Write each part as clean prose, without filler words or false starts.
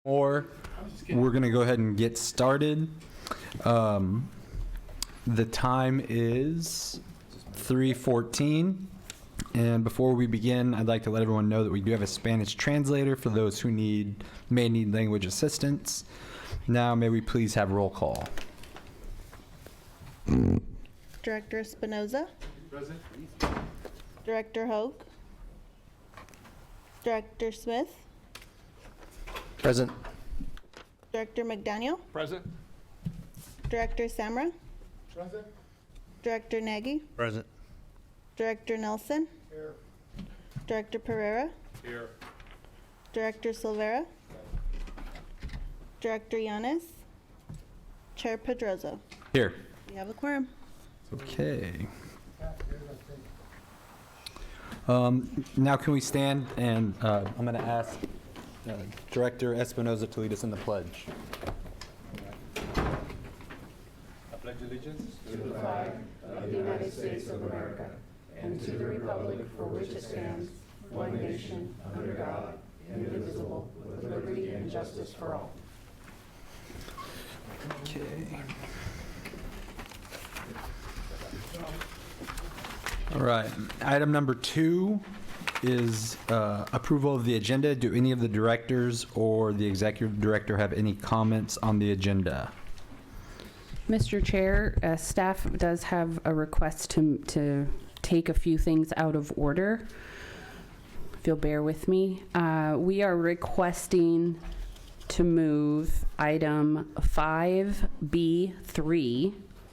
Or we're going to go ahead and get started. The time is 3:14. And before we begin, I'd like to let everyone know that we do have a Spanish translator for those who may need language assistance. Now, may we please have roll call? Director Espinoza. Present. Director Hoke. Director Smith. Present. Director McDaniel. Present. Director Samra. Present. Director Nagy. Present. Director Nelson. Here. Director Pereira. Here. Director Silvera. Director Yanes. Chair Pedroso. Here. We have a quorum. Okay. Now can we stand, and I'm going to ask Director Espinoza to lead us in the pledge. I pledge allegiance To the flag of the United States of America and to the republic for which it stands, one nation, under God, indivisible, with liberty and justice for all. Okay. All right. Item number 2 is approval of the agenda. Do any of the directors or the executive director have any comments on the agenda? Mr. Chair, staff does have a request to take a few things out of order. If you'll bear with me. We are requesting to move item 5B3,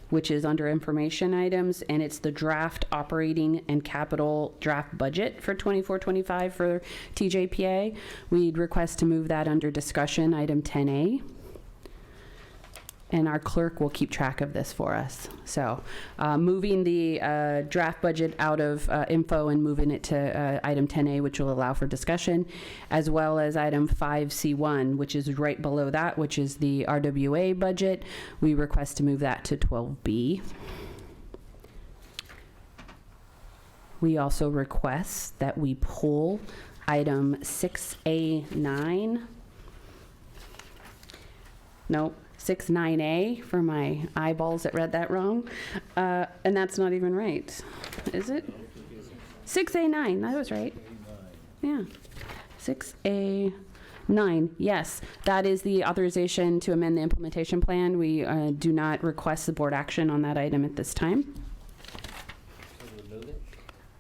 which is under information items, and it's the draft operating and capital draft budget for 24-25 for TJPA. We'd request to move that under discussion, item 10A. And our clerk will keep track of this for us. So moving the draft budget out of info and moving it to item 10A, which will allow for discussion, as well as item 5C1, which is right below that, which is the RWA budget. We request to move that to 12B. We also request that we pull item 6A9. Nope. 6-9A for my eyeballs that read that wrong. And that's not even right. Is it? 6A9, that was right. Yeah. 6A9, yes. That is the authorization to amend the implementation plan. We do not request the board action on that item at this time.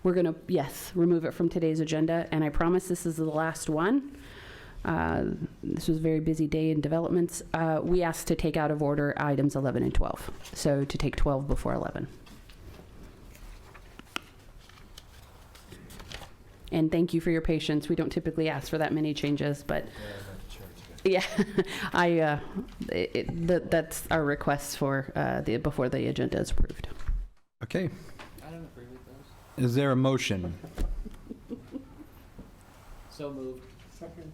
We're going to, yes, remove it from today's agenda. And I promise this is the last one. This was a very busy day in developments. We asked to take out of order items 11 and 12. So to take 12 before 11. And thank you for your patience. We don't typically ask for that many changes, but yeah, that's our request for before the agenda is approved. Okay. I don't agree with those. Is there a motion? So moved. Second.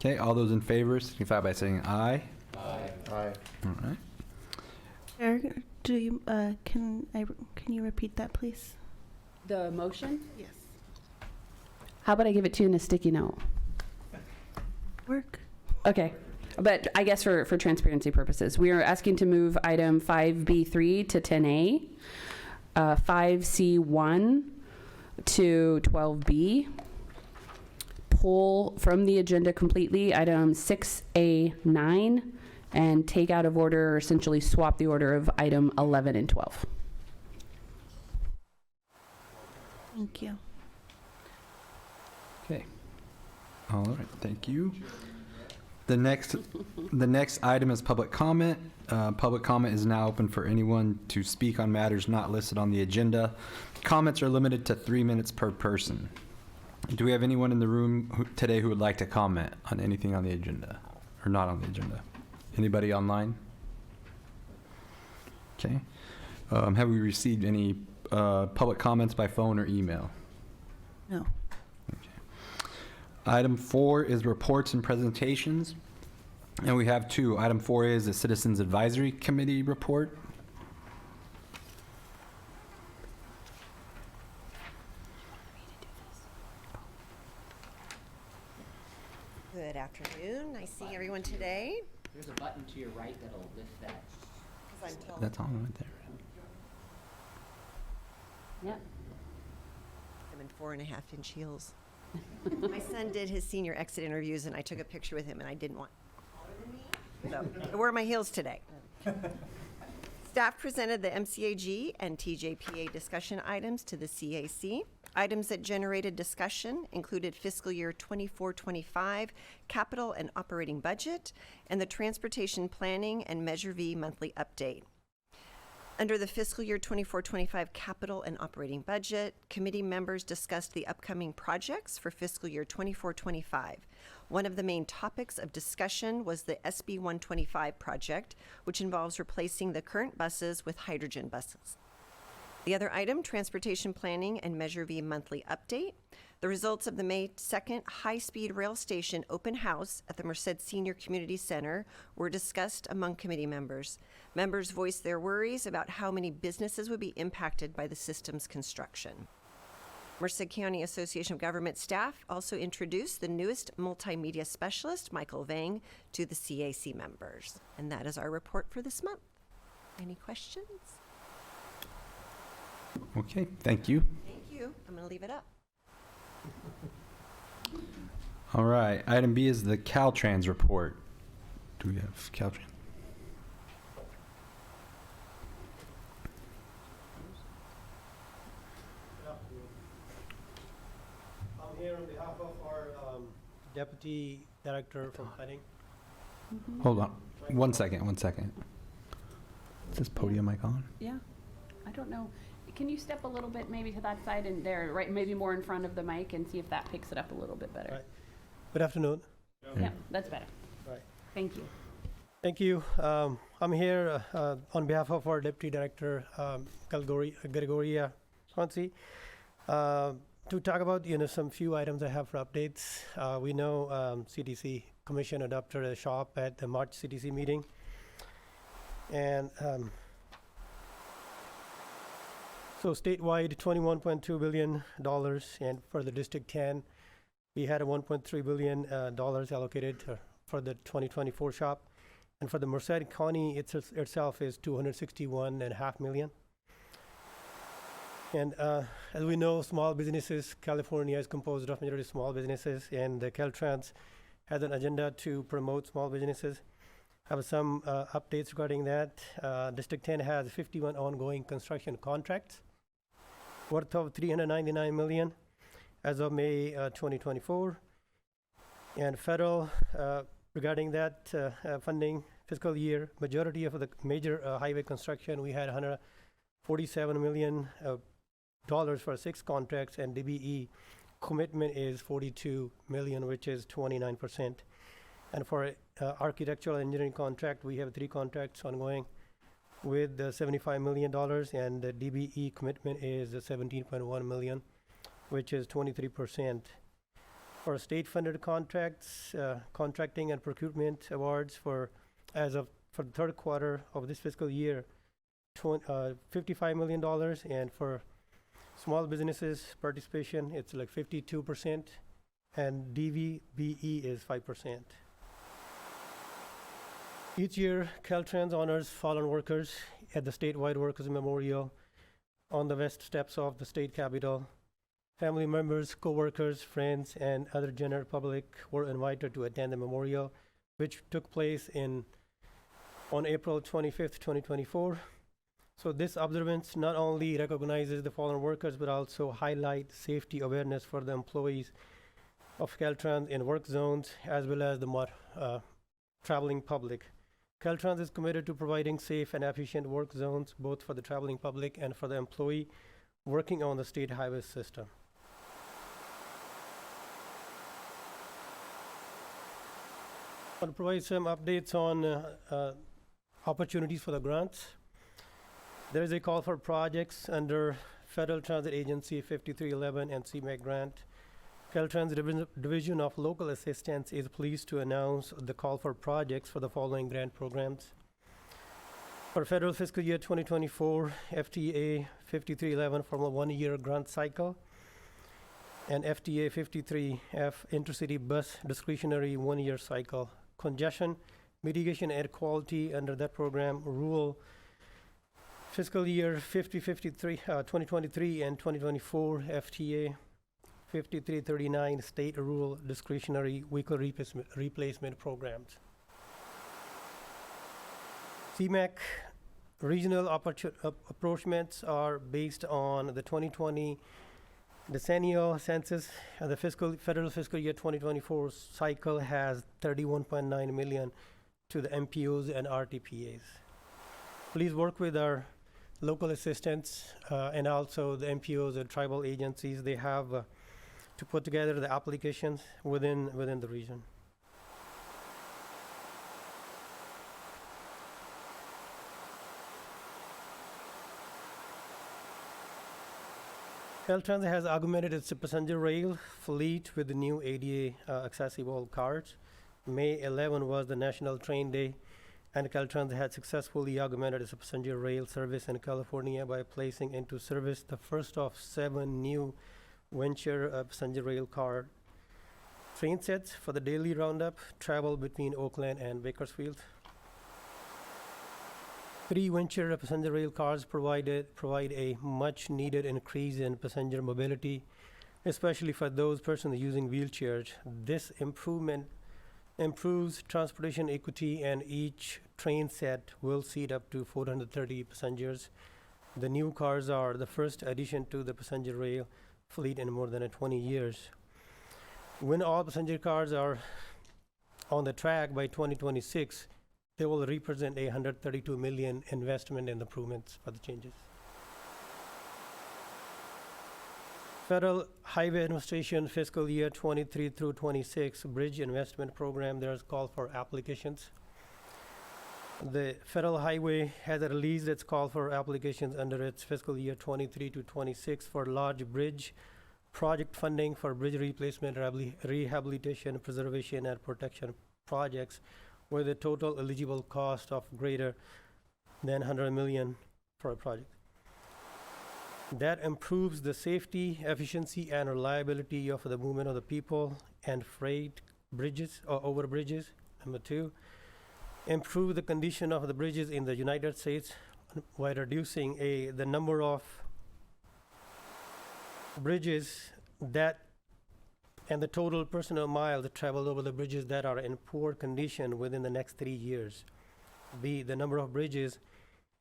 Okay, all those in favor signify by saying aye. Aye. Aye. All right. Eric, do you can you repeat that, please? The motion? Yes. How about I give it to you in a sticky note? Work. Okay, but I guess for transparency purposes, we are asking to move item 5B3 to 10A, 5C1 to 12B, pull from the agenda completely item 6A9, and take out of order, or essentially swap the order of item 11 and 12. Thank you. Okay. All right, thank you. The next item is public comment. Public comment is now open for anyone to speak on matters not listed on the agenda. Comments are limited to 3 minutes per person. Do we have anyone in the room today who would like to comment on anything on the agenda or not on the agenda? Anybody online? Okay. Have we received any public comments by phone or email? No. Item 4 is reports and presentations. And we have 2. Item 4 is the Citizens Advisory Committee report. Good afternoon. Nice seeing everyone today. There's a button to your right that'll lift that. 'Cause I'm told That's on right there. Yep. I'm in 4.5-inch heels. My son did his senior exit interviews, and I took a picture with him, and I didn't want so I wore my heels today. Staff presented the MCAG and TJPA discussion items to the CAC. Items that generated discussion included fiscal year 24-25 capital and operating budget and the transportation planning and Measure V monthly update. Under the fiscal year 24-25 capital and operating budget, committee members discussed the upcoming projects for fiscal year 24-25. One of the main topics of discussion was the SB 125 project, which involves replacing the current buses with hydrogen buses. The other item, transportation planning and Measure V monthly update. The results of the May 2nd high-speed rail station open house at the Merced Senior Community Center were discussed among committee members. Members voiced their worries about how many businesses would be impacted by the system's construction. Merced County Association of Government staff also introduced the newest multimedia specialist, Michael Vang, to the CAC members. And that is our report for this month. Any questions? Okay, thank you. Thank you. I'm going to leave it up. All right, item B is the Caltrans report. Do we have Caltrans? I'm here on behalf of our Deputy Director from Planning. Hold on, one second. Is this podium mic on? Yeah, I don't know. Can you step a little bit maybe to that side and there, right, maybe more in front of the mic and see if that picks it up a little bit better? Right. Good afternoon. Yeah, that's better. Right. Thank you. Thank you. I'm here on behalf of our Deputy Director, Gregoria Swansea, to talk about some few items I have for updates. We know CTC Commission adopted a shop at the March CTC meeting, and so statewide, $21.2 billion, and for the District 10, we had a $1.3 billion allocated for the 2024 shop, and for the Merced County itself is $261.5 million. And as we know, small businesses, California is composed of majority small businesses, and the Caltrans has an agenda to promote small businesses. I have some updates regarding that. District 10 has 51 ongoing construction contracts worth of $399 million as of May 2024. And federal, regarding that funding fiscal year, majority of the major highway construction, we had $147 million for 6 contracts, and DBE commitment is $42 million, which is 29%. And for architectural engineering contract, we have 3 contracts ongoing with $75 million, and the DBE commitment is $17.1 million, which is 23%. For state-funded contracts, contracting and procurement awards for the third quarter of this fiscal year, $55 million, and for small businesses participation, it's like 52%, and DVBE is 5%. Each year, Caltrans honors fallen workers at the statewide Workers' Memorial on the west steps of the state capitol. Family members, co-workers, friends, and other general public were invited to attend the memorial, which took place on April 25th, 2024. So this observance not only recognizes the fallen workers, but also highlight safety awareness for the employees of Caltrans in work zones, as well as the traveling public. Caltrans is committed to providing safe and efficient work zones, both for the traveling public and for the employee working on the state highway system. I want to provide some updates on opportunities for the grants. There is a call for projects under Federal Transit Agency 5311 and CMAG grant. Caltrans Division of Local Assistance is pleased to announce the call for projects for the following grant programs. For federal fiscal year 2024, FTA 5311 from a 1-year grant cycle. and FTA 53F intercity bus discretionary 1-year cycle. Congestion mitigation air quality under that program rule fiscal year 2023 and 2024 FTA 5339 state rule discretionary vehicle replacement programs. CMAC regional approachments are based on the 2020 decennial census. The federal fiscal year 2024 cycle has 31.9 million to the MPOs and RTPAs. Please work with our local assistants and also the MPOs and tribal agencies. They have to put together the applications within the region. Caltrans has augmented its passenger rail fleet with the new ADA accessible cards. May 11 was the National Train Day, and Caltrans had successfully augmented its passenger rail service in California by placing into service the first of 7 new venture passenger rail card train sets for the daily roundup travel between Oakland and Bakersfield. 3 venture passenger rail cars provide a much needed increase in passenger mobility, especially for those persons using wheelchairs. This improvement improves transportation equity, and each train set will seat up to 430 passengers. The new cars are the first addition to the passenger rail fleet in more than 20 years. When all passenger cars are on the track by 2026, they will represent a $132 million investment in improvements for the changes. Federal Highway Administration fiscal year 23 through 26 bridge investment program, there's call for applications. The Federal Highway has released its call for applications under its fiscal year 23 to 26 for large bridge project funding for bridge replacement, rehabilitation, preservation, and protection projects with a total eligible cost of greater than $100 million for a project. That improves the safety, efficiency, and reliability of the movement of the people and freight bridges or over bridges. Number 2, improve the condition of the bridges in the United States by reducing the number of bridges that and the total personal miles traveled over the bridges that are in poor condition within the next 3 years. B, the number of bridges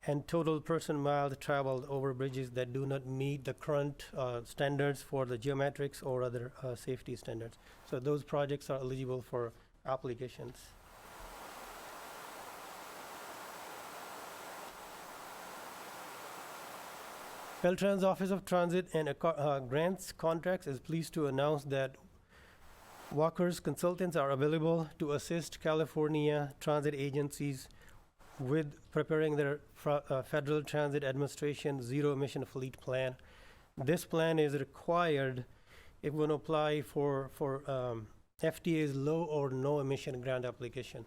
and total person miles traveled over bridges that do not meet the current standards for the geometrics or other safety standards. So those projects are eligible for applications. Caltrans Office of Transit and Grants Contracts is pleased to announce that Walker's consultants are available to assist California transit agencies with preparing their Federal Transit Administration Zero Emission Fleet Plan. This plan is required if one apply for FTA's low or no emission grant application.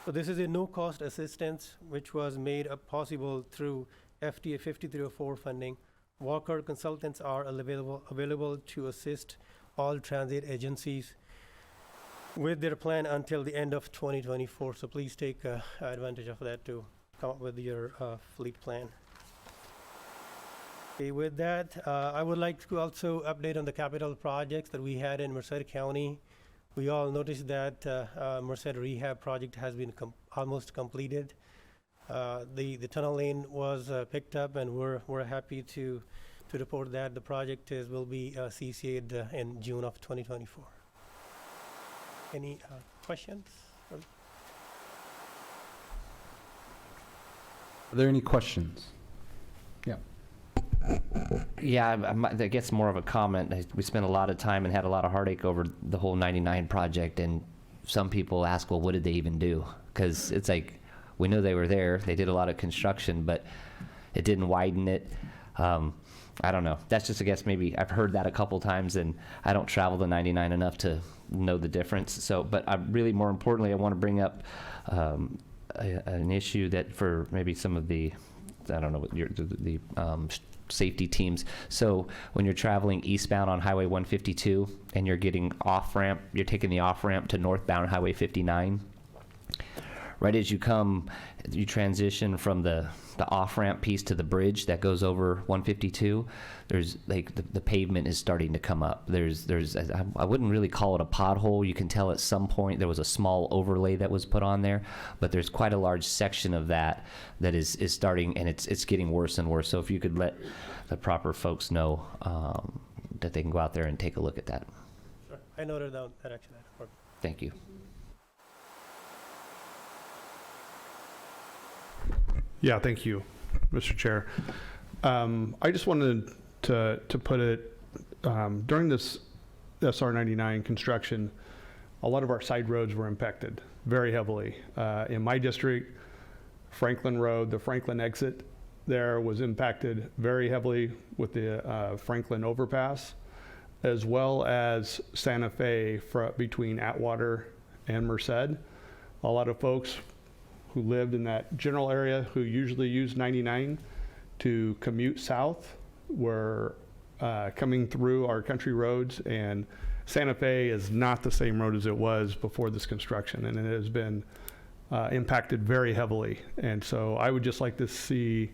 So this is a no-cost assistance which was made possible through FTA 5304 funding. Walker consultants are available to assist all transit agencies with their plan until the end of 2024. So please take advantage of that to come up with your fleet plan. Okay, with that, I would like to also update on the capital projects that we had in Merced County. We all noticed that Merced Rehab project has been almost completed. The tunnel lane was picked up, and we're happy to report that the project will be CCA'd in June of 2024. Any questions? Are there any questions? Yeah. Yeah, I guess more of a comment. We spent a lot of time and had a lot of heartache over the whole 99 project, and some people ask, well, what did they even do? Because it's like, we know they were there. They did a lot of construction, but it didn't widen it. I don't know. That's just, I guess, maybe I've heard that a couple times, and I don't travel the 99 enough to know the difference. So, but I really, more importantly, I want to bring up an issue that for maybe some of the, I don't know, safety teams. So when you're traveling eastbound on Highway 152 and you're getting off ramp, you're taking the off ramp to northbound Highway 59. Right as you transition from the off ramp piece to the bridge that goes over 152. There's like the pavement is starting to come up. There's I wouldn't really call it a pothole. You can tell at some point there was a small overlay that was put on there, but there's quite a large section of that is starting, and it's getting worse and worse. So if you could let the proper folks know that they can go out there and take a look at that. Sure. I noted down that action item. Thank you. Yeah, thank you, Mr. Chair. I just wanted to put it, during this SR 99 construction, a lot of our side roads were impacted very heavily. In my district, Franklin Road, the Franklin exit there was impacted very heavily with the Franklin overpass, as well as Santa Fe between Atwater and Merced. A lot of folks who lived in that general area who usually use 99 to commute south were coming through our country roads, and Santa Fe is not the same road as it was before this construction, and it has been impacted very heavily. And so I would just like to see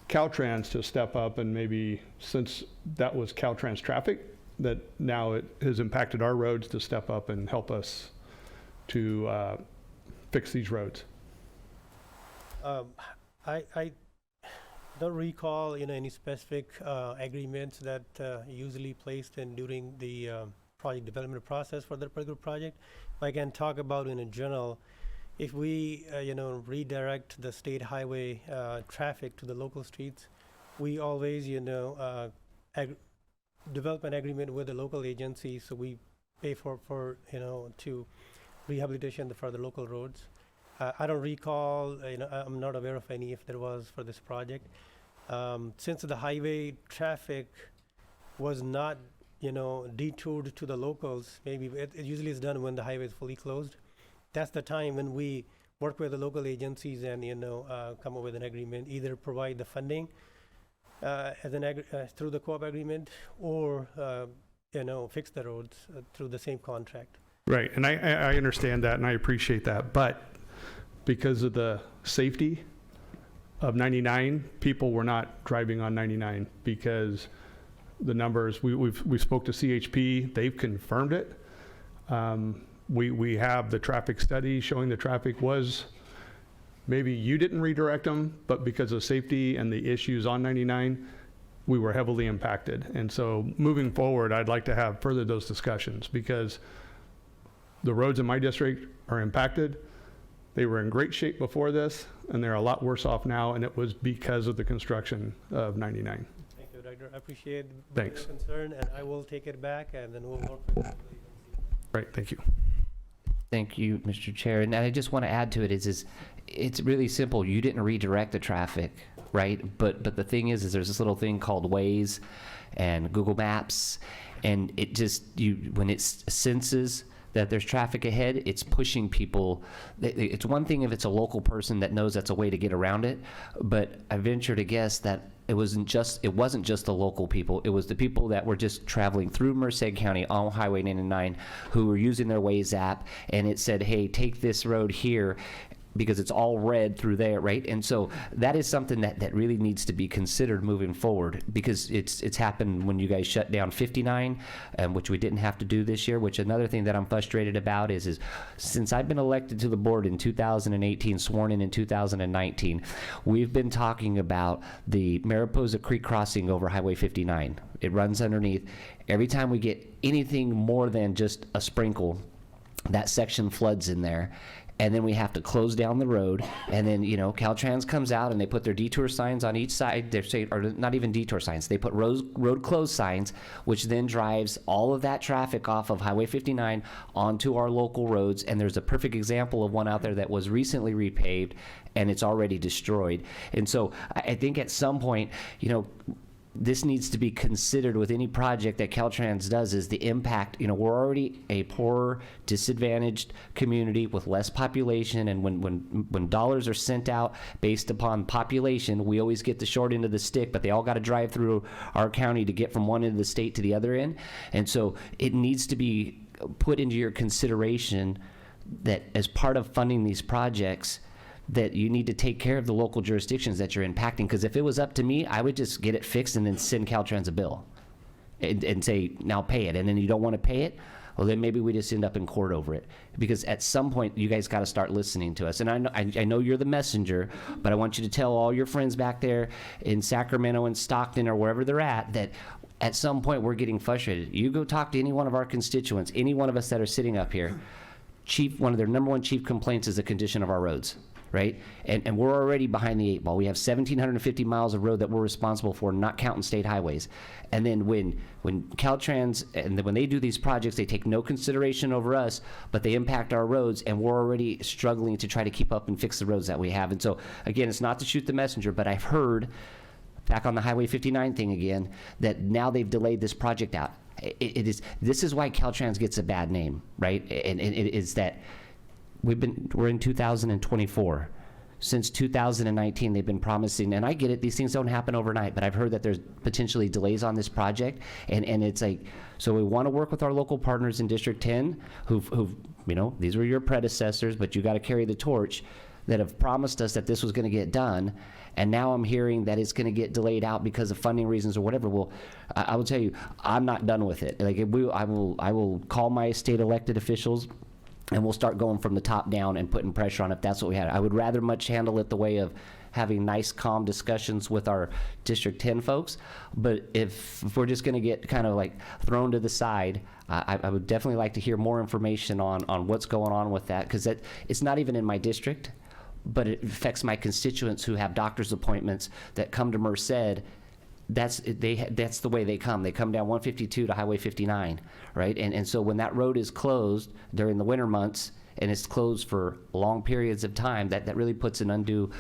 Caltrans to step up, and maybe since that was Caltrans traffic, that now it has impacted our roads, to step up and help us to fix these roads. I don't recall, any specific agreements that usually placed in during the project development process for that particular project. I can talk about in general, if we, redirect the state highway traffic to the local streets, we always, develop an agreement with the local agency, so we pay for to rehabilitation for the local roads. I don't recall, I'm not aware of any if there was for this project. Since the highway traffic was not, detoured to the locals, maybe it usually is done when the highway is fully closed. That's the time when we work with the local agencies and, come up with an agreement, either provide the funding as an through the co-op agreement, or, fix the roads through the same contract. Right, and I understand that, and I appreciate that, but because of the safety of 99, people were not driving on 99 because the numbers, we spoke to CHP, they've confirmed it. We have the traffic study showing the traffic was, maybe you didn't redirect them, but because of safety and the issues on 99, we were heavily impacted. And so moving forward, I'd like to have further those discussions, because the roads in my district are impacted. They were in great shape before this, and they're a lot worse off now, and it was because of the construction of 99. Thank you, Director. I appreciate Thanks. your concern, and I will take it back, and then we'll work with the agency. Right, thank you. Thank you, Mr. Chair. And I just want to add to it is it's really simple. You didn't redirect the traffic, right? But the thing is there's this little thing called Waze and Google Maps, and it just, when it senses that there's traffic ahead, it's pushing people. It's one thing if it's a local person that knows that's a way to get around it, but I venture to guess that it wasn't just the local people. It was the people that were just traveling through Merced County on Highway 99 who were using their Waze app, and it said, hey, take this road here, because it's all red through there, right? And so that is something that really needs to be considered moving forward, because it's happened when you guys shut down 59, which we didn't have to do this year. Which another thing that I'm frustrated about is since I've been elected to the board in 2018, sworn in 2019, we've been talking about the Mariposa Creek crossing over Highway 59. It runs underneath. Every time we get anything more than just a sprinkle, that section floods in there. And then we have to close down the road, and then Caltrans comes out and they put their detour signs on each side. They're saying, or not even detour signs, they put road closed signs, which then drives all of that traffic off of Highway 59 onto our local roads. And there's a perfect example of one out there that was recently repaved, and it's already destroyed. And so I think at some point, this needs to be considered with any project that Caltrans does, is the impact. You know, we're already a poor, disadvantaged community with less population, and when dollars are sent out based upon population, we always get the short end of the stick, but they all got to drive through our county to get from one end of the state to the other end. And so it needs to be put into your consideration that as part of funding these projects, that you need to take care of the local jurisdictions that you're impacting. Because if it was up to me, I would just get it fixed and then send Caltrans a bill and say, now pay it. And then you don't want to pay it, well, then maybe we just end up in court over it. Because at some point, you guys got to start listening to us. And I know you're the messenger, but I want you to tell all your friends back there in Sacramento and Stockton or wherever they're at at some point we're getting frustrated. You go talk to any one of our constituents, any one of us that are sitting up here, one of their number one chief complaints is the condition of our roads. Right? And we're already behind the 8 ball. We have 1,750 miles of road that we're responsible for, not counting state highways. And then when Caltrans, and when they do these projects, they take no consideration over us, but they impact our roads, and we're already struggling to try to keep up and fix the roads that we have. And so, again, it's not to shoot the messenger, but I've heard, back on the Highway 59 thing again, that now they've delayed this project out. This is why Caltrans gets a bad name, right? And it is that we're in 2024. Since 2019, they've been promising, and I get it, these things don't happen overnight, but I've heard that there's potentially delays on this project, and it's like, so we want to work with our local partners in District 10, who've you know, these were your predecessors, but you got to carry the torch, that have promised us that this was going to get done, and now I'm hearing that it's going to get delayed out because of funding reasons or whatever. Well, I will tell you, I'm not done with it. Like, I will call my state elected officials, and we'll start going from the top down and putting pressure on if that's what we had. I would rather much handle it the way of having nice, calm discussions with our District 10 folks. But if we're just going to get kind of like thrown to the side, I would definitely like to hear more information on what's going on with that, because it's not even in my district, but it affects my constituents who have doctor's appointments that come to Merced. That's the way they come. They come down 152 to Highway 59, right? And so when that road is closed during the winter months, and it's closed for long periods of time, that really puts an undue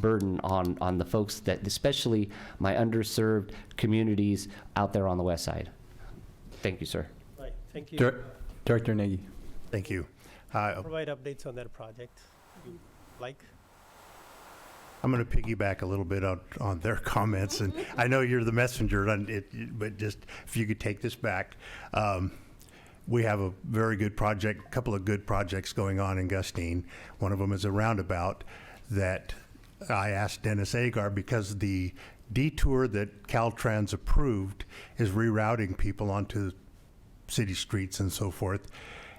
burden on the folks, that, especially my underserved communities out there on the west side. Thank you, sir. Right, thank you. Director Nagy. Thank you. Provide updates on that project, you like? I'm going to piggyback a little bit on their comments, and I know you're the messenger, but just if you could take this back. We have a very good project, a couple of good projects going on in Gustine. One of them is a roundabout that I asked Dennis Agar, because the detour that Caltrans approved is rerouting people onto city streets and so forth.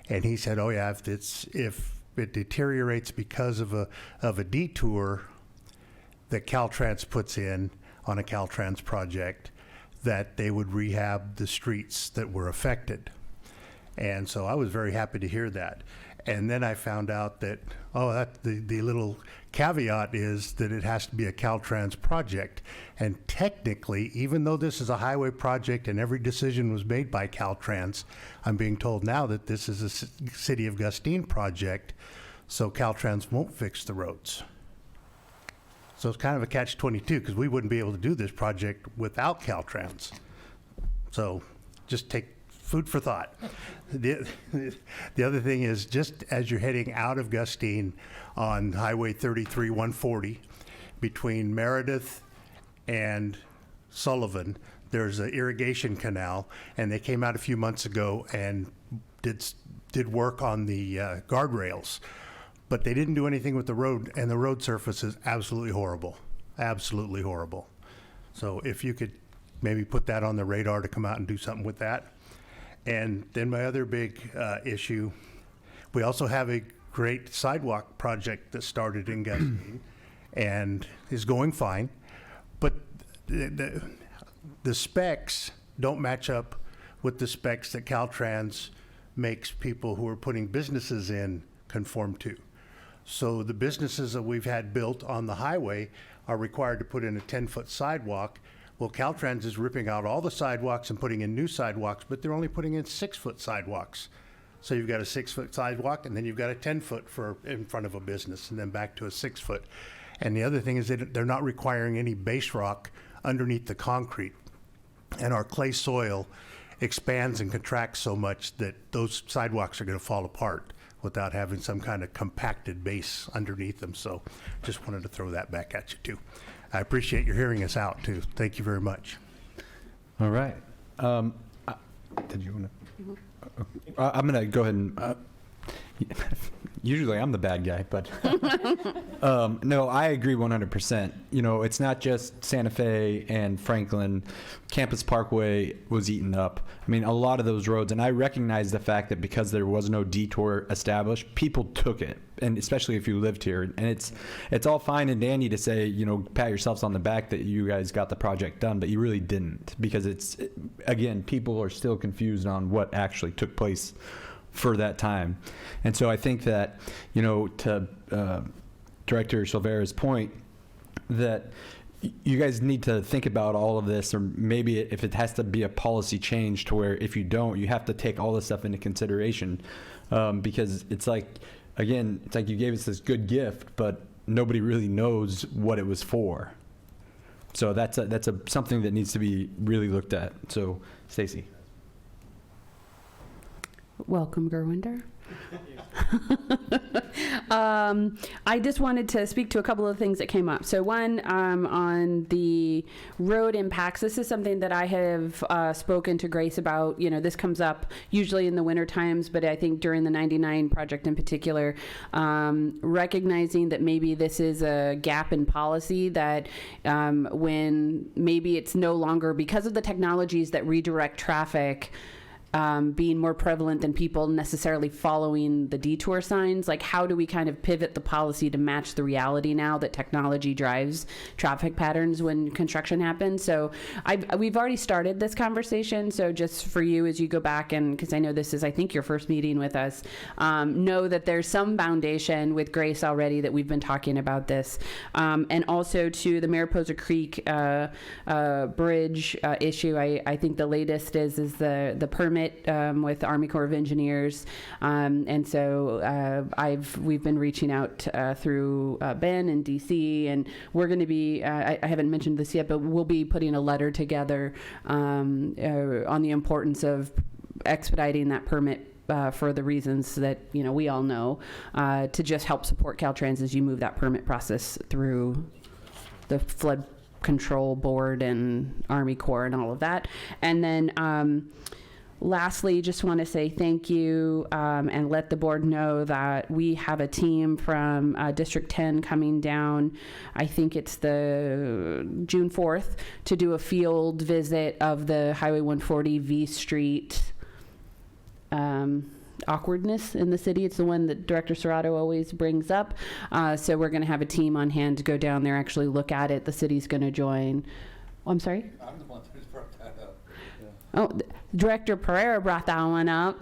And he said, oh yeah, if it deteriorates because of a detour that Caltrans puts in on a Caltrans project, that they would rehab the streets that were affected. And so I was very happy to hear that. And then I found out that, the little caveat is that it has to be a Caltrans project. And technically, even though this is a highway project and every decision was made by Caltrans, I'm being told now that this is a City of Gustine project, so Caltrans won't fix the roads. So it's kind of a catch-22, because we wouldn't be able to do this project without Caltrans. So just take food for thought. The other thing is, just as you're heading out of Gustine on Highway 33-140, between Meredith and Sullivan, there's an irrigation canal, and they came out a few months ago and did work on the guardrails. But they didn't do anything with the road, and the road surface is absolutely horrible. Absolutely horrible. So if you could maybe put that on the radar to come out and do something with that. And then my other big issue, we also have a great sidewalk project that started in Gustine and is going fine, but the specs don't match up with the specs that Caltrans makes people who are putting businesses in conform to. So the businesses that we've had built on the highway are required to put in a 10-foot sidewalk. Well, Caltrans is ripping out all the sidewalks and putting in new sidewalks, but they're only putting in 6-foot sidewalks. So you've got a 6-foot sidewalk, and then you've got a 10-foot in front of a business, and then back to a 6-foot. And the other thing is that they're not requiring any base rock underneath the concrete. and our clay soil expands and contracts so much that those sidewalks are going to fall apart without having some kind of compacted base underneath them. So just wanted to throw that back at you too. I appreciate your hearing us out too. Thank you very much. All right. Did you want to? I'm going to go ahead and. Usually I'm the bad guy, but no, I agree 100%. You know, it's not just Santa Fe and Franklin. Campus Parkway was eaten up. I mean, a lot of those roads, and I recognize the fact that because there was no detour established, people took it, and especially if you lived here. And it's all fine and dandy to say, you know, pat yourselves on the back that you guys got the project done, but you really didn't, because again, people are still confused on what actually took place for that time. And so I think that, you know, to Director Silvera's point, that you guys need to think about all of this, or maybe if it has to be a policy change to where if you don't, you have to take all this stuff into consideration, because it's like, again, it's like you gave us this good gift, but nobody really knows what it was for. So that's something that needs to be really looked at. So, Stacy. Welcome, Gerwinder. I just wanted to speak to a couple of things that came up. So one, on the road impacts, this is something that I have spoken to Grace about. You know, this comes up usually in the winter times, but I think during the 99 project in particular, recognizing that maybe this is a gap in policy, that when maybe it's no longer, because of the technologies that redirect traffic, being more prevalent than people necessarily following the detour signs, like how do we kind of pivot the policy to match the reality now that technology drives traffic patterns when construction happens? So we've already started this conversation. So just for you, as you go back, and because I know this is, I think, your first meeting with us, know that there's some foundation with Grace already that we've been talking about this. And also to the Mariposa Creek bridge issue, I think the latest is the permit with Army Corps of Engineers, and so we've been reaching out through Ben and DC, and we're going to be I haven't mentioned this yet, but we'll be putting a letter together on the importance of expediting that permit for the reasons that, you know, we all know, to just help support Caltrans as you move that permit process through the flood control board and Army Corps and all of that. And then lastly, just want to say thank you and let the board know that we have a team from District 10 coming down, I think it's the June 4th, to do a field visit of the Highway 140 V Street awkwardness in the city. It's the one that Director Serrato always brings up. So we're going to have a team on hand to go down there, actually look at it. The city's going to join. Oh, I'm sorry? I'm the one who's brought that up. Oh, Director Pereira brought that one up.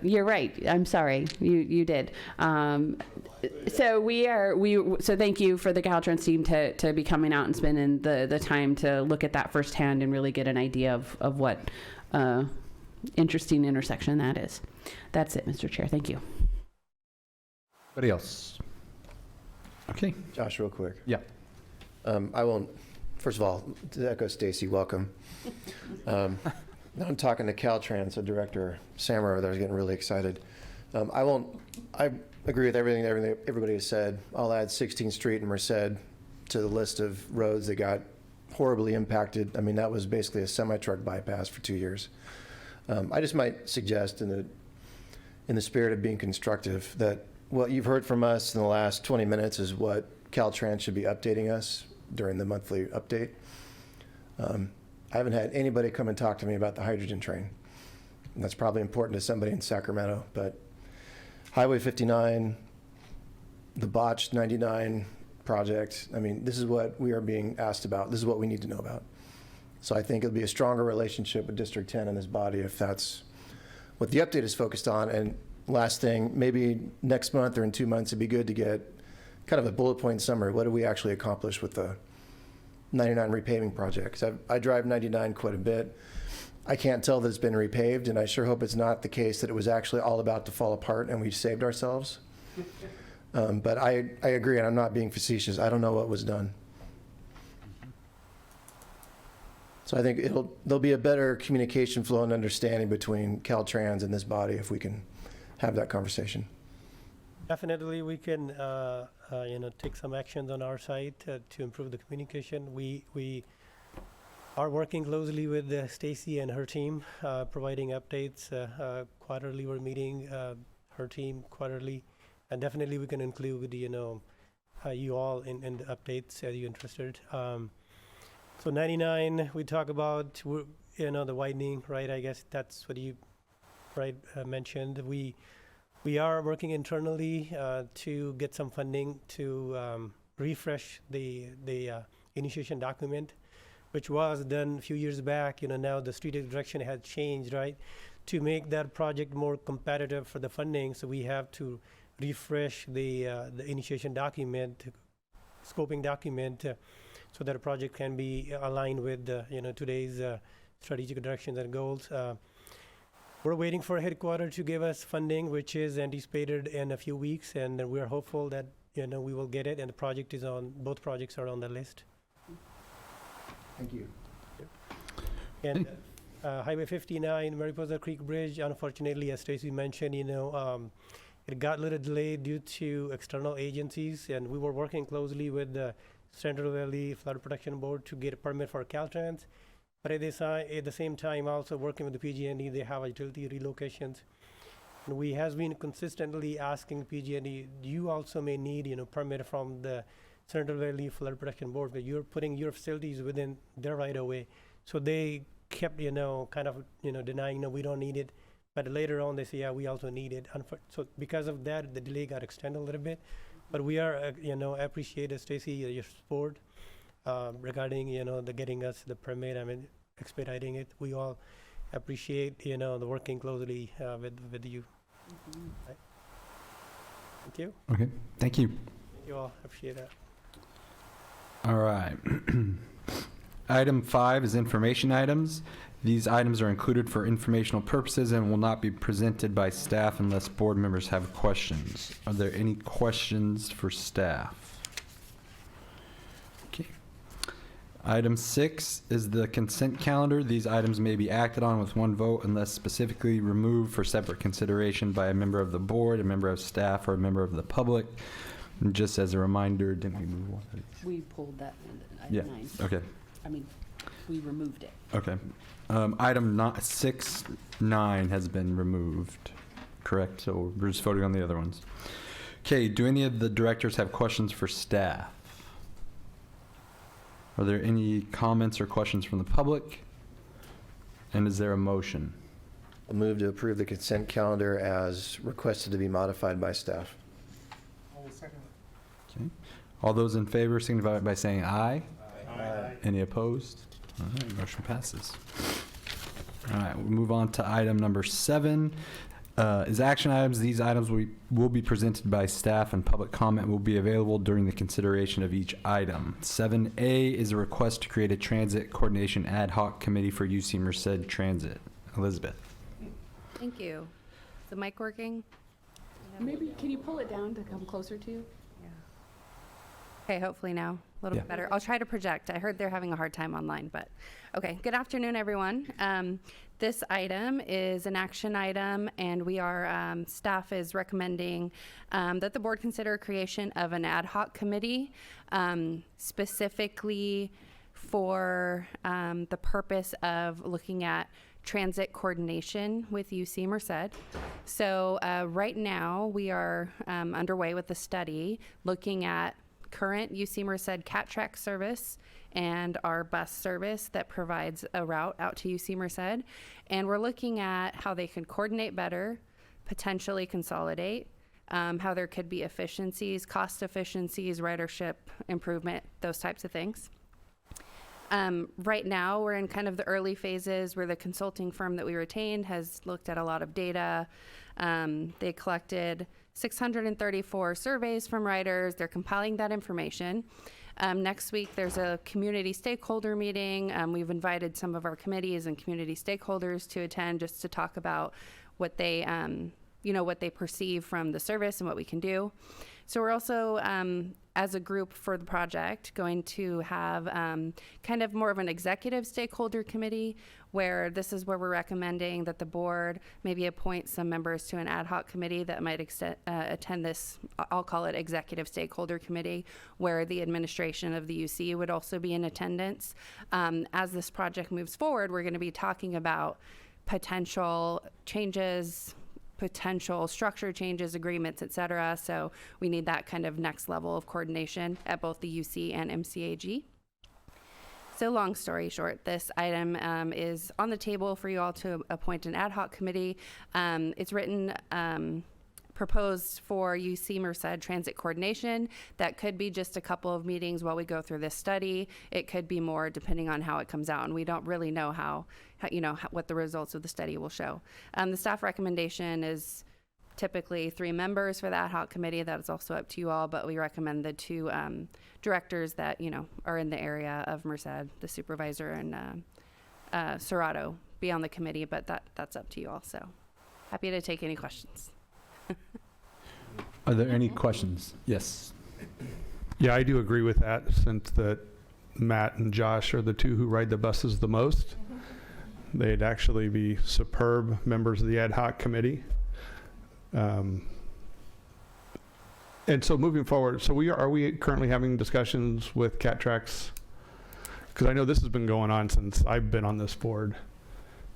You're right. I'm sorry. You did. So thank you for the Caltrans team to be coming out and spending the time to look at that firsthand and really get an idea of what interesting intersection that is. That's it, Mr. Chair. Thank you. Anybody else? Okay. Josh, real quick. Yeah. I won't, first of all, to echo Stacy, welcome. Now I'm talking to Caltrans, so Director Sammer over there is getting really excited. I agree with everything everybody has said. I'll add 16th Street and Merced to the list of roads that got horribly impacted. I mean, that was basically a semi-truck bypass for 2 years. I just might suggest, in the spirit of being constructive, that what you've heard from us in the last 20 minutes is what Caltrans should be updating us during the monthly update. I haven't had anybody come and talk to me about the hydrogen train. And that's probably important to somebody in Sacramento, but Highway 59, the botched 99 project, I mean, this is what we are being asked about. This is what we need to know about. So I think it'll be a stronger relationship with District 10 and this body if that's what the update is focused on. And last thing, maybe next month or in 2 months, it'd be good to get kind of a bullet point summary. What did we actually accomplish with the 99 repaving project? 'Cause I drive 99 quite a bit. I can't tell that it's been repaved, and I sure hope it's not the case that it was actually all about to fall apart and we saved ourselves. But I agree, and I'm not being facetious. I don't know what was done. So I think there'll be a better communication flow and understanding between Caltrans and this body if we can have that conversation. Definitely, we can, take some actions on our side to improve the communication. We are working closely with Stacy and her team, providing updates quarterly. We're meeting her team quarterly, and definitely we can include, you all in the updates as you're interested. So 99, we talk about, the widening, right? I guess that's what you, mentioned. We are working internally to get some funding to refresh the initiation document, which was done a few years back. Now the strategic direction has changed, right? To make that project more competitive for the funding, so we have to refresh the initiation document, scoping document, so that a project can be aligned with today's strategic directions and goals. We're waiting for headquarters to give us funding, which is anticipated in a few weeks, and we're hopeful that we will get it, and the project is on. Both projects are on the list. Thank you. And Highway 59, Mariposa Creek Bridge, unfortunately, as Stacy mentioned, it got a little delayed due to external agencies, and we were working closely with the Central Valley Flood Protection Board to get a permit for Caltrans. But at the same time, also working with the PG&E, they have utility relocations. And we has been consistently asking PG&E, you also may need, permit from the Central Valley Flood Protection Board, but you're putting your facilities within their right of way. So they kept, denying, no, we don't need it. But later on, they say, yeah, we also need it. So because of that, the delay got extended a little bit. But we are, appreciate, Stacy, your support regarding, the getting us the permit. I mean, expediting it. We all appreciate, the working closely with you. Mm-hmm. Right. Thank you. Okay, thank you. You all appreciate that. All right. Item 5 is information items. These items are included for informational purposes and will not be presented by staff unless board members have questions. Are there any questions for staff? Okay. Item 6 is the consent calendar. These items may be acted on with one vote unless specifically removed for separate consideration by a member of the board, a member of staff, or a member of the public. And just as a reminder, didn't we move one of these? We pulled that Yeah, item 9. okay. I mean, we removed it. Okay. Item 6-9 has been removed, correct? So we're just voting on the other ones. Okay, do any of the directors have questions for staff? Are there any comments or questions from the public? And is there a motion? I'll move to approve the consent calendar as requested to be modified by staff. Okay. All those in favor signify by saying aye. Aye. Any opposed? All right, motion passes. All right, we'll move on to item number 7. Is action items. These items will be presented by staff and public comment will be available during the consideration of each item. 7A is a request to create a transit coordination ad hoc committee for UC Merced Transit. Elizabeth. Thank you. Is the mic working? Maybe, can you pull it down to come closer to you? Okay, hopefully now a little bit better. I'll try to project. I heard they're having a hard time online, but okay. Good afternoon, everyone. This item is an action item, and we are, staff is recommending that the board consider creation of an ad hoc committee specifically for the purpose of looking at transit coordination with UC Merced. So right now we are underway with the study looking at current UC Merced Cat Track service and our bus service that provides a route out to UC Merced. And we're looking at how they can coordinate better, potentially consolidate, how there could be efficiencies, cost efficiencies, ridership improvement, those types of things. Right now, we're in kind of the early phases where the consulting firm that we retained has looked at a lot of data. They collected 634 surveys from riders. They're compiling that information. Next week, there's a community stakeholder meeting. We've invited some of our committees and community stakeholders to attend just to talk about what they, what they perceive from the service and what we can do. So we're also as a group for the project, going to have kind of more of an executive stakeholder committee, where this is where we're recommending that the board maybe appoint some members to an ad hoc committee that might attend this, I'll call it executive stakeholder committee, where the administration of the UC would also be in attendance. As this project moves forward, we're going to be talking about potential changes, potential structure changes, agreements, et cetera. So we need that kind of next level of coordination at both the UC and MCAG. So long story short, this item is on the table for you all to appoint an ad hoc committee. It's written, proposed for UC Merced transit coordination. That could be just a couple of meetings while we go through this study. It could be more depending on how it comes out, and we don't really know what the results of the study will show. The staff recommendation is typically 3 members for the ad hoc committee. That is also up to you all, but we recommend the 2 directors that are in the area of Merced, the supervisor and Serato, be on the committee, but that's up to you all. So happy to take any questions. Are there any questions? Yes. Yeah, I do agree with that, since that Matt and Josh are the 2 who ride the buses the most. They'd actually be superb members of the ad hoc committee. And so moving forward, so are we currently having discussions with CatTrax? Because I know this has been going on since I've been on this board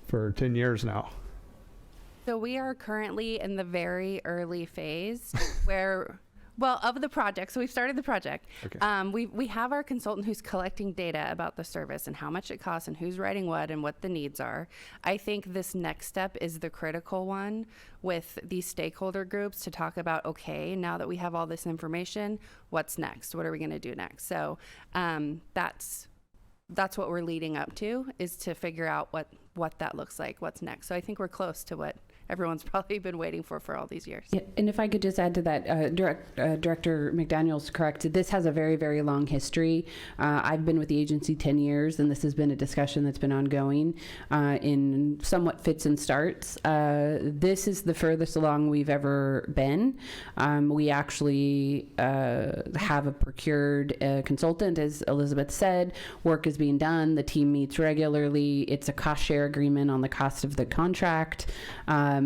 for 10 years now. So we are currently in the very early phase where, of the project. So we've started the project. Okay. We have our consultant who's collecting data about the service and how much it costs and who's writing what and what the needs are. I think this next step is the critical one with these stakeholder groups to talk about, okay, now that we have all this information, what's next? What are we going to do next? So that's what we're leading up to, is to figure out what that looks like, what's next. So I think we're close to what everyone's probably been waiting for all these years. Yeah, and if I could just add to that, Director McDaniel's correct. This has a very, very long history. I've been with the agency 10 years, and this has been a discussion that's been ongoing in somewhat fits and starts. This is the furthest along we've ever been. We actually have a procured consultant, as Elizabeth said. Work is being done. The team meets regularly. It's a cost share agreement on the cost of the contract.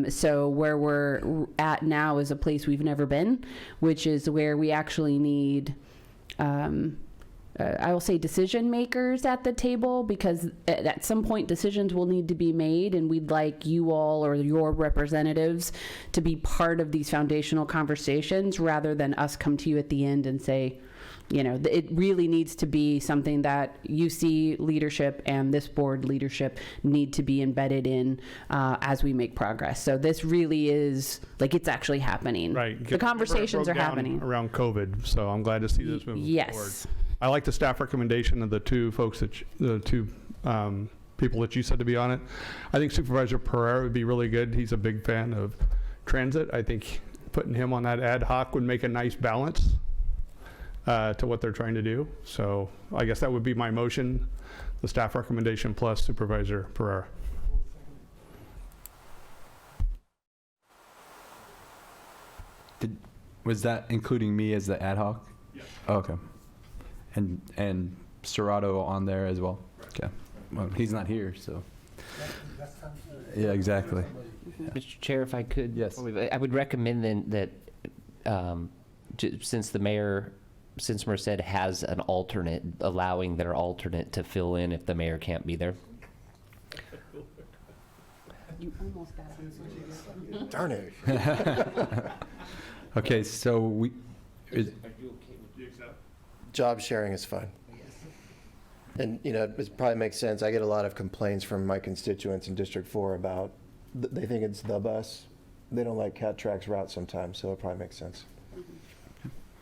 So where we're at now is a place we've never been, which is where we actually need, I will say, decision makers at the table, because at some point decisions will need to be made, and we'd like you all or your representatives to be part of these foundational conversations rather than us come to you at the end and say, it really needs to be something that UC leadership and this board leadership need to be embedded in as we make progress. So this really is, it's actually happening. Right. The conversations are happening. Around COVID, so I'm glad to see this moving forward. I like the staff recommendation of the 2 folks, the 2 people that you said to be on it. I think Supervisor Pereira would be really good. He's a big fan of transit. I think putting him on that ad hoc would make a nice balance to what they're trying to do. So I guess that would be my motion, the staff recommendation plus Supervisor Pereira. Was that including me as the ad hoc? Yes. Oh, okay. And Serato on there as well? Okay. Well, he's not here, so. Yeah, exactly. Mr. Chair, if I could, Yes. I would recommend then that since Merced has an alternate, allowing their alternate to fill in if the mayor can't be there. You almost got it. Darn it. Okay, so Job sharing is fine. And, it probably makes sense. I get a lot of complaints from my constituents in District 4 about, they think it's the bus. They don't like CatTrax route sometimes, so it probably makes sense.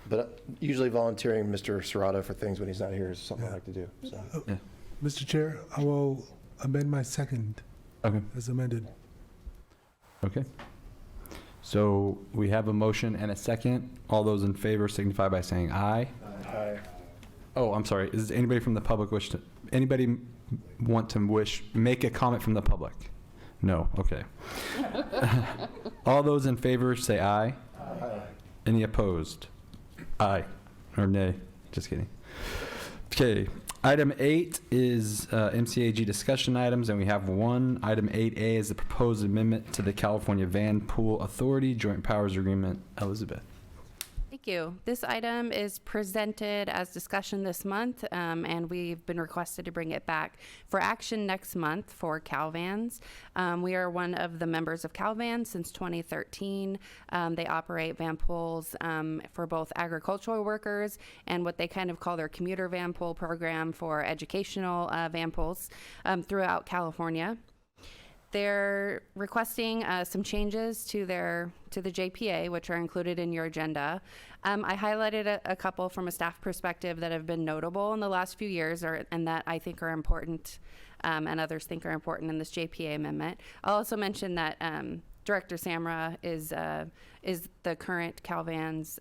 But usually volunteering Mr. Serato for things when he's not here is something I like to do. So. Yeah. Mr. Chair, I will amend my second as amended. Okay. So we have a motion and a second. All those in favor signify by saying aye. Aye. Oh, I'm sorry. Is anybody from the public anybody want to make a comment from the public? No. Okay. All those in favor say aye. Aye. Any opposed? Aye. Or nay? Just kidding. Okay. Item 8 is MCAG discussion items, and we have one. Item 8A is the proposed amendment to the California Van Pool Authority Joint Powers Agreement. Elizabeth. Thank you. This item is presented as discussion this month, and we've been requested to bring it back for action next month for CalVans. We are one of the members of CalVans since 2013. They operate van pools for both agricultural workers and what they kind of call their commuter van pool program for educational van pools throughout California. They're requesting some changes to the JPA, which are included in your agenda. I highlighted a couple from a staff perspective that have been notable in the last few years, and that I think are important, and others think are important in this JPA amendment. I'll also mention that Director Samra is the current CalVans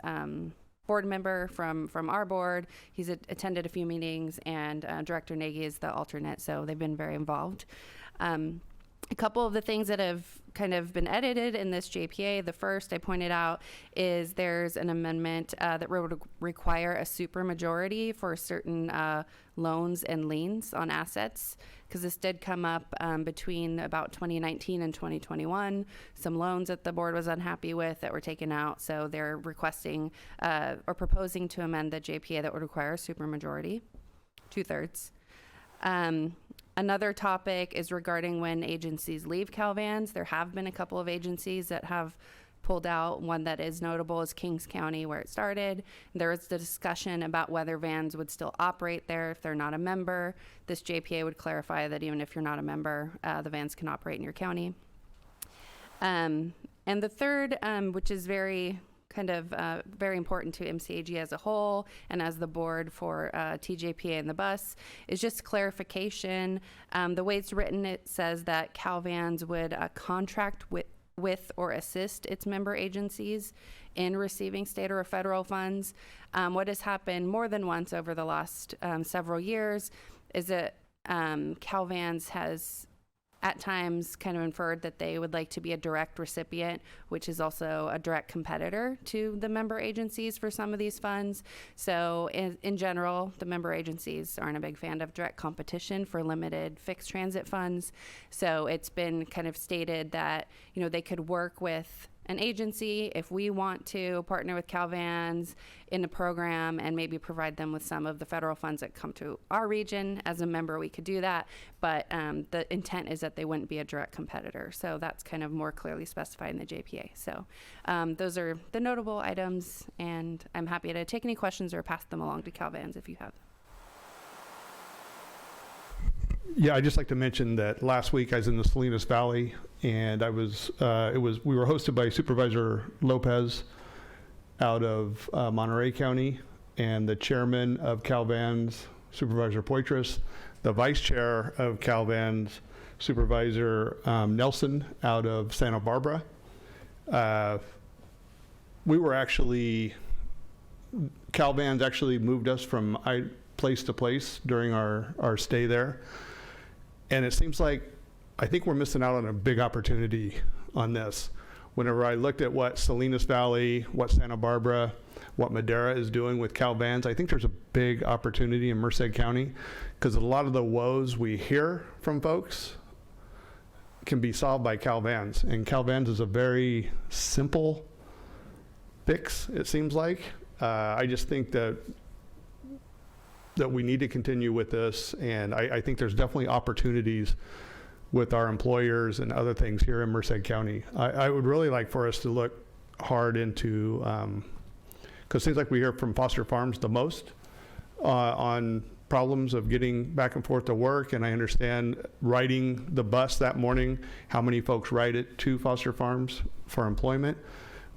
board member from our board. He's attended a few meetings, and Director Nagy is the alternate, so they've been very involved. A couple of the things that have kind of been edited in this JPA, the first I pointed out is there's an amendment that would require a supermajority for certain loans and liens on assets, because this did come up between about 2019 and 2021. Some loans that the board was unhappy with that were taken out, so they're requesting or proposing to amend the JPA that would require a supermajority, 2/3. Another topic is regarding when agencies leave CalVans. There have been a couple of agencies that have pulled out. One that is notable is Kings County, where it started. There was the discussion about whether vans would still operate there if they're not a member. This JPA would clarify that even if you're not a member, the vans can operate in your county. And the third, which is very important to MCAG as a whole and as the board for TJPA and the bus, is just clarification. The way it's written, it says that CalVans would contract with or assist its member agencies in receiving state or federal funds. What has happened more than once over the last several years is that CalVans has at times kind of inferred that they would like to be a direct recipient, which is also a direct competitor to the member agencies for some of these funds. So in general, the member agencies aren't a big fan of direct competition for limited fixed transit funds. So it's been kind of stated that, they could work with an agency if we want to partner with CalVans in a program and maybe provide them with some of the federal funds that come to our region. As a member, we could do that, but the intent is that they wouldn't be a direct competitor. So that's kind of more clearly specified in the JPA. So those are the notable items, and I'm happy to take any questions or pass them along to CalVans if you have. Yeah, I'd just like to mention that last week I was in the Salinas Valley, and we were hosted by Supervisor Lopez out of Monterey County, and the chairman of CalVans, Supervisor Poitras, the vice chair of CalVans, Supervisor Nelson out of Santa Barbara. CalVans actually moved us from place to place during our stay there. And it seems like, I think we're missing out on a big opportunity on this. Whenever I looked at what Salinas Valley, what Santa Barbara, what Madera is doing with CalVans, I think there's a big opportunity in Merced County, because a lot of the woes we hear from folks can be solved by CalVans. And CalVans is a very simple fix, it seems like. I just think that we need to continue with this, and I think there's definitely opportunities with our employers and other things here in Merced County. I would really like for us to look hard into, because it seems like we hear from foster farms the most on problems of getting back and forth to work, and I understand riding the bus that morning, how many folks ride it to foster farms for employment.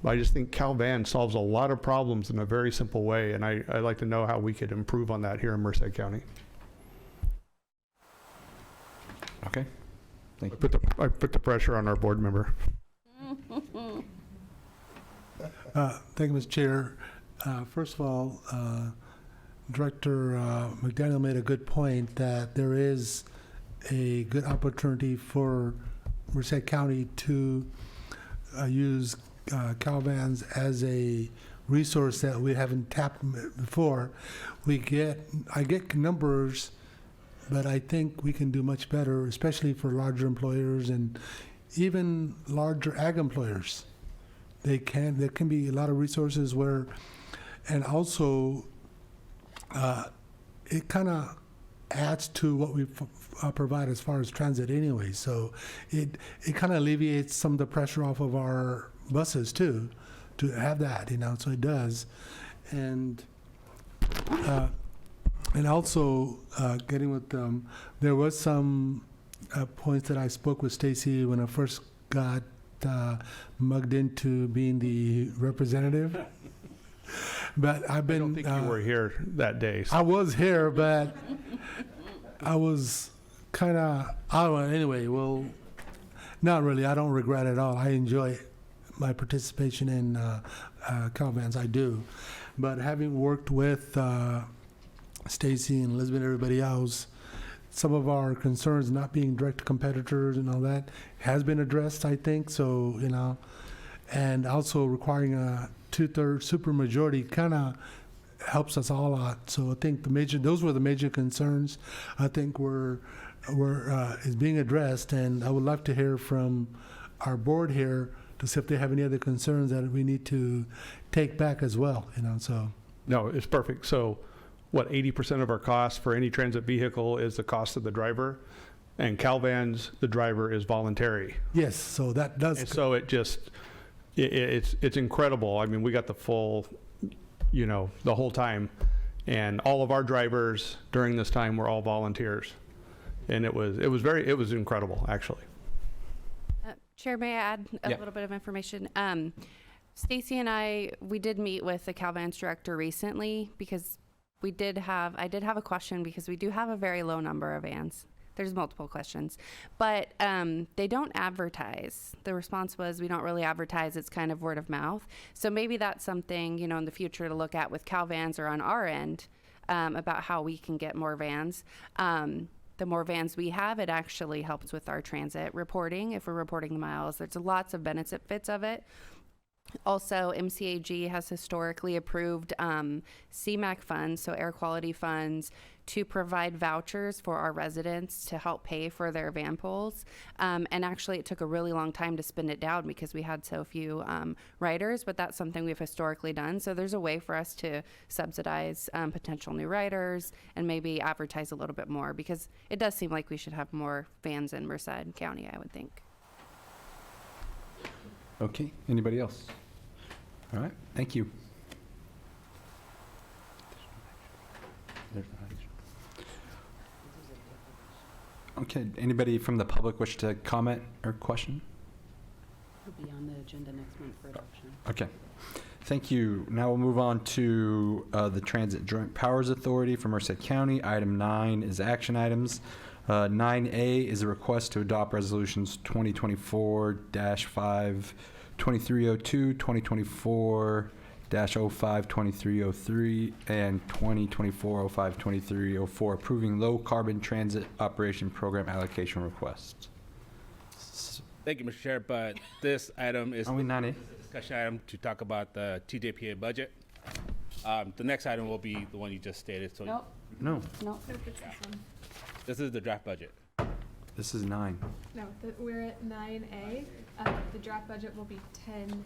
I just think CalVan solves a lot of problems in a very simple way, and I'd like to know how we could improve on that here in Merced County. Okay, thank you. I put the pressure on our board member. Thank you, Mr. Chair. First of all, Director McDaniel made a good point that there is a good opportunity for Merced County to use CalVans as a resource that we haven't tapped before. I get numbers, but I think we can do much better, especially for larger employers and even larger ag employers. There can be a lot of resources where, and also it kind of adds to what we provide as far as transit anyway. So it kind of alleviates some of the pressure off of our buses too, to have that, so it does. And also getting with there was some points that I spoke with Stacy when I first got mugged into being the representative. But I've been. I don't think you were here that day. So. I was here, but I was kind of. Anyway, well, not really. I don't regret it at all. I enjoy my participation in Calvans. I do, but having worked with Stacy and Elizabeth and everybody else, some of our concerns not being direct competitors and all that has been addressed, I think. So, and also requiring a 2/3 supermajority kind of helps us all out. So I think those were the major concerns I think is being addressed. And I would love to hear from our board here to see if they have any other concerns that we need to take back as well, so. No, it's perfect. So what, 80% of our cost for any transit vehicle is the cost of the driver, and Calvans, the driver is voluntary. Yes, so that does. And so it's incredible. I mean, we got the full, the whole time, and all of our drivers during this time were all volunteers, and it was incredible, actually. Chair, may I add a little bit of information? Stacy and we did meet with the Calvans director recently because I did have a question, because we do have a very low number of vans. There's multiple questions, but they don't advertise. The response was, we don't really advertise. It's kind of word of mouth. So maybe that's something, in the future to look at with Calvans or on our end about how we can get more vans. The more vans we have, it actually helps with our transit reporting. If we're reporting the miles, there's lots of benefits of it. Also, MCAG has historically approved CMAQ funds, so air quality funds, to provide vouchers for our residents to help pay for their van pools. And actually, it took a really long time to spin it down because we had so few riders, but that's something we've historically done. So there's a way for us to subsidize potential new riders and maybe advertise a little bit more, because it does seem like we should have more vans in Merced County, I would think. Okay, anybody else? All right, thank you. Okay, anybody from the public wish to comment or question? It'll be on the agenda next month for adoption. Okay, thank you. Now we'll move on to the Transit Joint Powers Authority for Merced County. Item 9 is action items. 9A is a request to adopt resolutions 2024-5, 2302, 2024-05, 2303, and 2024-05, 2304, approving low carbon transit operation program allocation requests. Thank you, Mr. Chair, but this item is Are we 9A? a discussion item to talk about the TJPA budget. The next item will be the one you just stated. So Nope, No, nope. this is the draft budget. this is 9. No, we're at 9A. The draft budget will be 10.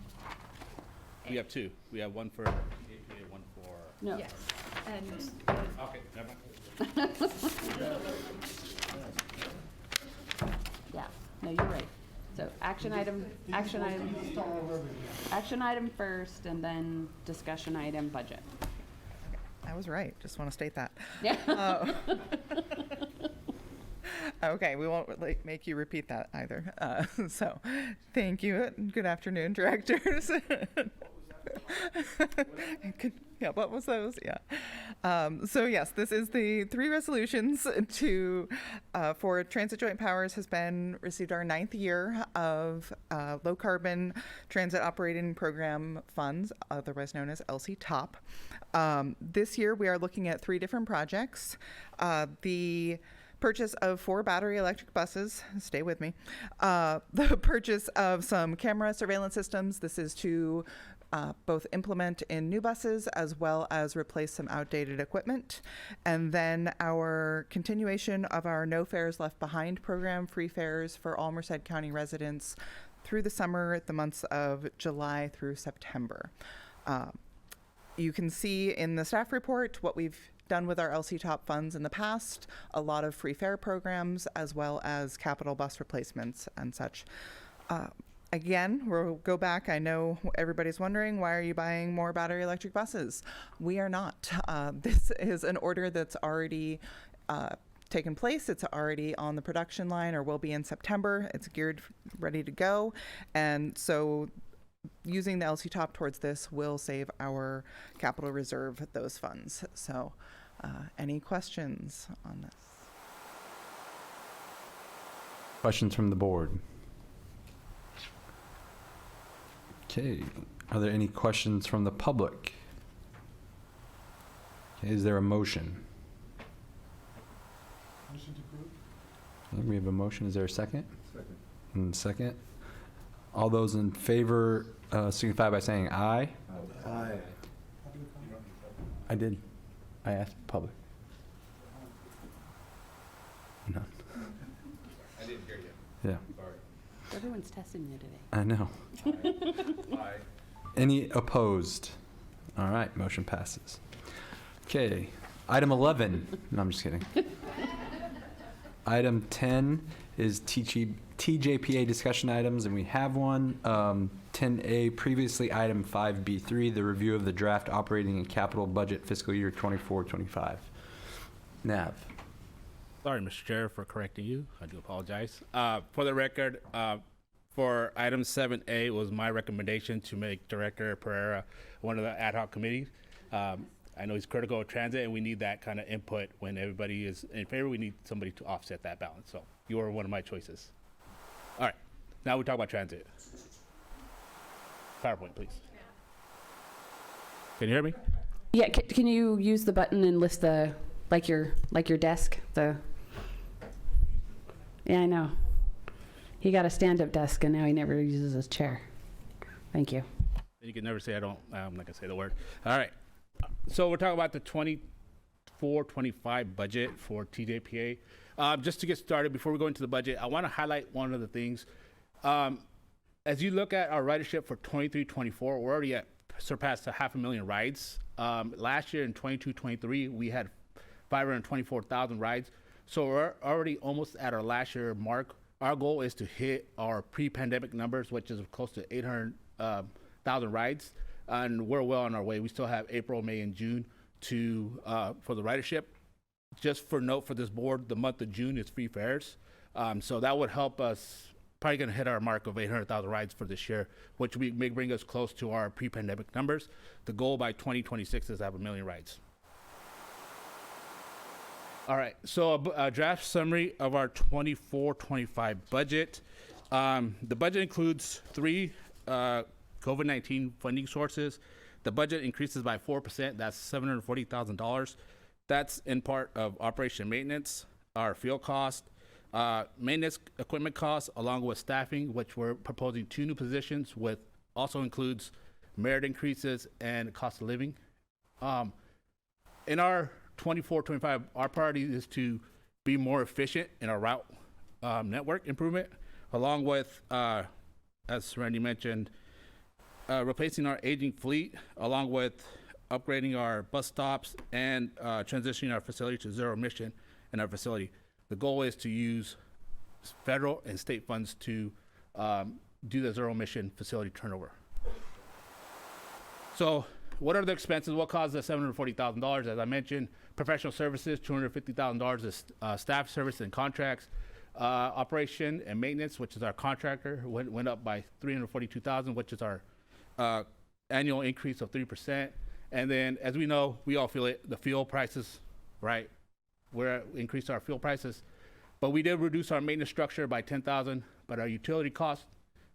We have two. We have one for TJPA, one for. No. Yes. And Okay, never mind. Yeah, no, you're right. So action item first, and then discussion item budget. I was right. Just want to state that. Yeah. Okay, we won't make you repeat that either. So, thank you. Good afternoon, directors. Yeah, what was those? Yeah. So yes, this is the 3 resolutions for Transit Joint Powers has received our 9th year of low carbon transit operating program funds, otherwise known as LC TOP. This year we are looking at 3 different projects. The purchase of 4 battery electric buses. Stay with me. The purchase of some camera surveillance systems. This is to both implement in new buses as well as replace some outdated equipment. And then our continuation of our No Fares Left Behind program, free fares for all Merced County residents through the summer, the months of July through September. You can see in the staff report what we've done with our LC Top funds in the past, a lot of free fare programs as well as capital bus replacements and such. Again, we'll go back. I know everybody's wondering, why are you buying more battery electric buses? We are not. This is an order that's already taken place. It's already on the production line, or will be in September. It's geared, ready to go. And so using the LC Top towards this will save our capital reserve those funds. So any questions on this? Questions from the board? Okay, are there any questions from the public? Okay, is there a motion? Motion to approve? Okay, we have a motion, is there a second? Second. And second. All those in favor signify by saying aye. Aye. I did. I asked public. None. I didn't hear you. Yeah, Sorry. Everyone's testing you today. I know. Aye. Any opposed? All right, motion passes. Okay, item 11. No, I'm just kidding. Item 10 is TJPA discussion items, and we have one. 10A, previously item 5B3, the review of the draft operating and capital budget fiscal year 24-25. Nav. Sorry, Mr. Chair, for correcting you. I do apologize. For the record, for item 7A was my recommendation to make Director Pereira one of the ad hoc committees. I know he's critical of transit, and we need that kind of input when everybody is in favor. We need somebody to offset that balance. So you are one of my choices. All right, now we talk about transit. PowerPoint, please. Can you hear me? Yeah, can you use the button and list the, like your desk? Yeah, I know. He got a stand-up desk, and now he never uses his chair. Thank you. You can never say I'm not gonna say the word. All right. So we're talking about the 24-25 budget for TJPA. Just to get started, before we go into the budget, I want to highlight one of the things. As you look at our ridership for 23-24, we're already at surpassed 500,000 rides. Last year in 22-23, we had 524,000 rides. So we're already almost at our last year mark. Our goal is to hit our pre-pandemic numbers, which is close to 800,000 rides. And we're well on our way. We still have April, May, and June for the ridership. Just for note for this board, the month of June is free fares. So that would help us, probably gonna hit our mark of 800,000 rides for this year, which may bring us close to our pre-pandemic numbers. The goal by 2026 is to have 1 million rides. All right, so a draft summary of our 24-25 budget. The budget includes 3 COVID-19 funding sources. The budget increases by 4%. That's $740,000. That's in part of operation and maintenance, our fuel cost, maintenance equipment costs, along with staffing, which we're proposing 2 new positions, with also includes merit increases and cost of living. In our 24-25, our priority is to be more efficient in our route network improvement, along with, as Randy mentioned, replacing our aging fleet, along with upgrading our bus stops and transitioning our facility to zero emission in our facility. The goal is to use federal and state funds to do the zero emission facility turnover. So what are the expenses? What caused the $740,000? As I mentioned, professional services, $250,000 is staff service and contracts. Operation and maintenance, which is our contractor, went up by $342,000, which is our annual increase of 3%. And then, as we know, we all feel it, the fuel prices, right? We're increased our fuel prices, but we did reduce our maintenance structure by $10,000, but our utility costs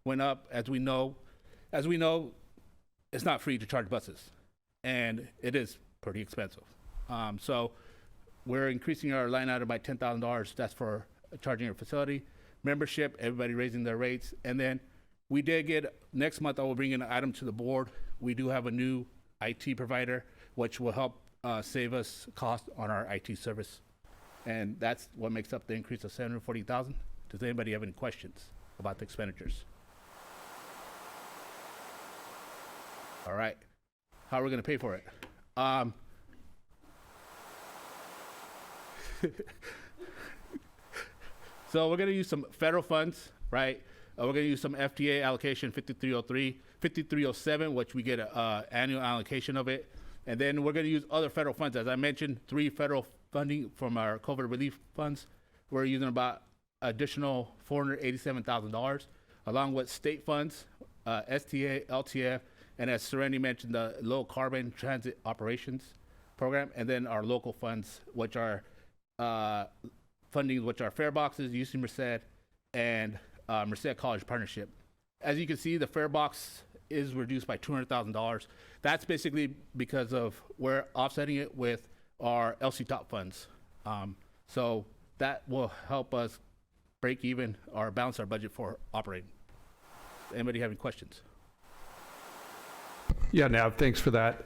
went up. As we know, it's not free to charge buses, and it is pretty expensive. So we're increasing our line item by $10,000. That's for charging our facility. Membership, everybody raising their rates. And then we did get, next month I will bring an item to the board. We do have a new IT provider, which will help save us cost on our IT service. And that's what makes up the increase of $740,000. Does anybody have any questions about the expenditures? All right. How are we going to pay for it? So we're going to use some federal funds, right? We're going to use some FTA allocation 5303, 5307, which we get an annual allocation of it. And then we're going to use other federal funds. As I mentioned, 3 federal funding from our COVID relief funds. We're using about additional $487,000, along with state funds, STA, LTF, and as Serenity mentioned, the low carbon transit operations program, and then our local funds, which are funding, which are fare boxes, UC Merced, and Merced College Partnership. As you can see, the fare box is reduced by $200,000. That's basically because of we're offsetting it with our LC top funds. So that will help us break even or balance our budget for operating. Anybody have any questions? Yeah, Nav, thanks for that.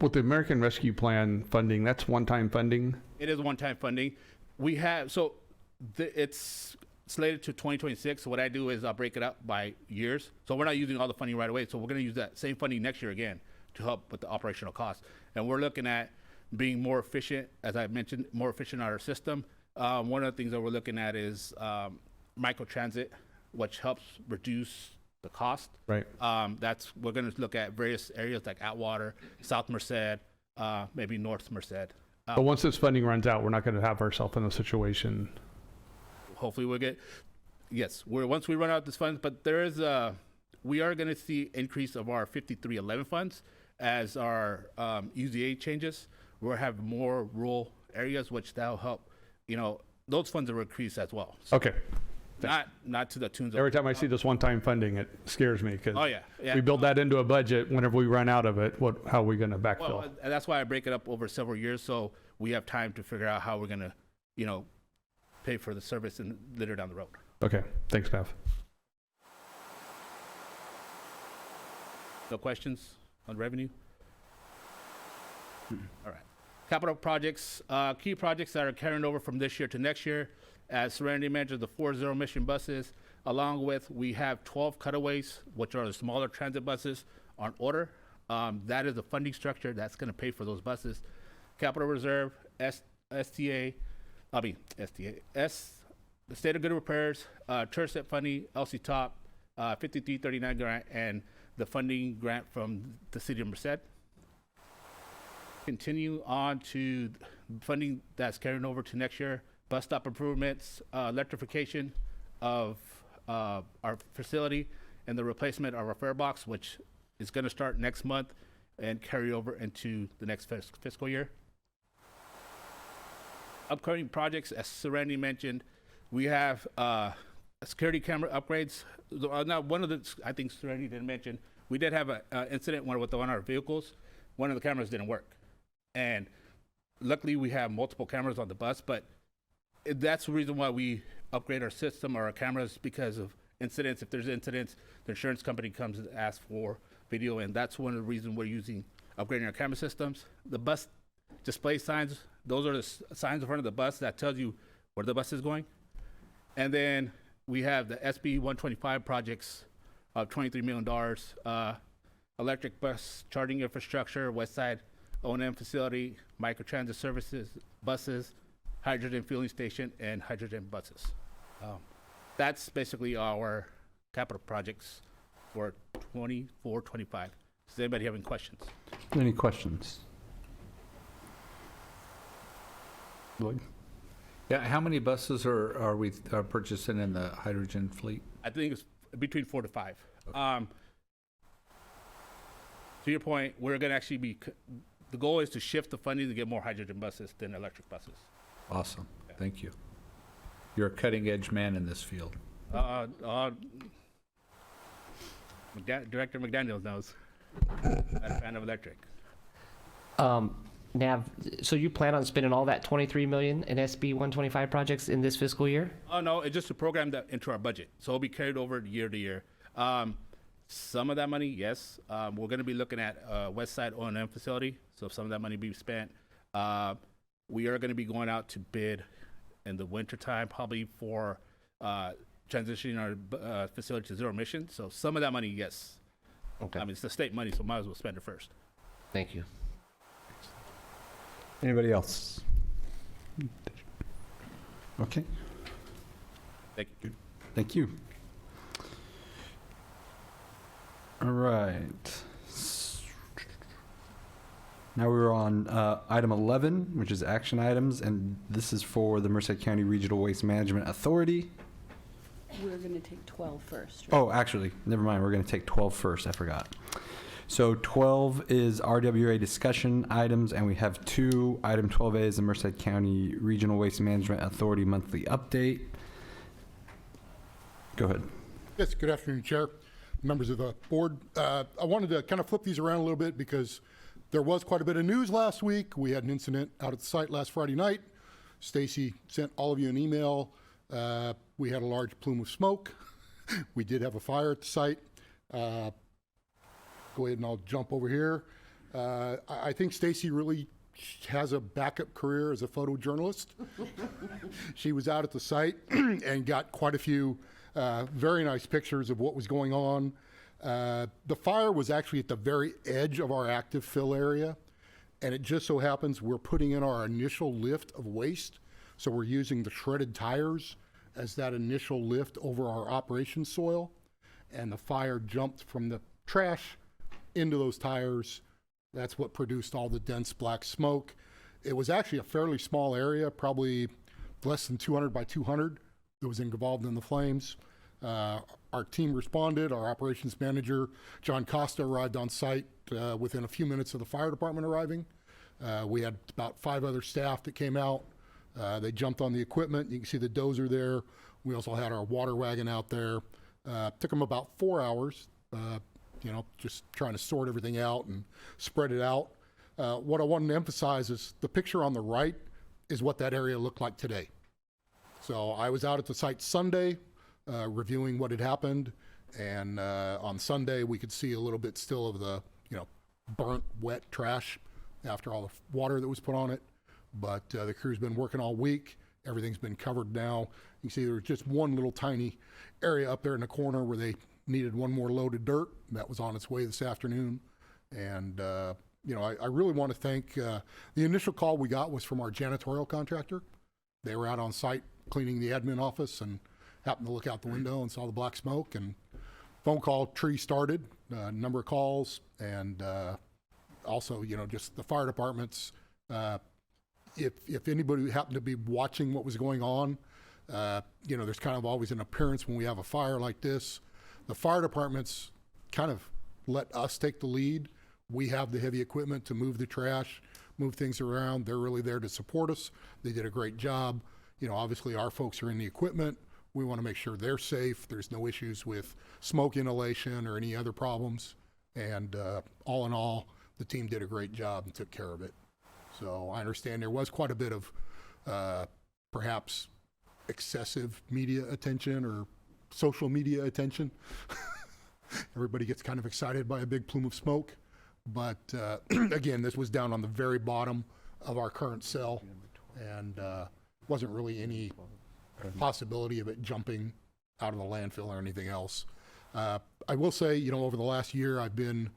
With the American Rescue Plan funding, that's one-time funding? It is one-time funding. We have, so it's slated to 2026. So what I do is I'll break it up by years. So we're not using all the funding right away. So we're going to use that same funding next year again to help with the operational costs. And we're looking at being more efficient, as I mentioned, more efficient in our system. One of the things that we're looking at is microtransit, which helps reduce the cost. Right. We're going to look at various areas like Atwater, South Merced, maybe North Merced. But once this funding runs out, we're not going to have ourselves in a situation. Hopefully we'll get, yes, once we run out this funds, but we are going to see increase of our 5311 funds as our UZA changes. We'll have more rural areas, which that'll help, those funds will increase as well. So Okay. Not to the tunes of. Every time I see this one-time funding, it scares me because yeah. we build that into a budget. Whenever we run out of it, how are we going to backfill? Well, and that's why I break it up over several years, so we have time to figure out how we're going to, pay for the service and later down the road. Okay, thanks, Nav. No questions on revenue? All right. Capital projects, key projects that are carrying over from this year to next year. As Serenity mentioned, the 4 zero-emission buses, along with we have 12 cutaways, which are the smaller transit buses, on order. That is the funding structure that's going to pay for those buses. Capital Reserve, the State of Good Repairs, TIRSET funding, LC Top, 5339 grant, and the funding grant from the City of Merced. Continue on to funding that's carrying over to next year. Bus stop improvements, electrification of our facility, and the replacement of our fare box, which is going to start next month and carry over into the next fiscal year. Upcoming projects, as Serenity mentioned, we have security camera upgrades. Now, one of the, I think Serenity didn't mention, we did have an incident with one of our vehicles. One of the cameras didn't work. And luckily, we have multiple cameras on the bus, but that's the reason why we upgrade our system or our cameras, because of incidents. If there's incidents, the insurance company comes and asks for video, and that's one of the reasons we're upgrading our camera systems. The bus display signs, those are the signs in front of the bus that tells you where the bus is going. And then we have the SB 125 projects of $23 million, electric bus charging infrastructure, West Side O&M facility, microtransit services, buses, hydrogen fueling station, and hydrogen buses. That's basically our capital projects for 24-25. Does anybody have any questions? Any questions? Lloyd? Yeah, how many buses are we purchasing in the hydrogen fleet? I think it's between 4 to 5. Okay. To your point, we're going to actually the goal is to shift the funding to get more hydrogen buses than electric buses. Awesome. Yeah. Thank you. You're a cutting edge man in this field. Director McDaniel knows. I'm a fan of electric. Nav, so you plan on spending all that 23 million in SB 125 projects in this fiscal year? Oh, no, it's just to program that into our budget. So it'll be carried over year to year. Some of that money, yes. We're going to be looking at West Side O&M facility. So some of that money be spent. We are going to be going out to bid in the wintertime, probably for transitioning our facility to zero emission. So some of that money, yes. Okay. I mean, it's the state money, so might as well spend it first. Thank you. Anybody else? Okay. Thank you. Thank you. All right. Now we're on item 11, which is action items, and this is for the Merced County Regional Waste Management Authority. We're going to take 12 first. Right? Oh, actually, never mind. We're going to take 12 first. I forgot. So 12 is RWA discussion items, and we have two. Item 12A is the Merced County Regional Waste Management Authority monthly update. Go ahead. Yes, good afternoon, Chair, members of the board. I wanted to kind of flip these around a little bit because there was quite a bit of news last week. We had an incident out at the site last Friday night. Stacy sent all of you an email. We had a large plume of smoke. We did have a fire at the site. Go ahead and I'll jump over here. I think Stacy really has a backup career as a photojournalist. She was out at the site and got quite a few very nice pictures of what was going on. The fire was actually at the very edge of our active fill area, and it just so happens we're putting in our initial lift of waste, so we're using the shredded tires as that initial lift over our operation soil, and the fire jumped from the trash into those tires. That's what produced all the dense black smoke. It was actually a fairly small area, probably less than 200 by 200 that was involved in the flames. Our team responded. Our operations manager, John Costa, arrived on site within a few minutes of the fire department arriving. We had about 5 other staff that came out. They jumped on the equipment. You can see the dozer there. We also had our water wagon out there. Took them about 4 hours, just trying to sort everything out and spread it out. What I wanted to emphasize is the picture on the right is what that area looked like today. So I was out at the site Sunday, reviewing what had happened, and on Sunday we could see a little bit still of the burnt wet trash after all the water that was put on it, but the crew's been working all week. Everything's been covered now. You can see there's just one little tiny area up there in the corner where they needed one more load of dirt. That was on its way this afternoon, and I really want to thank the initial call we got was from our janitorial contractor. They were out on site cleaning the admin office and happened to look out the window and saw the black smoke, and phone call tree started, number of calls, and also, just the fire departments. If anybody happened to be watching what was going on, there's kind of always an appearance when we have a fire like this. The fire departments kind of let us take the lead. We have the heavy equipment to move the trash, move things around. They're really there to support us. They did a great job. Obviously our folks are in the equipment. We want to make sure they're safe. There's no issues with smoke inhalation or any other problems. And all in all, the team did a great job and took care of it. So I understand there was quite a bit of perhaps excessive media attention or social media attention. Everybody gets kind of excited by a big plume of smoke. But again, this was down on the very bottom of our current cell, and wasn't really any possibility of it jumping out of the landfill or anything else. I will say, over the last year, I've been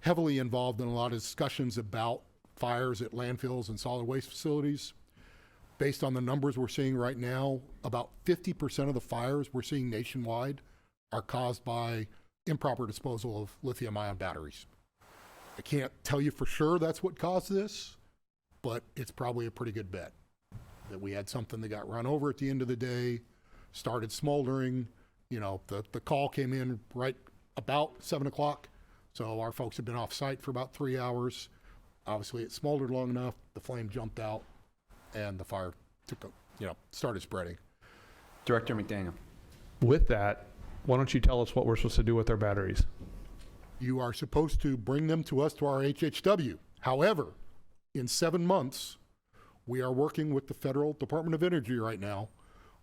heavily involved in a lot of discussions about fires at landfills and solid waste facilities. Based on the numbers we're seeing right now, about 50% of the fires we're seeing nationwide are caused by improper disposal of lithium-ion batteries. I can't tell you for sure that's what caused this, but it's probably a pretty good bet that we had something that got run over at the end of the day, started smoldering. The call came in right about 7 o'clock, so our folks have been off site for about 3 hours. Obviously, it smoldered long enough, the flame jumped out, and the fire started spreading. Director McDaniel. With that, why don't you tell us what we're supposed to do with our batteries? You are supposed to bring them to us to our HHW. However, in 7 months, we are working with the Federal Department of Energy right now.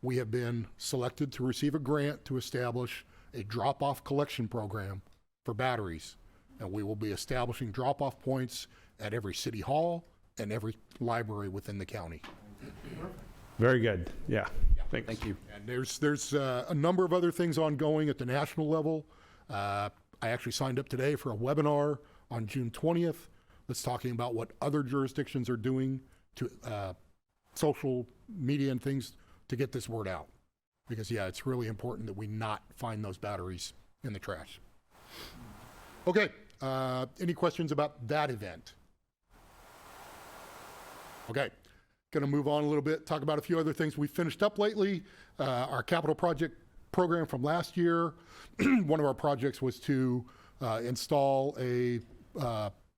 We have been selected to receive a grant to establish a drop-off collection program for batteries. And we will be establishing drop-off points at every city hall and every library within the county. Very good. Yeah. Thanks. Thank you. And there's a number of other things ongoing at the national level. I actually signed up today for a webinar on June 20th that's talking about what other jurisdictions are doing to social media and things to get this word out. Because, yeah, it's really important that we not find those batteries in the trash. Okay, any questions about that event? Okay, going to move on a little bit, talk about a few other things we finished up lately. Our capital project program from last year, one of our projects was to install a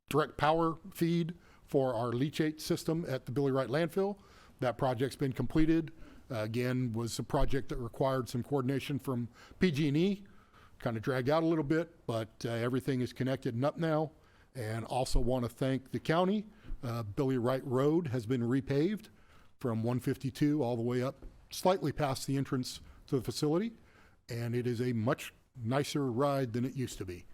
direct power feed for our leachate system at the Billy Wright landfill. That project's been completed. Again, was a project that required some coordination from PG&E, kind of dragged out a little bit, but everything is connected and up now. And also want to thank the county. Billy Wright Road has been repaved from 152 all the way up, slightly past the entrance to the facility, and it is a much nicer ride than it used to be.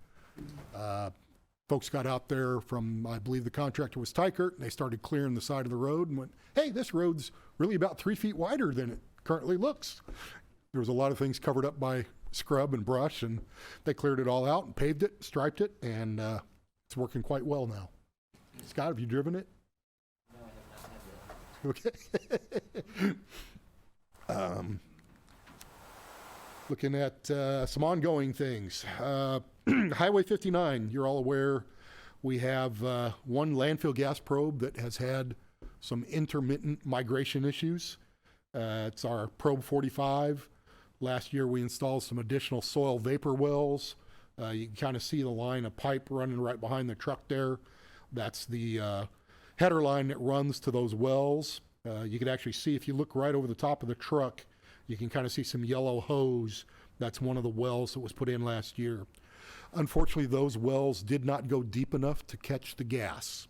Folks got out there from, I believe the contractor was Tykert, and they started clearing the side of the road and went, hey, this road's really about 3 feet wider than it currently looks. There was a lot of things covered up by scrub and brush, and they cleared it all out and paved it, striped it, and it's working quite well now. Scott, have you driven it? No, I have not had it. Okay. Looking at some ongoing things. Highway 59, you're all aware, we have one landfill gas probe that has had some intermittent migration issues. It's our probe 45. Last year we installed some additional soil vapor wells. You can kind of see the line of pipe running right behind the truck there. That's the header line that runs to those wells. You can actually see, if you look right over the top of the truck, you can kind of see some yellow hose. That's one of the wells that was put in last year. Unfortunately, those wells did not go deep enough to catch the gas.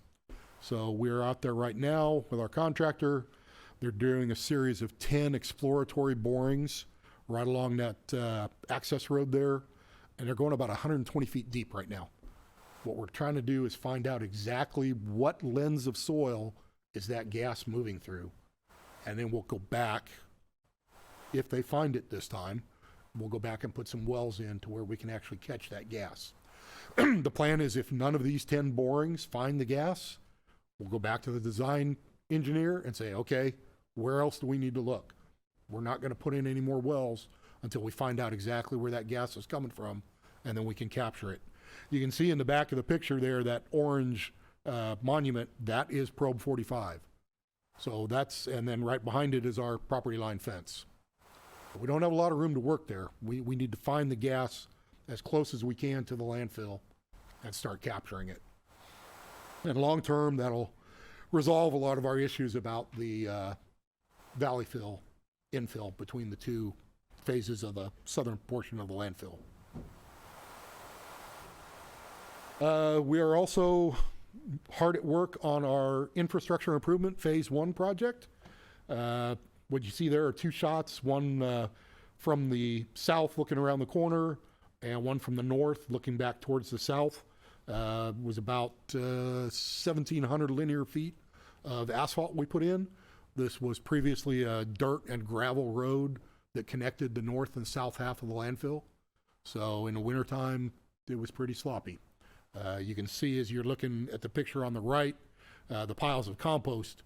So we're out there right now with our contractor. They're doing a series of 10 exploratory borings right along that access road there. And they're going about 120 feet deep right now. What we're trying to do is find out exactly what lens of soil is that gas moving through. And then we'll go back, if they find it this time, we'll go back and put some wells in to where we can actually catch that gas. The plan is, if none of these 10 borings find the gas, we'll go back to the design engineer and say, okay, where else do we need to look? We're not going to put in any more wells until we find out exactly where that gas is coming from, and then we can capture it. You can see in the back of the picture there, that orange monument, that is probe 45. So that's, and then right behind it is our property line fence. But we don't have a lot of room to work there. We need to find the gas as close as we can to the landfill and start capturing it. And long term, that'll resolve a lot of our issues about the valley fill, infill between the two phases of the southern portion of the landfill. We are also hard at work on our infrastructure improvement phase 1 project. What you see there are 2 shots, one from the south looking around the corner and one from the north looking back towards the south. Was about 1,700 linear feet of asphalt we put in. This was previously a dirt and gravel road that connected the north and south half of the landfill. So in the wintertime, it was pretty sloppy. You can see, as you're looking at the picture on the right, the piles of compost.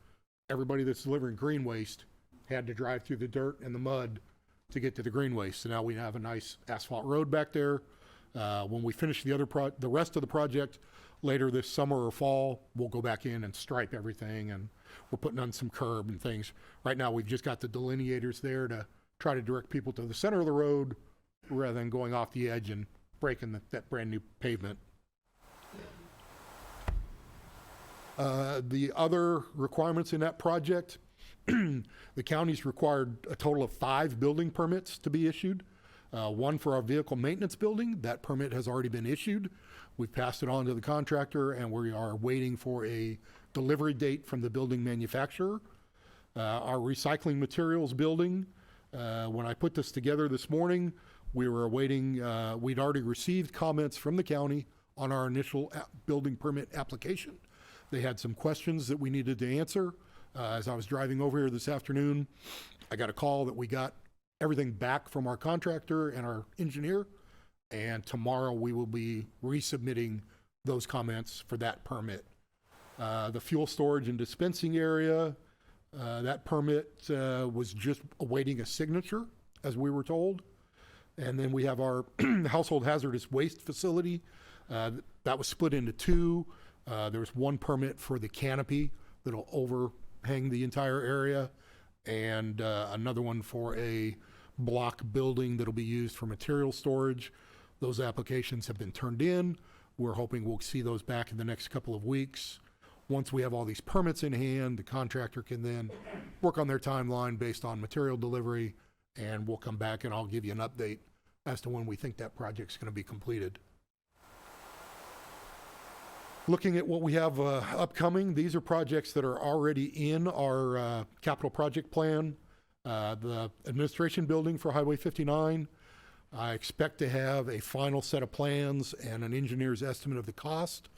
Everybody that's delivering green waste had to drive through the dirt and the mud to get to the green waste. So now we have a nice asphalt road back there. When we finish the rest of the project later this summer or fall, we'll go back in and stripe everything, and we're putting on some curb and things. Right now, we've just got the delineators there to try to direct people to the center of the road rather than going off the edge and breaking that brand new pavement. The other requirements in that project, the county's required a total of 5 building permits to be issued. One for our vehicle maintenance building. That permit has already been issued. We've passed it on to the contractor, and we are waiting for a delivery date from the building manufacturer. Our recycling materials building, when I put this together this morning, we were awaiting, we'd already received comments from the county on our initial building permit application. They had some questions that we needed to answer. As I was driving over here this afternoon, I got a call that we got everything back from our contractor and our engineer, and tomorrow we will be resubmitting those comments for that permit. The fuel storage and dispensing area, that permit was just awaiting a signature, as we were told. And then we have our household hazardous waste facility. That was split into two. There's one permit for the canopy that'll overhang the entire area, and another one for a block building that'll be used for material storage. Those applications have been turned in. We're hoping we'll see those back in the next couple of weeks. Once we have all these permits in hand, the contractor can then work on their timeline based on material delivery, and we'll come back and I'll give you an update as to when we think that project's going to be completed. Looking at what we have upcoming, these are projects that are already in our capital project plan. The administration building for Highway 59, I expect to have a final set of plans and an engineer's estimate of the cost,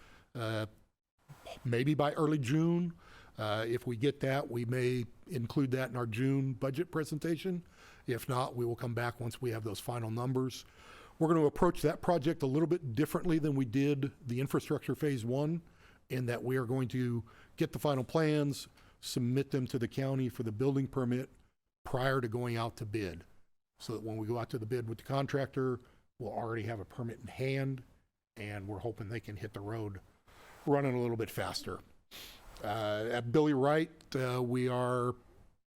maybe by early June. If we get that, we may include that in our June budget presentation. If not, we will come back once we have those final numbers. We're going to approach that project a little bit differently than we did the infrastructure phase 1, in that we are going to get the final plans, submit them to the county for the building permit prior to going out to bid. So that when we go out to the bid with the contractor, we'll already have a permit in hand, and we're hoping they can hit the road running a little bit faster. At Billy Wright, we are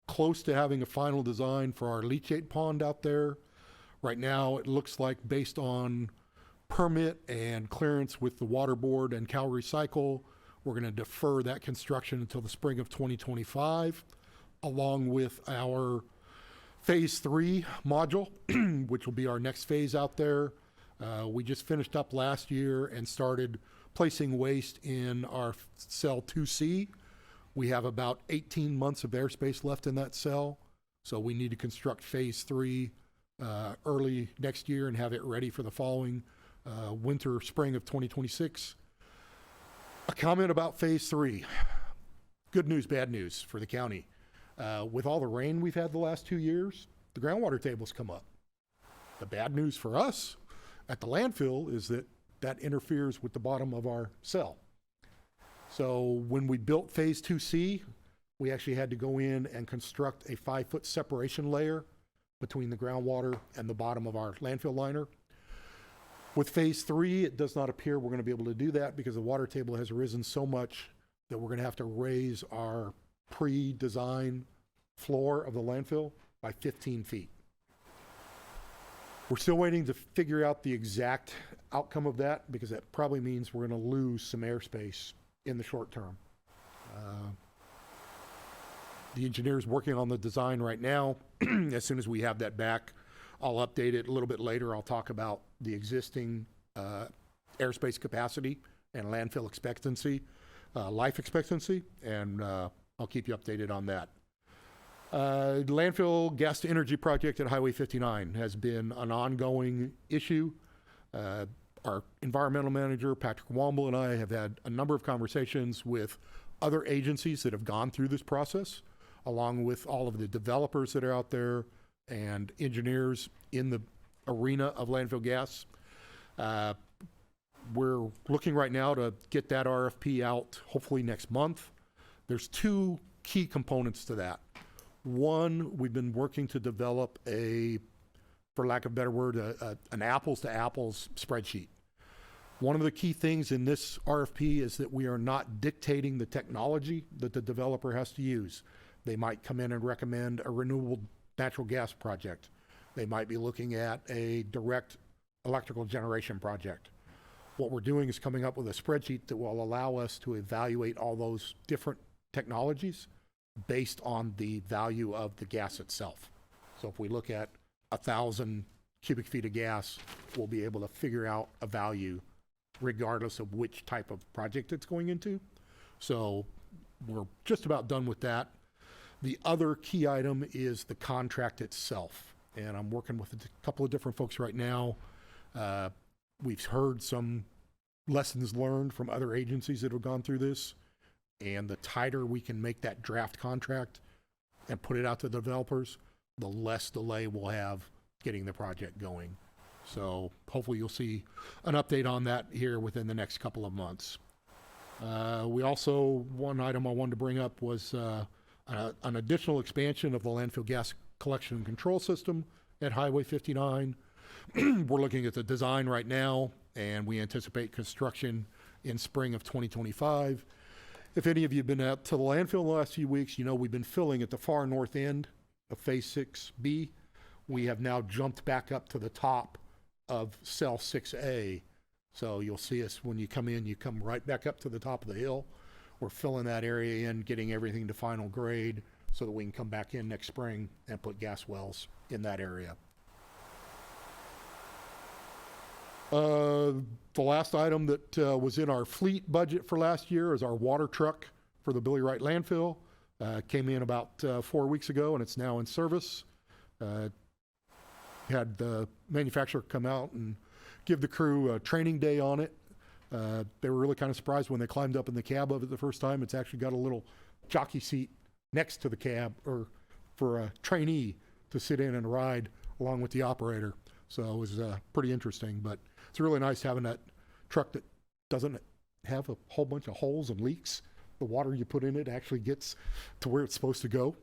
close to having a final design for our leachate pond out there. Right now, it looks like, based on permit and clearance with the water board and Cal Recycle, we're going to defer that construction until the spring of 2025, along with our phase 3 module, which will be our next phase out there. We just finished up last year and started placing waste in our cell 2C. We have about 18 months of airspace left in that cell, so we need to construct phase 3 early next year and have it ready for the following winter, spring of 2026. A comment about phase 3. Good news, bad news for the county. With all the rain we've had the last 2 years, the groundwater tables come up. The bad news for us at the landfill is that that interferes with the bottom of our cell. So when we built phase 2C, we actually had to go in and construct a 5-foot separation layer between the groundwater and the bottom of our landfill liner. With phase 3, it does not appear we're going to be able to do that because the water table has risen so much that we're going to have to raise our pre-design floor of the landfill by 15 feet. We're still waiting to figure out the exact outcome of that, because that probably means we're going to lose some airspace in the short term. The engineer's working on the design right now. As soon as we have that back, I'll update it a little bit later. I'll talk about the existing airspace capacity and landfill expectancy, life expectancy, and I'll keep you updated on that. Landfill gas to energy project at Highway 59 has been an ongoing issue. Our environmental manager, Patrick Womble, and I have had a number of conversations with other agencies that have gone through this process, along with all of the developers that are out there and engineers in the arena of landfill gas. We're looking right now to get that RFP out hopefully next month. There's 2 key components to that. One, we've been working to develop a, for lack of a better word, an apples to apples spreadsheet. One of the key things in this RFP is that we are not dictating the technology that the developer has to use. They might come in and recommend a renewable natural gas project. They might be looking at a direct electrical generation project. What we're doing is coming up with a spreadsheet that will allow us to evaluate all those different technologies based on the value of the gas itself. So if we look at 1,000 cubic feet of gas, we'll be able to figure out a value regardless of which type of project it's going into. So we're just about done with that. The other key item is the contract itself. And I'm working with a couple of different folks right now. We've heard some lessons learned from other agencies that have gone through this. And the tighter we can make that draft contract and put it out to the developers, the less delay we'll have getting the project going. So hopefully you'll see an update on that here within the next couple of months. We also, one item I wanted to bring up was an additional expansion of the landfill gas collection and control system at Highway 59. We're looking at the design right now, and we anticipate construction in spring of 2025. If any of you have been out to the landfill in the last few weeks, you know we've been filling at the far north end of Phase 6B. We have now jumped back up to the top of Cell 6A. So you'll see us when you come in, you come right back up to the top of the hill. We're filling that area in, getting everything to final grade so that we can come back in next spring and put gas wells in that area. The last item that was in our fleet budget for last year is our water truck for the Billy Wright landfill. Came in about 4 weeks ago, and it's now in service. Had the manufacturer come out and give the crew a training day on it. They were really kind of surprised when they climbed up in the cab of it the first time. It's actually got a little jockey seat next to the cab, or for a trainee to sit in and ride along with the operator. So it was pretty interesting, but it's really nice having that truck that doesn't have a whole bunch of holes and leaks. The water you put in it actually gets to where it's supposed to go.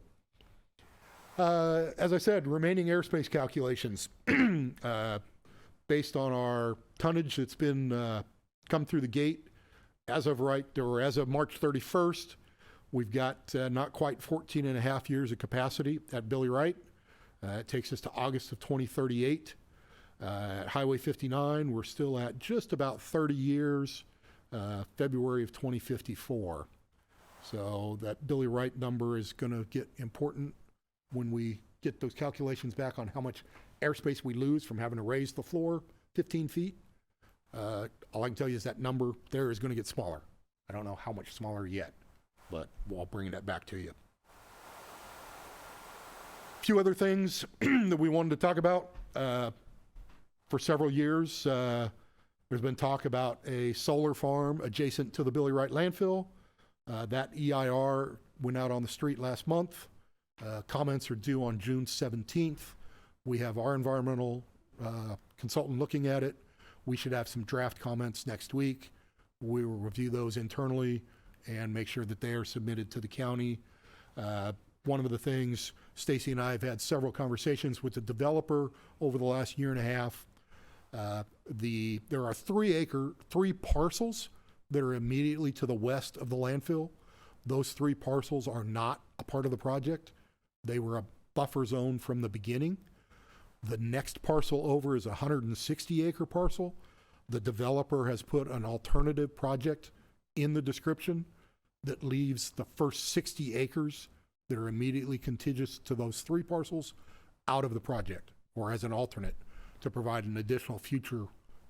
As I said, remaining airspace calculations. Based on our tonnage that's been come through the gate, as of March 31st, we've got not quite 14 and a half years of capacity at Billy Wright. It takes us to August of 2038. At Highway 59, we're still at just about 30 years, February of 2054. So that Billy Wright number is going to get important when we get those calculations back on how much airspace we lose from having to raise the floor 15 feet. All I can tell you is that number there is going to get smaller. I don't know how much smaller yet, but we'll bring that back to you. A few other things that we wanted to talk about. For several years, there's been talk about a solar farm adjacent to the Billy Wright landfill. That EIR went out on the street last month. Comments are due on June 17th. We have our environmental consultant looking at it. We should have some draft comments next week. We will review those internally and make sure that they are submitted to the county. One of the things, Stacy and I have had several conversations with the developer over the last year and a half. There are 3 parcels that are immediately to the west of the landfill. Those 3 parcels are not a part of the project. They were a buffer zone from the beginning. The next parcel over is a 160-acre parcel. The developer has put an alternative project in the description that leaves the first 60 acres that are immediately contiguous to those 3 parcels out of the project, or as an alternate, to provide an additional future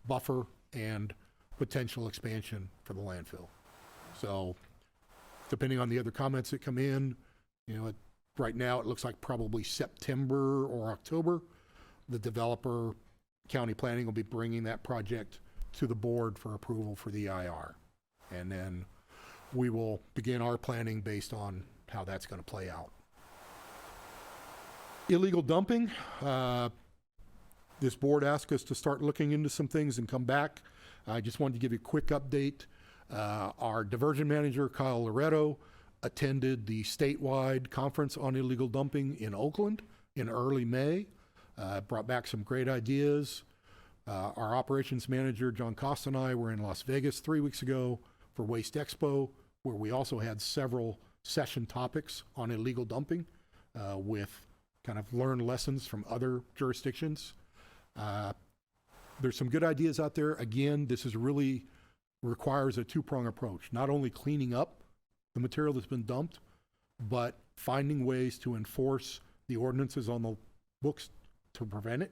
buffer and potential expansion for the landfill. So depending on the other comments that come in, right now it looks like probably September or October, the developer, county planning will be bringing that project to the board for approval for the EIR. And then we will begin our planning based on how that's going to play out. Illegal dumping. This board asked us to start looking into some things and come back. I just wanted to give you a quick update. Our diversion manager, Kyle Loretto, attended the statewide conference on illegal dumping in Oakland in early May. Brought back some great ideas. Our operations manager, John Costa, and I were in Las Vegas 3 weeks ago for Waste Expo, where we also had several session topics on illegal dumping with kind of learned lessons from other jurisdictions. There's some good ideas out there. Again, this is really requires a 2-prong approach, not only cleaning up the material that's been dumped, but finding ways to enforce the ordinances on the books to prevent it.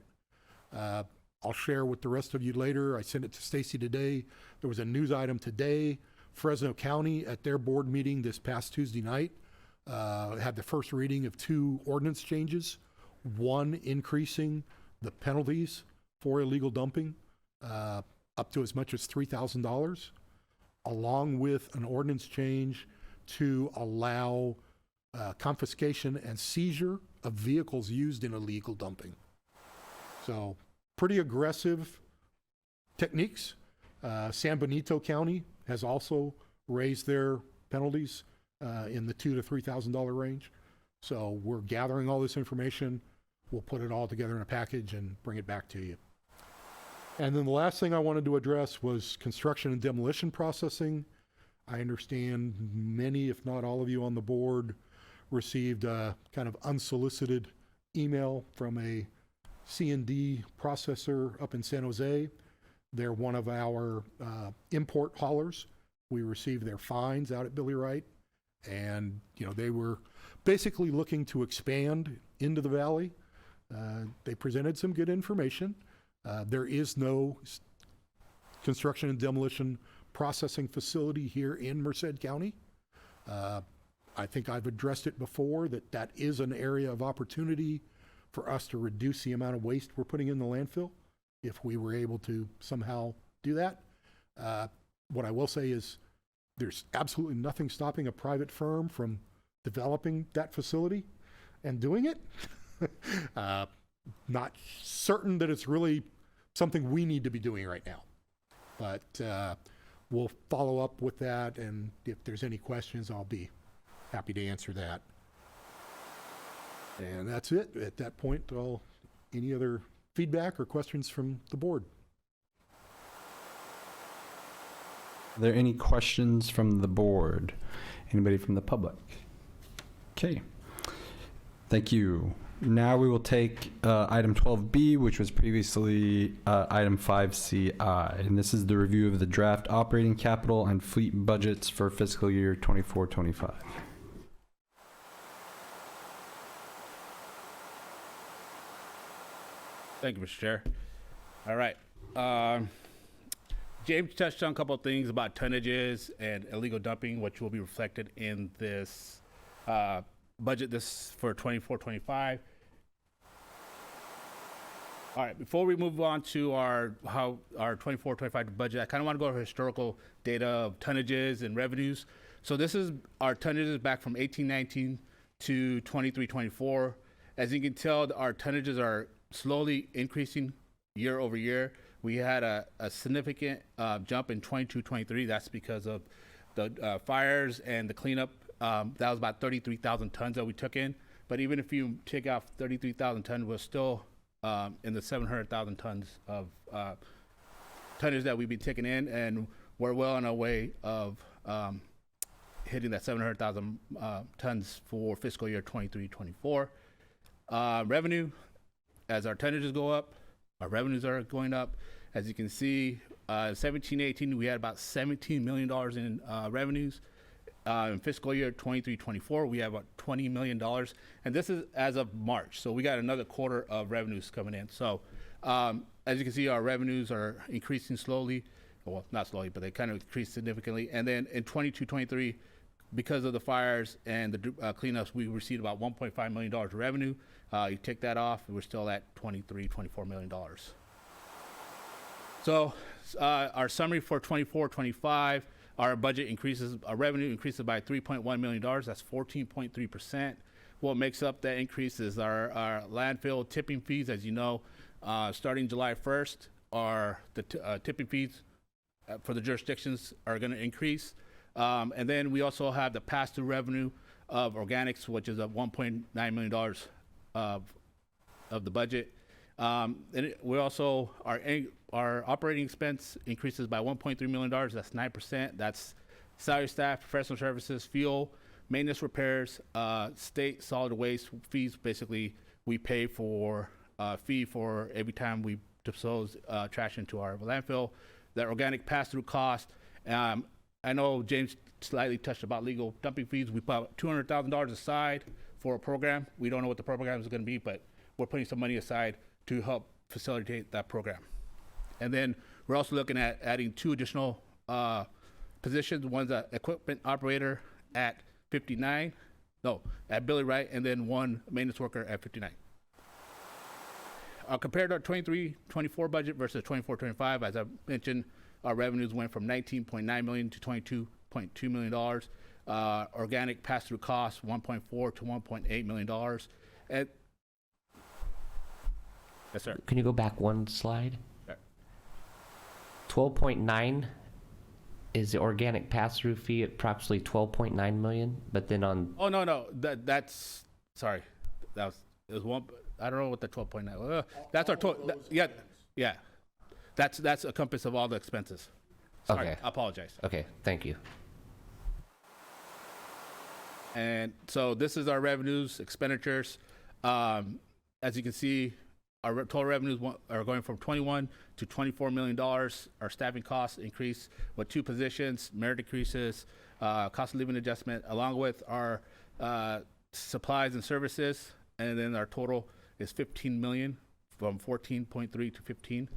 I'll share with the rest of you later. I sent it to Stacy today. There was a news item today. Fresno County at their board meeting this past Tuesday night had the first reading of 2 ordinance changes. One increasing the penalties for illegal dumping up to as much as $3,000, along with an ordinance change to allow confiscation and seizure of vehicles used in illegal dumping. So pretty aggressive techniques. San Benito County has also raised their penalties in the $2,000 to $3,000 range. So we're gathering all this information. We'll put it all together in a package and bring it back to you. And then the last thing I wanted to address was construction and demolition processing. I understand many, if not all of you on the board, received a kind of unsolicited email from a C&D processor up in San Jose. They're one of our import haulers. We received their fines out at Billy Wright, and they were basically looking to expand into the valley. They presented some good information. There is no construction and demolition processing facility here in Merced County. I think I've addressed it before, that is an area of opportunity for us to reduce the amount of waste we're putting in the landfill if we were able to somehow do that. What I will say is there's absolutely nothing stopping a private firm from developing that facility and doing it. Not certain that it's really something we need to be doing right now, but we'll follow up with that, and if there's any questions, I'll be happy to answer that. And that's it. At that point, any other feedback or questions from the board? Are there any questions from the board? Anybody from the public? Okay. Thank you. Now we will take item 12B, which was previously item 5CI, and this is the review of the draft operating capital and fleet budgets for fiscal year 24-25. Thank you, Mr. Chair. All right. James touched on a couple of things about tonnages and illegal dumping, which will be reflected in this budget for 24-25. All right, before we move on to our 24-25 budget, I kind of want to go over historical data of tonnages and revenues. So this is our tonnages back from 1819 to 23-24. As you can tell, our tonnages are slowly increasing year over year. We had a significant jump in 22-23. That's because of the fires and the cleanup. That was about 33,000 tons that we took in. But even if you take out 33,000 tons, we're still in the 700,000 tons of tonnage that we've been taking in, and we're well on our way of hitting that 700,000 tons for fiscal year 23-24. Revenue, as our tonnages go up, our revenues are going up. As you can see, 17-18, we had about $17 million in revenues. In fiscal year 23-24, we have about $20 million. And this is as of March. So we got another quarter of revenues coming in. So as you can see, our revenues are increasing slowly. Well, not slowly, but they kind of increased significantly. And then in 22-23, because of the fires and the cleanups, we received about $1.5 million of revenue. You take that off, we're still at $24 million. So our summary for 24-25, our budget increases, our revenue increases by $3.1 million. That's 14.3%. What makes up that increase is our landfill tipping fees. As you know, starting July 1st, the tipping fees for the jurisdictions are going to increase. And then we also have the pass-through revenue of organics, which is $1.9 million of the budget. And we also, our operating expense increases by $1.3 million. That's 9%. That's salary staff, professional services, fuel, maintenance repairs, state solid waste fees. Basically, we pay for a fee for every time we dispose trash into our landfill. That organic pass-through cost. I know James slightly touched about legal dumping fees. We put $200,000 aside for a program. We don't know what the program is going to be, but we're putting some money aside to help facilitate that program. And then we're also looking at adding 2 additional positions. One's an equipment operator at 59, at Billy Wright, and then 1 maintenance worker at 59. Compared to our 23-24 budget versus 24-25, as I mentioned, our revenues went from $19.9 million to $22.2 million. Organic pass-through costs, $1.4 to $1.8 million. And yes, sir. Can you go back one slide? Sure. 12.9 is the organic pass-through fee at approximately 12.9 million, but then on Oh, no. That's, sorry. It was one, I don't know what the 12.9 was. That's our total, yeah. That's a compass of all the expenses. Sorry, Okay. I apologize. Okay, thank you. And so this is our revenues, expenditures. As you can see, our total revenues are going from 21 to $24 million. Our staffing costs increase with 2 positions, merit increases, cost of living adjustment, along with our supplies and services. And then our total is 15 million from 14.3 to 15.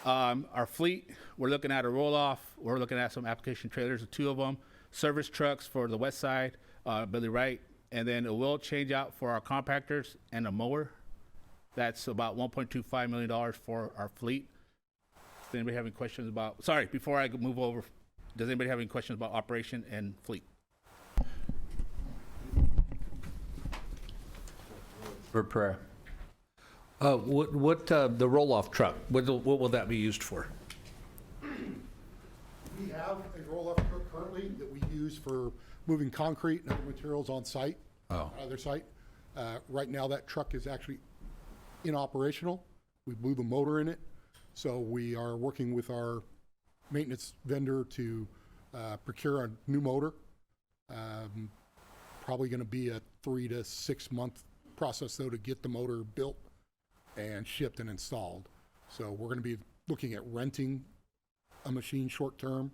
Our fleet, we're looking at a roll-off. We're looking at some application trailers, 2 of them, service trucks for the west side, Billy Wright, and then it will change out for our compactors and a mower. That's about $1.25 million for our fleet. Does anybody have any questions about, sorry, before I move over, does anybody have any questions about operation and fleet? For prayer. The roll-off truck, what will that be used for? We have a roll-off truck currently that we use for moving concrete and other materials on site, other site. Right now, that truck is actually inoperational. We blew the motor in it, so we are working with our maintenance vendor to procure a new motor. Probably going to be a 3 to 6 month process, though, to get the motor built and shipped and installed. So we're going to be looking at renting a machine short term.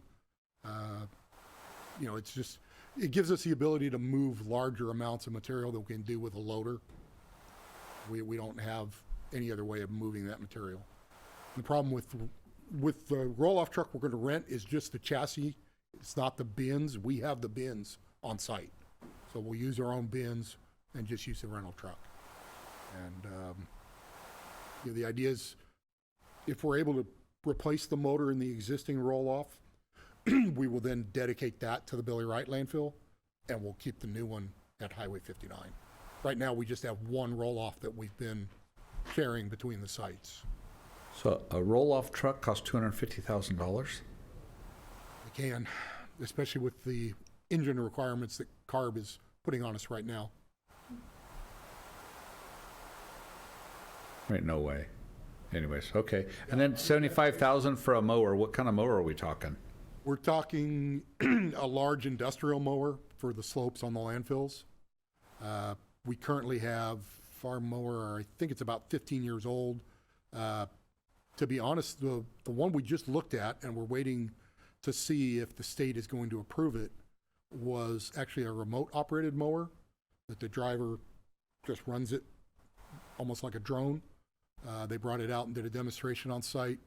It gives us the ability to move larger amounts of material that we can do with a loader. We don't have any other way of moving that material. The problem with the roll-off truck we're going to rent is just the chassis. It's not the bins. We have the bins on site. So we'll use our own bins and just use the rental truck. And the idea is, if we're able to replace the motor in the existing roll-off, we will then dedicate that to the Billy Wright landfill, and we'll keep the new one at Highway 59. Right now, we just have one roll-off that we've been sharing between the sites. So a roll-off truck costs $250,000? It can, especially with the engine requirements that CARB is putting on us right now. Right, no way. Anyways, okay. And then $75,000 for a mower. What kind of mower are we talking? We're talking a large industrial mower for the slopes on the landfills. We currently have our mower, I think it's about 15 years old. To be honest, the one we just looked at and we're waiting to see if the state is going to approve it was actually a remote operated mower that the driver just runs it almost like a drone. They brought it out and did a demonstration on site.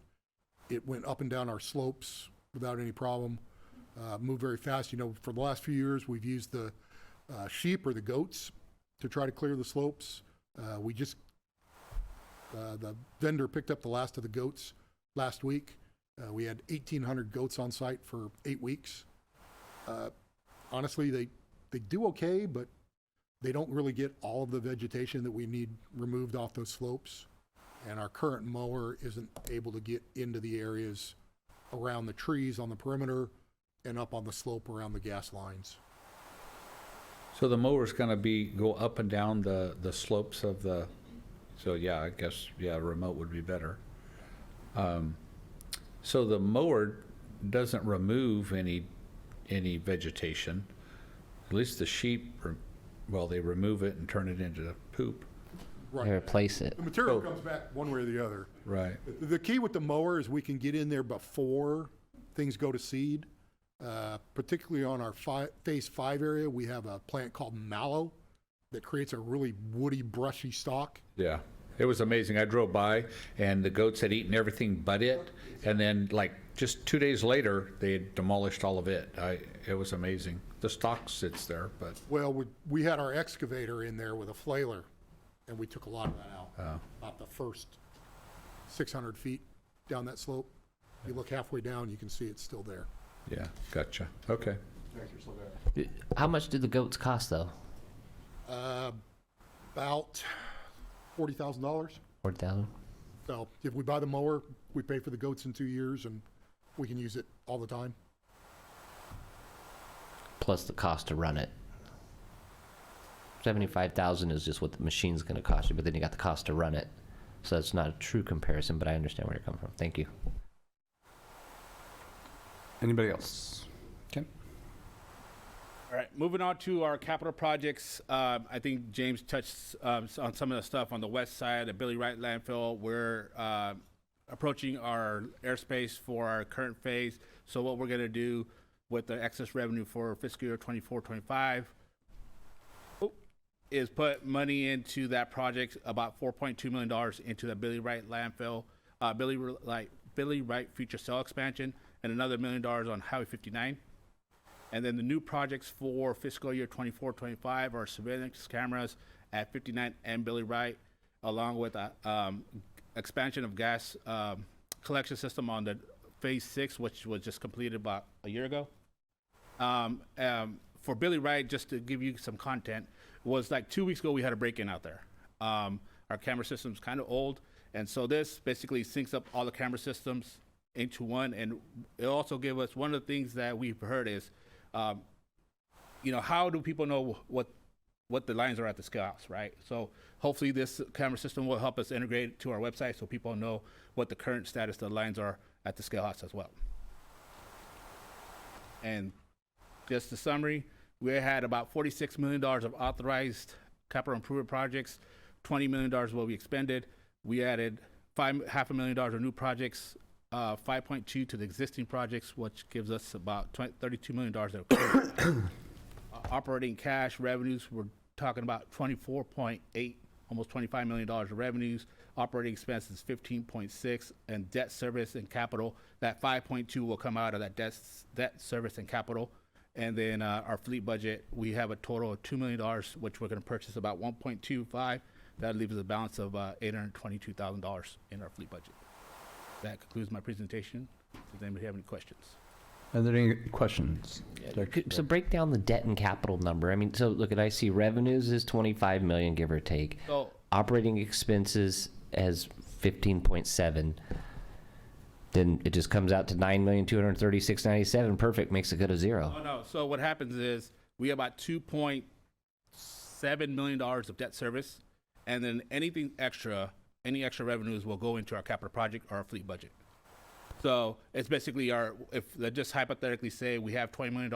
It went up and down our slopes without any problem, moved very fast. For the last few years, we've used the sheep or the goats to try to clear the slopes. The vendor picked up the last of the goats last week. We had 1,800 goats on site for 8 weeks. Honestly, they do okay, but they don't really get all of the vegetation that we need removed off those slopes. And our current mower isn't able to get into the areas around the trees on the perimeter and up on the slope around the gas lines. So the mower's gonna go up and down the slopes of the, so yeah, I guess, yeah, remote would be better. So the mower doesn't remove any vegetation. At least the sheep, they remove it and turn it into poop. Right. They replace it. The material comes back one way or the other. Right. The key with the mower is we can get in there before things go to seed. Particularly on our phase 5 area, we have a plant called mallow that creates a really woody, brushy stalk. Yeah. It was amazing. I drove by, and the goats had eaten everything but it, and then, like, just 2 days later, they had demolished all of it. It was amazing. The stock sits there, but Well, we had our excavator in there with a flailer, and we took a lot of that out. About the first 600 feet down that slope. You look halfway down, you can see it's still there. yeah, gotcha. Okay. How much did the goats cost, though? About $40,000. 40,000. So if we buy the mower, we pay for the goats in 2 years, and we can use it all the time. Plus the cost to run it. 75,000 is just what the machine's going to cost you, but then you got the cost to run it. So that's not a true comparison, but I understand where you're coming from. Thank you. Anybody else? Okay. All right, moving on to our capital projects. I think James touched on some of the stuff on the west side of Billy Wright landfill. We're approaching our airspace for our current phase. So what we're going to do with the excess revenue for fiscal year 24-25 is put money into that project, about $4.2 million into the Billy Wright landfill, Billy Wright future cell expansion, and another $1 million on Highway 59. And then the new projects for fiscal year 24-25 are surveillance cameras at 59 and Billy Wright, along with expansion of gas collection system on the phase 6, which was just completed about a year ago. For Billy Wright, just to give you some content, was like 2 weeks ago we had a break-in out there. Our camera system's kind of old, and so this basically syncs up all the camera systems into one, and it also gave us, one of the things that we've heard is, how do people know what the lines are at the scale house, right? So hopefully this camera system will help us integrate it to our website so people know what the current status of the lines are at the scale house as well. And just a summary, we had about $46 million of authorized capital improvement projects, $20 million will be expended. We added $500,000 of new projects, 5.2 to the existing projects, which gives us about $32 million of operating cash revenues. We're talking about 24.8, almost $25 million of revenues. Operating expenses 15.6, and debt service and capital. That 5.2 will come out of that debt service and capital. And then our fleet budget, we have a total of $2 million, which we're going to purchase about 1.25. That leaves us a balance of $822,000 in our fleet budget. That concludes my presentation. Does anybody have any questions? Are there any questions? So break down the debt and capital number. I mean, so look at, I see revenues is 25 million, give or take. So Operating expenses as 15.7. Then it just comes out to 9,236,97. Perfect, makes it go to zero. Oh, no. So what happens is we have about $2.7 million of debt service, and then any extra revenues will go into our capital project or our fleet budget. So it's basically let's just hypothetically say we have $20 million,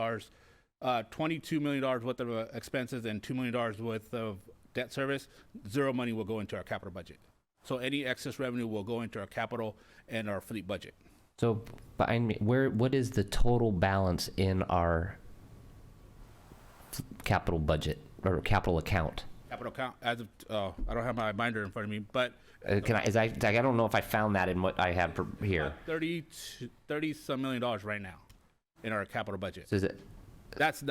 $22 million worth of expenses and $2 million worth of debt service, zero money will go into our capital budget. So any excess revenue will go into our capital and our fleet budget. So behind me, what is the total balance in our capital budget or capital account? Capital account, as of, I don't have my binder in front of me, but I don't know if I found that in what I have here. 30 some million dollars right now in our capital budget. So is it? That's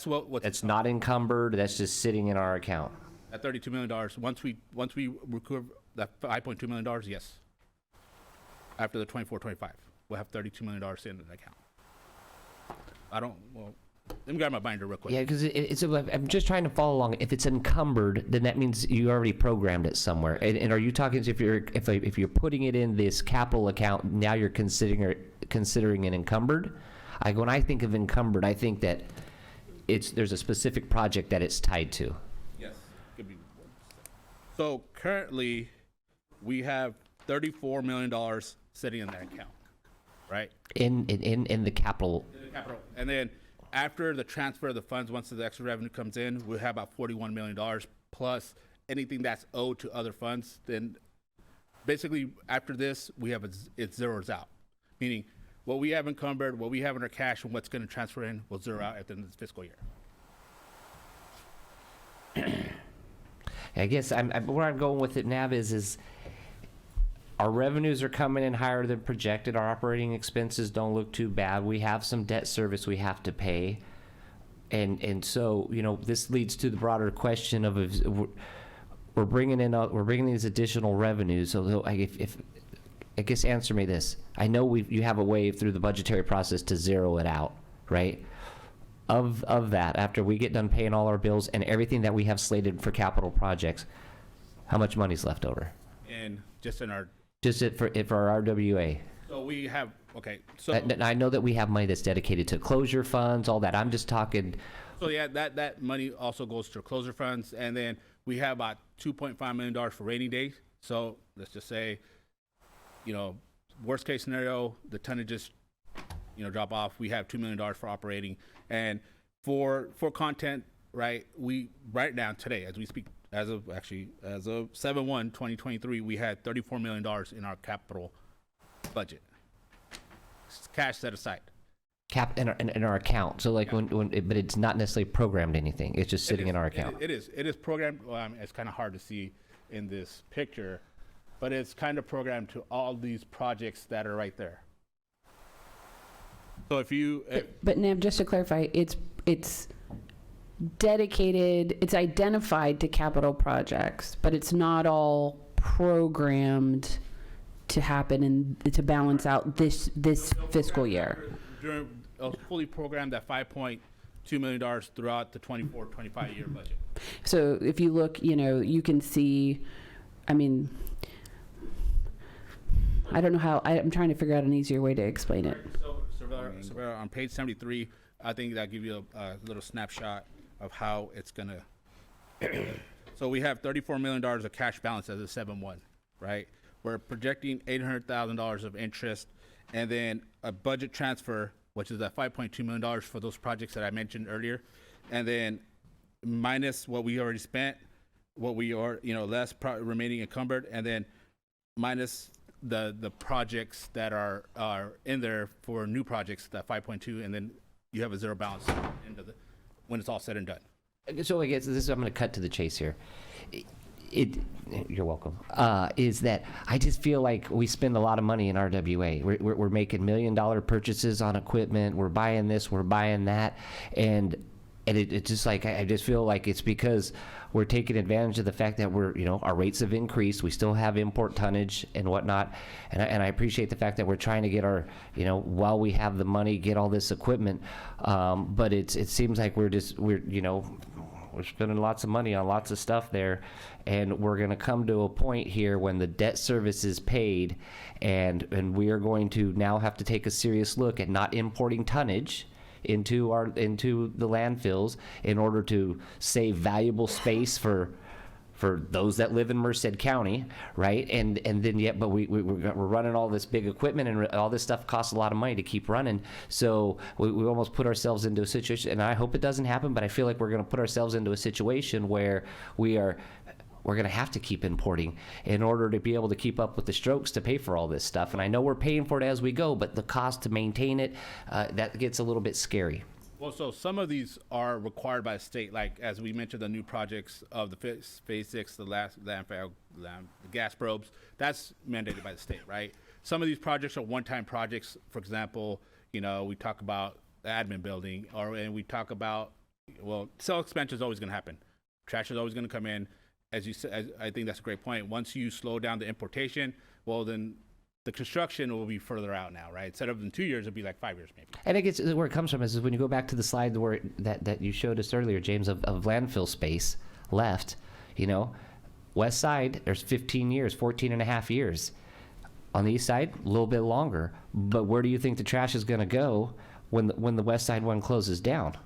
what. It's not encumbered. That's just sitting in our account. At $32 million, once we recover that $5.2 million, yes. After the 24-25, we'll have $32 million in the account. Let me grab my binder real quick. Yeah, because I'm just trying to follow along. If it's encumbered, then that means you already programmed it somewhere. And are you talking if you're putting it in this capital account, now you're considering it encumbered? When I think of encumbered, I think that there's a specific project that it's tied to. Yes. Could be. So currently, we have $34 million sitting in that account, right? In the capital. In the capital, and then after the transfer of the funds, once the extra revenue comes in, we'll have about $41 million plus anything that's owed to other funds. Then basically after this, it zeroes out, meaning what we have encumbered, what we have in our cash, and what's going to transfer in will zero out at the end of the fiscal year. I guess where I'm going with it, Nav, is our revenues are coming in higher than projected. Our operating expenses don't look too bad. We have some debt service we have to pay. And so, you know, this leads to the broader question of if we're bringing these additional revenues. So if I guess answer me this. I know you have a way through the budgetary process to zero it out, right? Of that, after we get done paying all our bills and everything that we have slated for capital projects, how much money's left over? And just in our, For our RWA. so we have, okay, so. I know that we have money that's dedicated to closure funds, all that. I'm just talking. So yeah, that money also goes to closure funds, and then we have about $2.5 million for rainy days. So let's just say, you know, worst case scenario, the tonnages, you know, drop off. We have $2 million for operating, and for content, right? We right now today, as we speak, as of 7/1/2023, we had $34 million in our capital budget, cash set aside. In our account. So like but it's not necessarily programmed anything. It's just sitting in our account. It is programmed. Well, it's kind of hard to see in this picture, but it's kind of programmed to all these projects that are right there. So But Nav, just to clarify, it's dedicated, it's identified to capital projects, but it's not all programmed to happen and to balance out this fiscal year. Fully programmed at $5.2 million throughout the 24-25 year budget. So if you look, you know, you can see, I mean, I don't know how, I'm trying to figure out an easier way to explain it. So on page 73, I think that gives you a little snapshot of how it's gonna. So we have $34 million of cash balance as of 7/1, right? We're projecting $800,000 of interest, and then a budget transfer, which is at $5.2 million for those projects that I mentioned earlier, and then minus what we already spent, what we are, you know, less remaining encumbered, and then minus the projects that are in there for new projects, that 5.2, and then you have a zero balance when it's all said and done. So I guess I'm going to cut to the chase here. You're welcome. Is that I just feel like we spend a lot of money in RWA. We're making $1 million purchases on equipment. We're buying this, we're buying that, and it's just like I just feel like it's because we're taking advantage of the fact that our rates have increased. We still have import tonnage and whatnot, and I appreciate the fact that we're trying to get our, while we have the money, get all this equipment. But it seems like we're spending lots of money on lots of stuff there, and we're going to come to a point here when the debt service is paid, and we are going to now have to take a serious look at not importing tonnage into the landfills in order to save valuable space for those that live in Merced County, right? And then but we're running all this big equipment, and all this stuff costs a lot of money to keep running. So we almost put ourselves into a situation, and I hope it doesn't happen, but I feel like we're going to put ourselves into a situation where we're going to have to keep importing in order to be able to keep up with the strokes to pay for all this stuff. And I know we're paying for it as we go, but the cost to maintain it, that gets a little bit scary. Well, so some of these are required by the state, like as we mentioned, the new projects of the phase 6, the landfill, the gas probes, that's mandated by the state, right? Some of these projects are one-time projects. For example, we talk about the admin building, and we talk about, cell expansion is always going to happen. Trash is always going to come in. As you said, I think that's a great point. Once you slow down the importation, then the construction will be further out now, right? Instead of in 2 years, it'll be like 5 years maybe. And I guess where it comes from is when you go back to the slide where that you showed us earlier, James, of landfill space left, west side, there's 15 years, 14 and a half years. On the east side, a little bit longer. But where do you think the trash is going to go when the west side one closes down?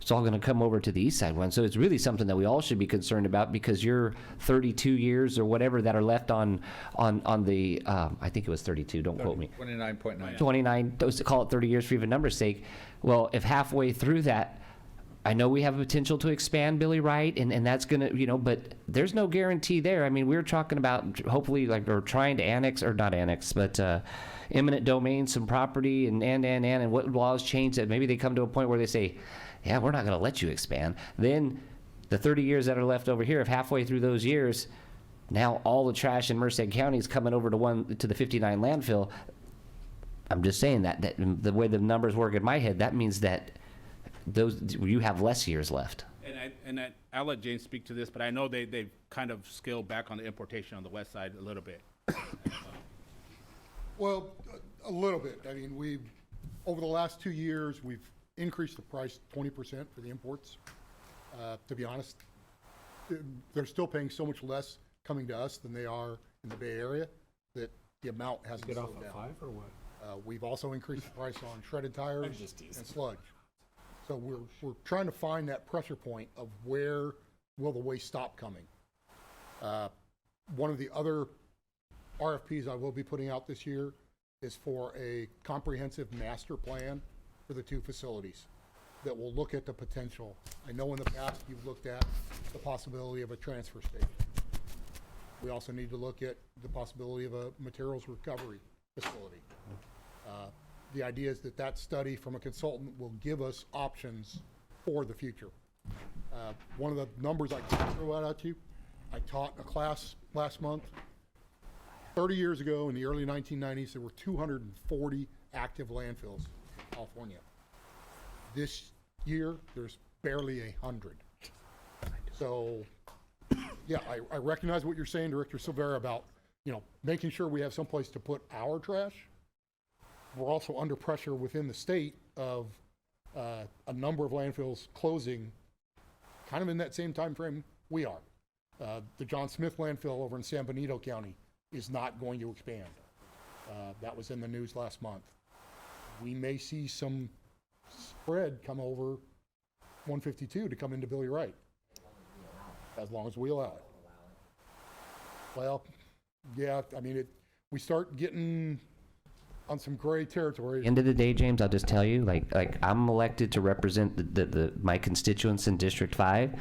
It's all going to come over to the east side one. So it's really something that we all should be concerned about, because your 32 years or whatever that are left on the, I think it was 32, don't quote me. 29.9. 29, those call it 30 years for even numbers' sake. Well, if halfway through that, I know we have a potential to expand Billy Wright, and that's going to, but there's no guarantee there. I mean, we're talking about hopefully or trying to annex, or not annex, but eminent domain, some property, and what laws change that maybe they come to a point where they say, yeah, we're not going to let you expand. Then The 30 years that are left over here, if halfway through those years, now all the trash in Merced County is coming over to the 59 landfill. I'm just saying that the way the numbers work in my head, that means that you have less years left. I'll let James speak to this, but I know they've kind of scaled back on the importation on the west side a little bit. Well, a little bit. I mean, over the last 2 years, we've increased the price 20% for the imports. To be honest, they're still paying so much less coming to us than they are in the Bay Area that the amount hasn't Get off slowed at down. 5 or what? We've also increased the price on shredded tires and sludge. So we're trying to find that pressure point of where will the waste stop coming. One of the other RFPs I will be putting out this year is for a comprehensive master plan for the 2 facilities that will look at the potential. I know in the past you've looked at the possibility of a transfer station. We also need to look at the possibility of a materials recovery facility. The idea is that study from a consultant will give us options for the future. One of the numbers I can throw out at you, I taught a class last month. 30 years ago, in the early 1990s, there were 240 active landfills in California. This year, there's barely 100. So, yeah, I recognize what you're saying, Director Silvera, about making sure we have someplace to put our trash. We're also under pressure within the state of a number of landfills closing kind of in that same time frame we are. The John Smith landfill over in San Benito County is not going to expand. That was in the news last month. We may see some spread come over 152 to come into Billy Wright, as long as we allow it. Well, yeah, I mean, we start getting on some gray territory. End of the day, James, I'll just tell you, like I'm elected to represent my constituents in District 5,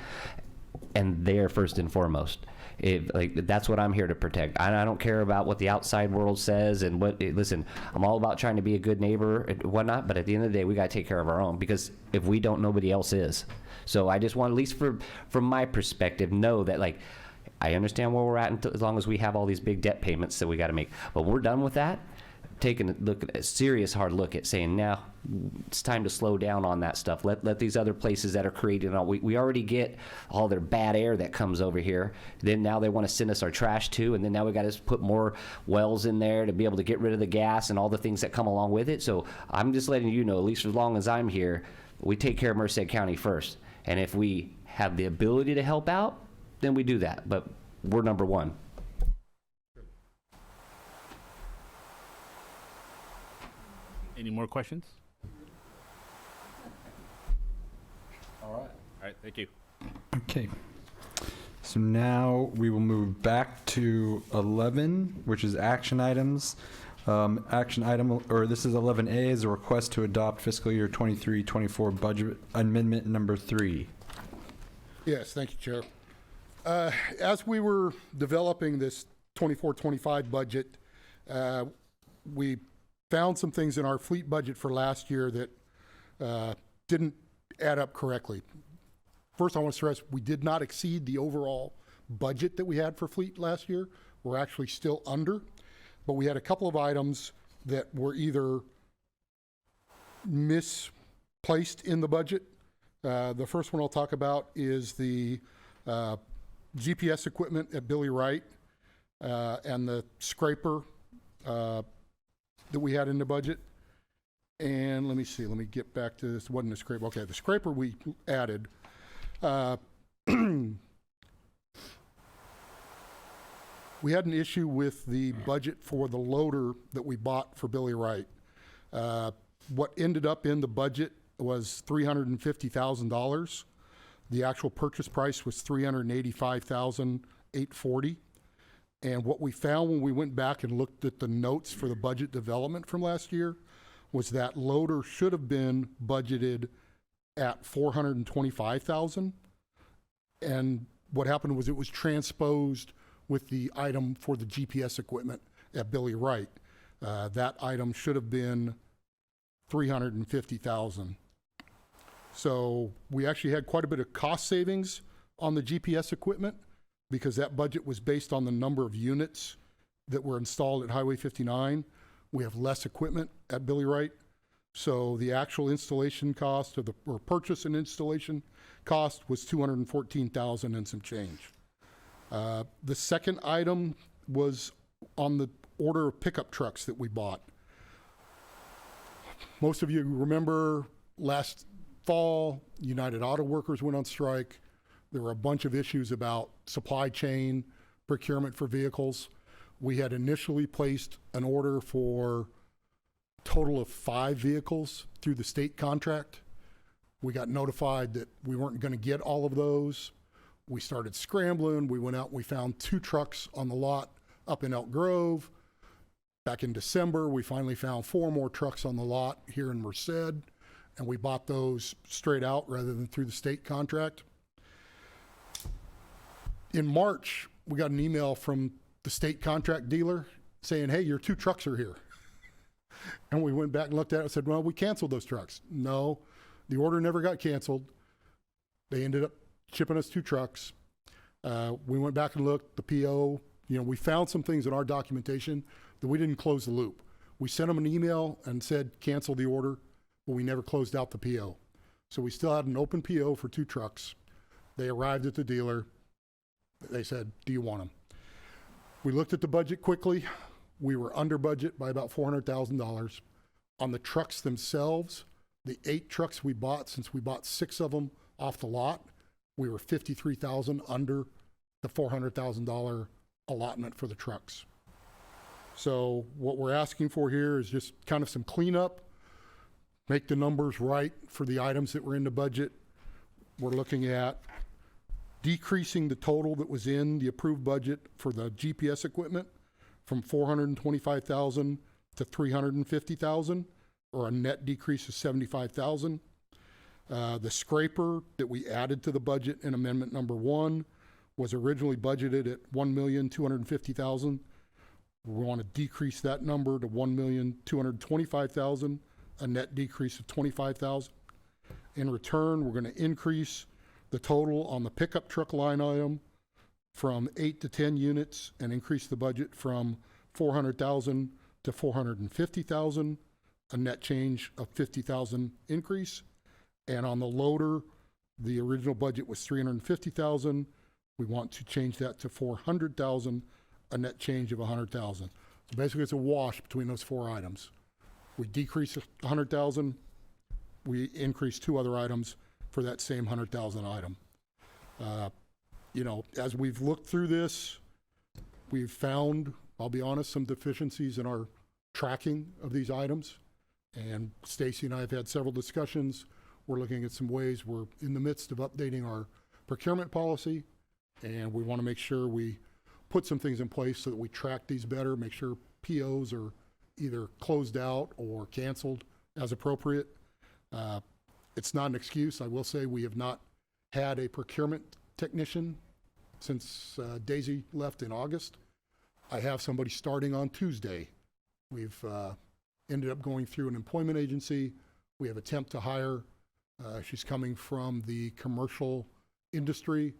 and they're first and foremost. That's what I'm here to protect. I don't care about what the outside world says and listen, I'm all about trying to be a good neighbor and whatnot, but at the end of the day, we got to take care of our own, because if we don't, nobody else is. So I just want, at least from my perspective, know that I understand where we're at as long as we have all these big debt payments that we got to make. But we're done with that. Taking a serious hard look at saying, now it's time to slow down on that stuff. Let these other places that are creating all, we already get all their bad air that comes over here. Then now they want to send us our trash too, and then now we got to put more wells in there to be able to get rid of the gas and all the things that come along with it. So I'm just letting you know, at least as long as I'm here, we take care of Merced County first. And if we have the ability to help out, then we do that. But we're number one. Any more questions? All right, thank you. Okay. So now we will move back to 11, which is action items. Action item, or this is 11A, is a request to adopt fiscal year 23-24 budget amendment number 3. Yes, thank you, Chair. As we were developing this 24-25 budget, we found some things in our fleet budget for last year that didn't add up correctly. First, I want to stress we did not exceed the overall budget that we had for fleet last year. We're actually still under, but we had a couple of items that were either misplaced in the budget. The first one I'll talk about is the GPS equipment at Billy Wright and the scraper that we had in the budget. And let me see, let me get back to this. It wasn't a scraper. Okay, the scraper we added. We had an issue with the budget for the loader that we bought for Billy Wright. What ended up in the budget was $350,000. The actual purchase price was $385,840. And what we found when we went back and looked at the notes for the budget development from last year was that loader should have been budgeted at $425,000. And what happened was it was transposed with the item for the GPS equipment at Billy Wright. That item should have been $350,000. So we actually had quite a bit of cost savings on the GPS equipment because that budget was based on the number of units that were installed at Highway 59. We have less equipment at Billy Wright. So the actual installation cost or purchase and installation cost was $214,000 and some change. The second item was on the order of pickup trucks that we bought. Most of you remember last fall, United Auto Workers went on strike. There were a bunch of issues about supply chain, procurement for vehicles. We had initially placed an order for a total of 5 vehicles through the state contract. We got notified that we weren't going to get all of those. We started scrambling. We went out and we found 2 trucks on the lot up in Elk Grove. Back in December, we finally found 4 more trucks on the lot here in Merced, and we bought those straight out rather than through the state contract. In March, we got an email from the state contract dealer saying, hey, your 2 trucks are here. And we went back and looked at it and said, well, we canceled those trucks. No, the order never got canceled. They ended up shipping us 2 trucks. We went back and looked, the PO, we found some things in our documentation that we didn't close the loop. We sent them an email and said, cancel the order, but we never closed out the PO. So we still had an open PO for 2 trucks. They arrived at the dealer. They said, do you want them? We looked at the budget quickly. We were under budget by about $400,000. On the trucks themselves, the 8 trucks we bought, since we bought 6 of them off the lot, we were $53,000 under the $400,000 allotment for the trucks. So what we're asking for here is just kind of some cleanup, make the numbers right for the items that were in the budget. We're looking at decreasing the total that was in the approved budget for the GPS equipment from $425,000 to $350,000, or a net decrease of $75,000. The scraper that we added to the budget in amendment number 1 was originally budgeted at $1,250,000. We want to decrease that number to $1,225,000, a net decrease of $25,000. In return, we're going to increase the total on the pickup truck line item from 8 to 10 units and increase the budget from $400,000 to $450,000, a net change of $50,000 increase. And on the loader, the original budget was $350,000. We want to change that to $400,000, a net change of $100,000. So basically it's a wash between those 4 items. We decrease $100,000, we increase 2 other items for that same $100,000 item. As we've looked through this, we've found, I'll be honest, some deficiencies in our tracking of these items. And Stacy and I have had several discussions. We're looking at some ways. We're in the midst of updating our procurement policy, and we want to make sure we put some things in place so that we track these better, make sure POs are either closed out or canceled as appropriate. It's not an excuse. I will say we have not had a procurement technician since Daisy left in August. I have somebody starting on Tuesday. We've ended up going through an employment agency. We have a temp to hire. She's coming from the commercial industry.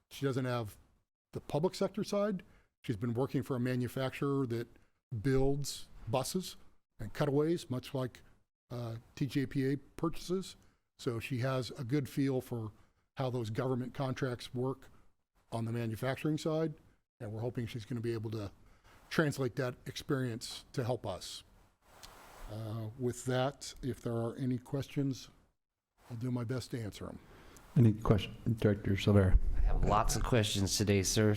She doesn't have the public sector side. She's been working for a manufacturer that builds buses and cutaways, much like TJPA purchases. So she has a good feel for how those government contracts work on the manufacturing side. And we're hoping she's going to be able to translate that experience to help us. With that, if there are any questions, I'll do my best to answer them. Any question, Director Silvera? I have lots of questions today, sir.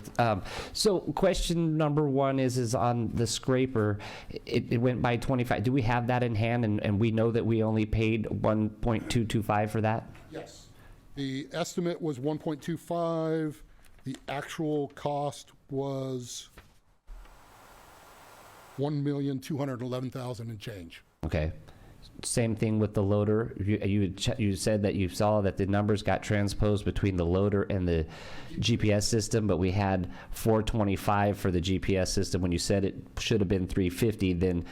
So question number 1 is on the scraper. It went by 25. Do we have that in hand, and we know that we only paid 1.225 for that? Yes. The estimate was 1.25. The actual cost was $1,211,000 and change. Okay. Same thing with the loader. You said that you saw that the numbers got transposed between the loader and the GPS system, but we had 425 for the GPS system. When you said it should have been 350, then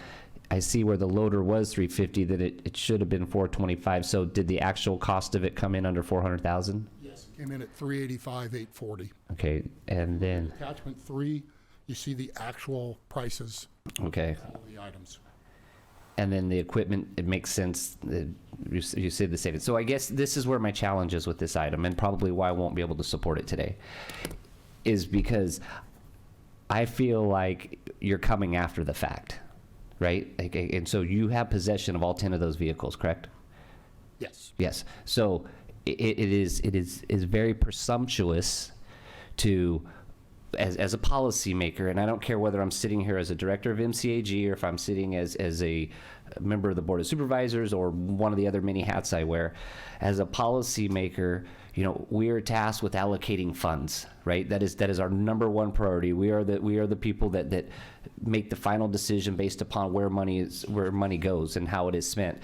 I see where the loader was 350, that it should have been 425. So did the actual cost of it come in under 400,000? Yes. Yes, came in at 385,840. Okay, and then, Attachment 3, you see the actual prices okay. of all the items. And then the equipment, it makes sense. You said the savings. So I guess this is where my challenge is with this item, and probably why I won't be able to support it today, is because I feel like you're coming after the fact, right? And so you have possession of all 10 of those vehicles, correct? Yes. Yes. So it is very presumptuous to, as a policymaker, and I don't care whether I'm sitting here as a director of MCAG or if I'm sitting as a member of the Board of Supervisors or one of the other many hats I wear, as a policymaker, you know, we are tasked with allocating funds, right? That is our number one priority. We are the people that make the final decision based upon where money goes and how it is spent.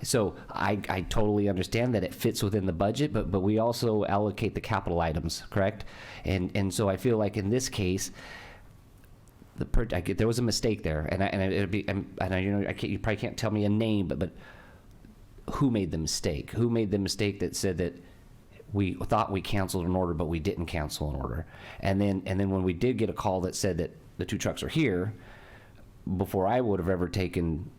So I totally understand that it fits within the budget, but we also allocate the capital items, correct? And so I feel like in this case, there was a mistake there, and you probably can't tell me a name, but who made the mistake? Who made the mistake that said that we thought we canceled an order, but we didn't cancel an order? And then when we did get a call that said that the 2 trucks are here, before I would have ever taken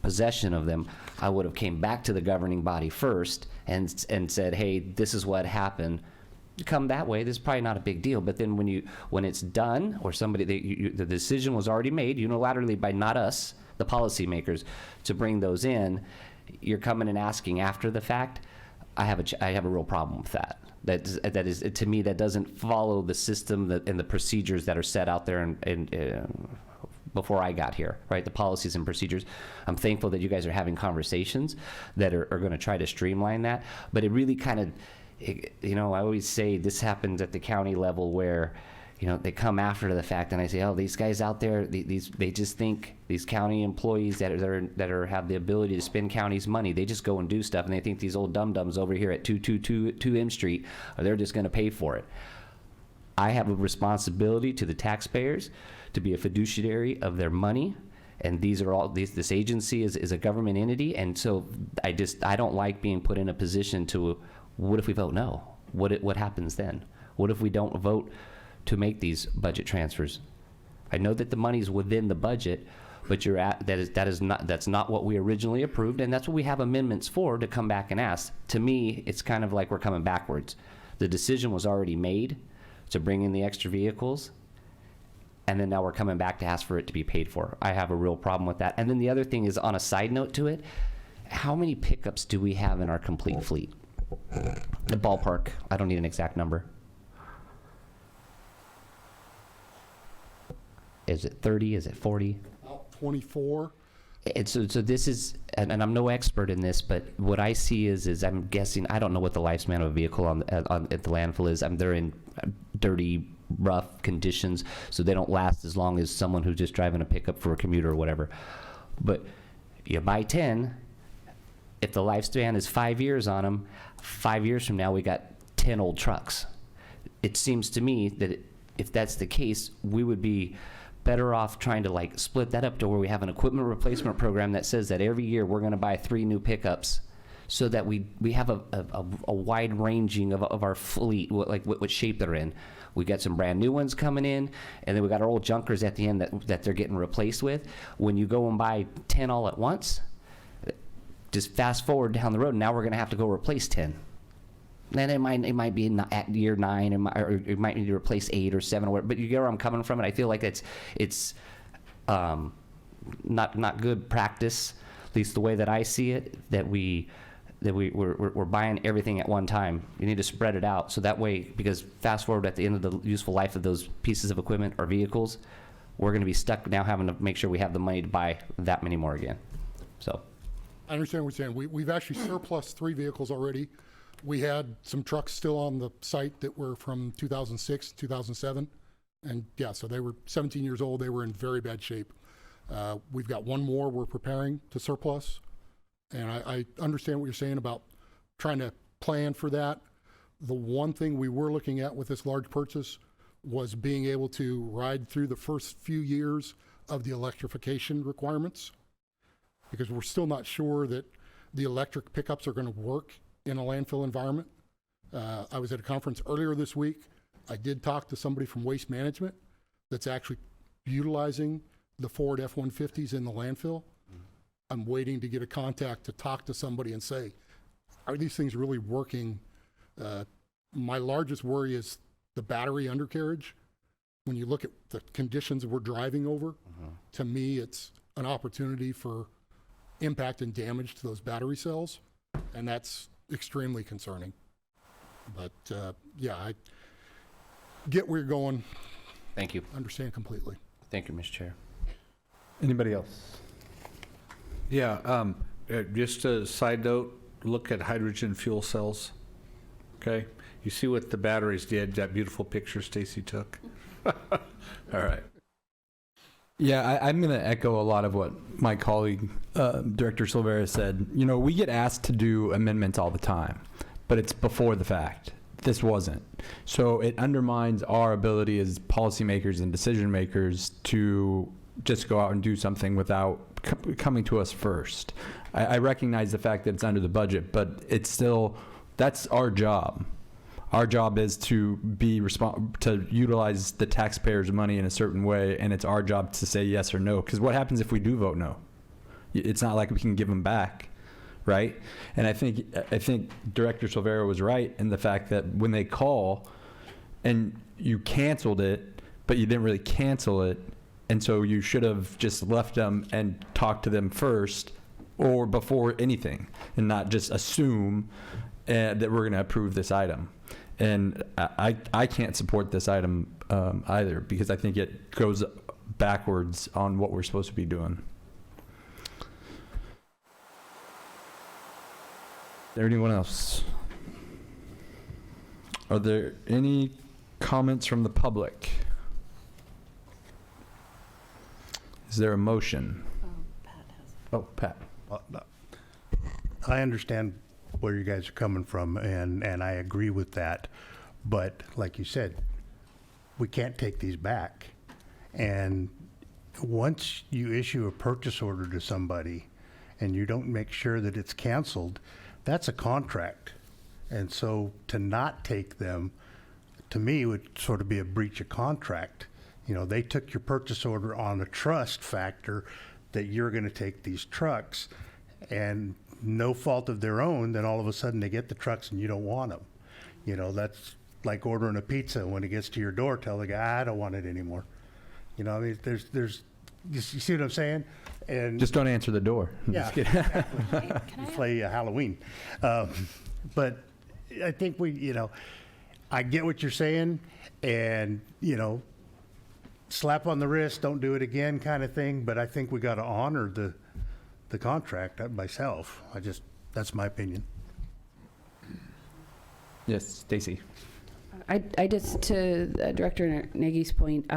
possession of them, I would have came back to the governing body first and said, hey, this is what happened. Come that way, this is probably not a big deal. But then when it's done, or the decision was already made unilaterally by not us, the policymakers, to bring those in, you're coming and asking after the fact. I have a real problem with that. That is to me, that doesn't follow the system and the procedures that are set out there and before I got here, right? The policies and procedures. I'm thankful that you guys are having conversations that are going to try to streamline that. But it really kind of, I always say this happens at the county level where, they come after the fact, and I say, oh, these guys out there, they just think these county employees that have the ability to spend county's money, they just go and do stuff, and they think these old dum-dums over here at 222 M Street, they're just going to pay for it. I have a responsibility to the taxpayers to be a fiduciary of their money, and this agency is a government entity, and so I don't like being put in a position to, what if we vote no? What happens then? What if we don't vote to make these budget transfers? I know that the money's within the budget, but that's not what we originally approved, and that's what we have amendments for, to come back and ask. To me, it's kind of like we're coming backwards. The decision was already made to bring in the extra vehicles, and then now we're coming back to ask for it to be paid for. I have a real problem with that. And then the other thing is, on a side note to it, how many pickups do we have in our complete fleet? The ballpark, I don't need an exact number. Is it 30? Is it 40? About 24. And so this is, and I'm no expert in this, but what I see is I'm guessing, I don't know what the lifespan of a vehicle at the landfill is. They're in dirty, rough conditions, so they don't last as long as someone who's just driving a pickup for a commuter or whatever. But you buy 10, if the lifespan is 5 years on them, 5 years from now we got 10 old trucks. It seems to me that if that's the case, we would be better off trying to split that up to where we have an equipment replacement program that says that every year we're going to buy 3 new pickups, so that we have a wide ranging of our fleet, what shape they're in. We got some brand new ones coming in, and then we got our old junkers at the end that they're getting replaced with. When you go and buy 10 all at once, just fast forward down the road, now we're going to have to go replace 10. Then it might be at year 9, or it might need to replace 8 or 7 or whatever. But you get where I'm coming from, and I feel like it's not good practice, at least the way that I see it, that we're buying everything at one time. You need to spread it out, so that way, because fast forward at the end of the useful life of those pieces of equipment or vehicles, we're going to be stuck now having to make sure we have the money to buy that many more again. So I understand what you're saying. We've actually surplus 3 vehicles already. We had some trucks still on the site that were from 2006, 2007. And yeah, so they were 17 years old. They were in very bad shape. We've got 1 more we're preparing to surplus. And I understand what you're saying about trying to plan for that. The one thing we were looking at with this large purchase was being able to ride through the first few years of the electrification requirements, because we're still not sure that the electric pickups are going to work in a landfill environment. I was at a conference earlier this week. I did talk to somebody from Waste Management that's actually utilizing the Ford F-150s in the landfill. I'm waiting to get a contact to talk to somebody and say, are these things really working? My largest worry is the battery undercarriage. When you look at the conditions we're driving over, to me, it's an opportunity for impact and damage to those battery cells, and that's extremely concerning. But yeah, I get where you're going. Thank you. Understand completely. Thank you, Mr. Chair. Anybody else? Yeah, just a side note, look at hydrogen fuel cells, okay? You see what the batteries did, that beautiful picture Stacy took? All right. Yeah, I'm going to echo a lot of what my colleague, Director Silvera said. You know, we get asked to do amendments all the time, but it's before the fact. This wasn't. So it undermines our ability as policymakers and decision makers to just go out and do something without coming to us first. I recognize the fact that it's under the budget, but it's still, that's our job. Our job is to be to utilize the taxpayers' money in a certain way, and it's our job to say yes or no. Because what happens if we do vote no? It's not like we can give them back, right? And I think Director Silvera was right in the fact that when they call and you canceled it, but you didn't really cancel it, and so you should have just left them and talked to them first or before anything, and not just assume that we're going to approve this item. And I can't support this item either, because I think it goes backwards on what we're supposed to be doing. Is there anyone else? Are there any comments from the public? Is there a motion? Oh, Pat. I understand where you guys are coming from, and I agree with that. But like you said, we can't take these back. And once you issue a purchase order to somebody and you don't make sure that it's canceled, that's a contract. And so to not take them, to me, would sort of be a breach of contract. You know, they took your purchase order on a trust factor that you're going to take these trucks, and no fault of their own, then all of a sudden they get the trucks and you don't want them. You know, that's like ordering a pizza. When it gets to your door, tell the guy, I don't want it anymore. You know, I mean, there's, you see what I'm saying? And Just don't answer the door. yeah, exactly. Play Halloween. But I think I get what you're saying, and, slap on the wrist, don't do it again kind of thing, but I think we got to honor the contract myself. That's my opinion. Yes, Stacy. I just, to Director Nagy's point,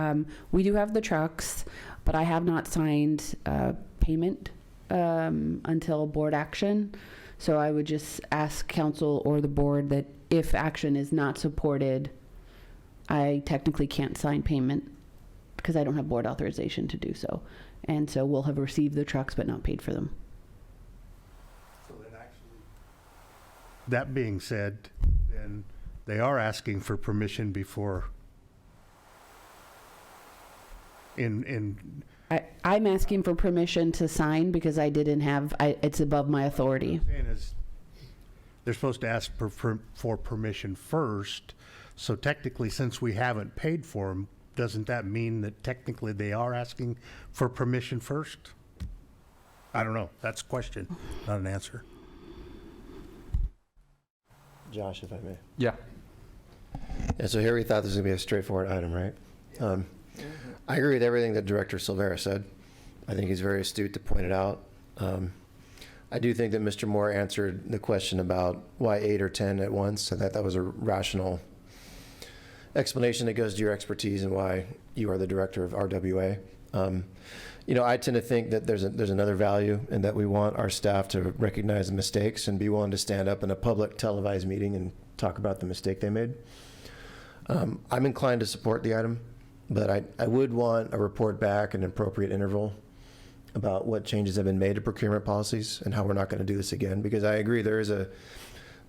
we do have the trucks, but I have not signed payment until board action. So I would just ask council or the board that if action is not supported, I technically can't sign payment because I don't have board authorization to do so. And so we'll have received the trucks but not paid for them. So then that being said, then they are asking for permission before I'm asking for permission to sign because I didn't have, it's above my authority. What I'm saying is they're supposed to ask for permission first. So technically, since we haven't paid for them, doesn't that mean that technically they are asking for permission first? I don't know. That's a question, not an answer. Josh, if I may. Yeah. Yeah, so here we thought this was going to be a straightforward item, right? I agree with everything that Director Silvera said. I think he's very astute to point it out. I do think that Mr. Moore answered the question about why 8 or 10 at once. I thought that was a rational explanation that goes to your expertise and why you are the director of RWA. I tend to think that there's another value in that we want our staff to recognize the mistakes and be willing to stand up in a public televised meeting and talk about the mistake they made. I'm inclined to support the item, but I would want a report back at an appropriate interval about what changes have been made to procurement policies and how we're not going to do this again, because I agree there is a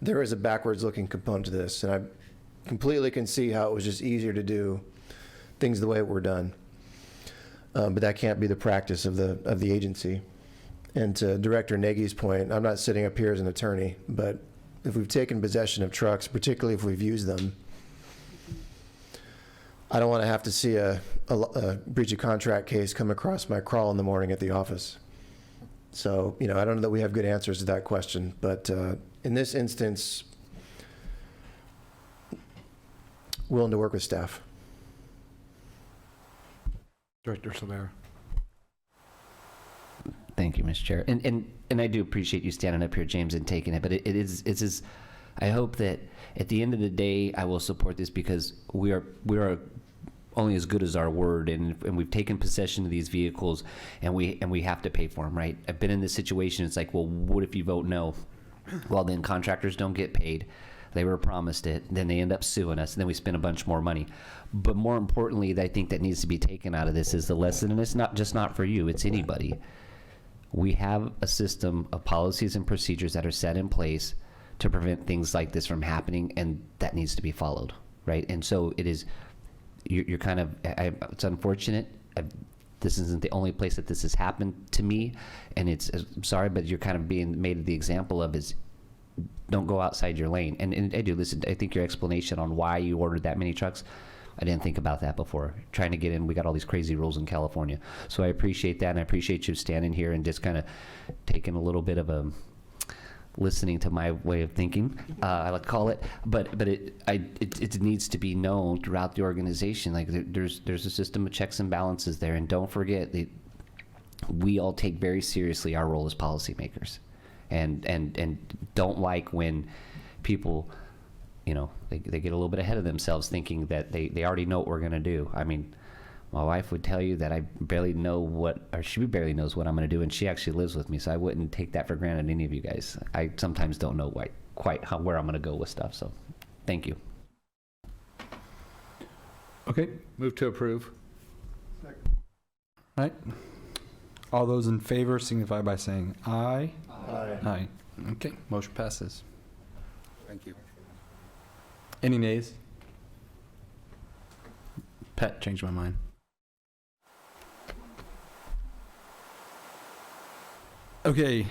there is a backwards-looking component to this, and I completely can see how it was just easier to do things the way it were done. But that can't be the practice of the agency. And to Director Nagy's point, I'm not sitting up here as an attorney, but if we've taken possession of trucks, particularly if we've used them, I don't want to have to see a breach of contract case come across my crawl in the morning at the office. So, I don't know that we have good answers to that question, but in this instance, willing to work with staff. Director Silvera. Thank you, Mr. Chair. And I do appreciate you standing up here, James, and taking it. But it's I hope that at the end of the day, I will support this because we are only as good as our word, and we've taken possession of these vehicles, and we have to pay for them, right? I've been in this situation. It's like, well, what if you vote no? Well, then contractors don't get paid. They were promised it. Then they end up suing us, and then we spend a bunch more money. But more importantly, I think that needs to be taken out of this is the lesson, and it's not for you. It's anybody. We have a system of policies and procedures that are set in place to prevent things like this from happening, and that needs to be followed, right? And so it is, you're kind of, it's unfortunate. This isn't the only place that this has happened to me, and I'm sorry, but you're kind of being made the example of is don't go outside your lane. And I do listen, I think your explanation on why you ordered that many trucks, I didn't think about that before. Trying to get in, we got all these crazy rules in California. So I appreciate that, and I appreciate you standing here and just kind of taking a little bit of a listening to my way of thinking, I like to call it. But it needs to be known throughout the organization. Like there's a system of checks and balances there, and don't forget that we all take very seriously our role as policymakers, and don't like when people, they get a little bit ahead of themselves thinking that they already know what we're going to do. I mean, my wife would tell you that I barely know she barely knows what I'm going to do, and she actually lives with me, so I wouldn't take that for granted, any of you guys. I sometimes don't know quite where I'm going to go with stuff, so thank you. Okay. Move to approve. All right. All those in favor signify by saying aye. Aye. Aye. Okay, motion passes. Thank you. Any nays? Pat changed my mind. Okay,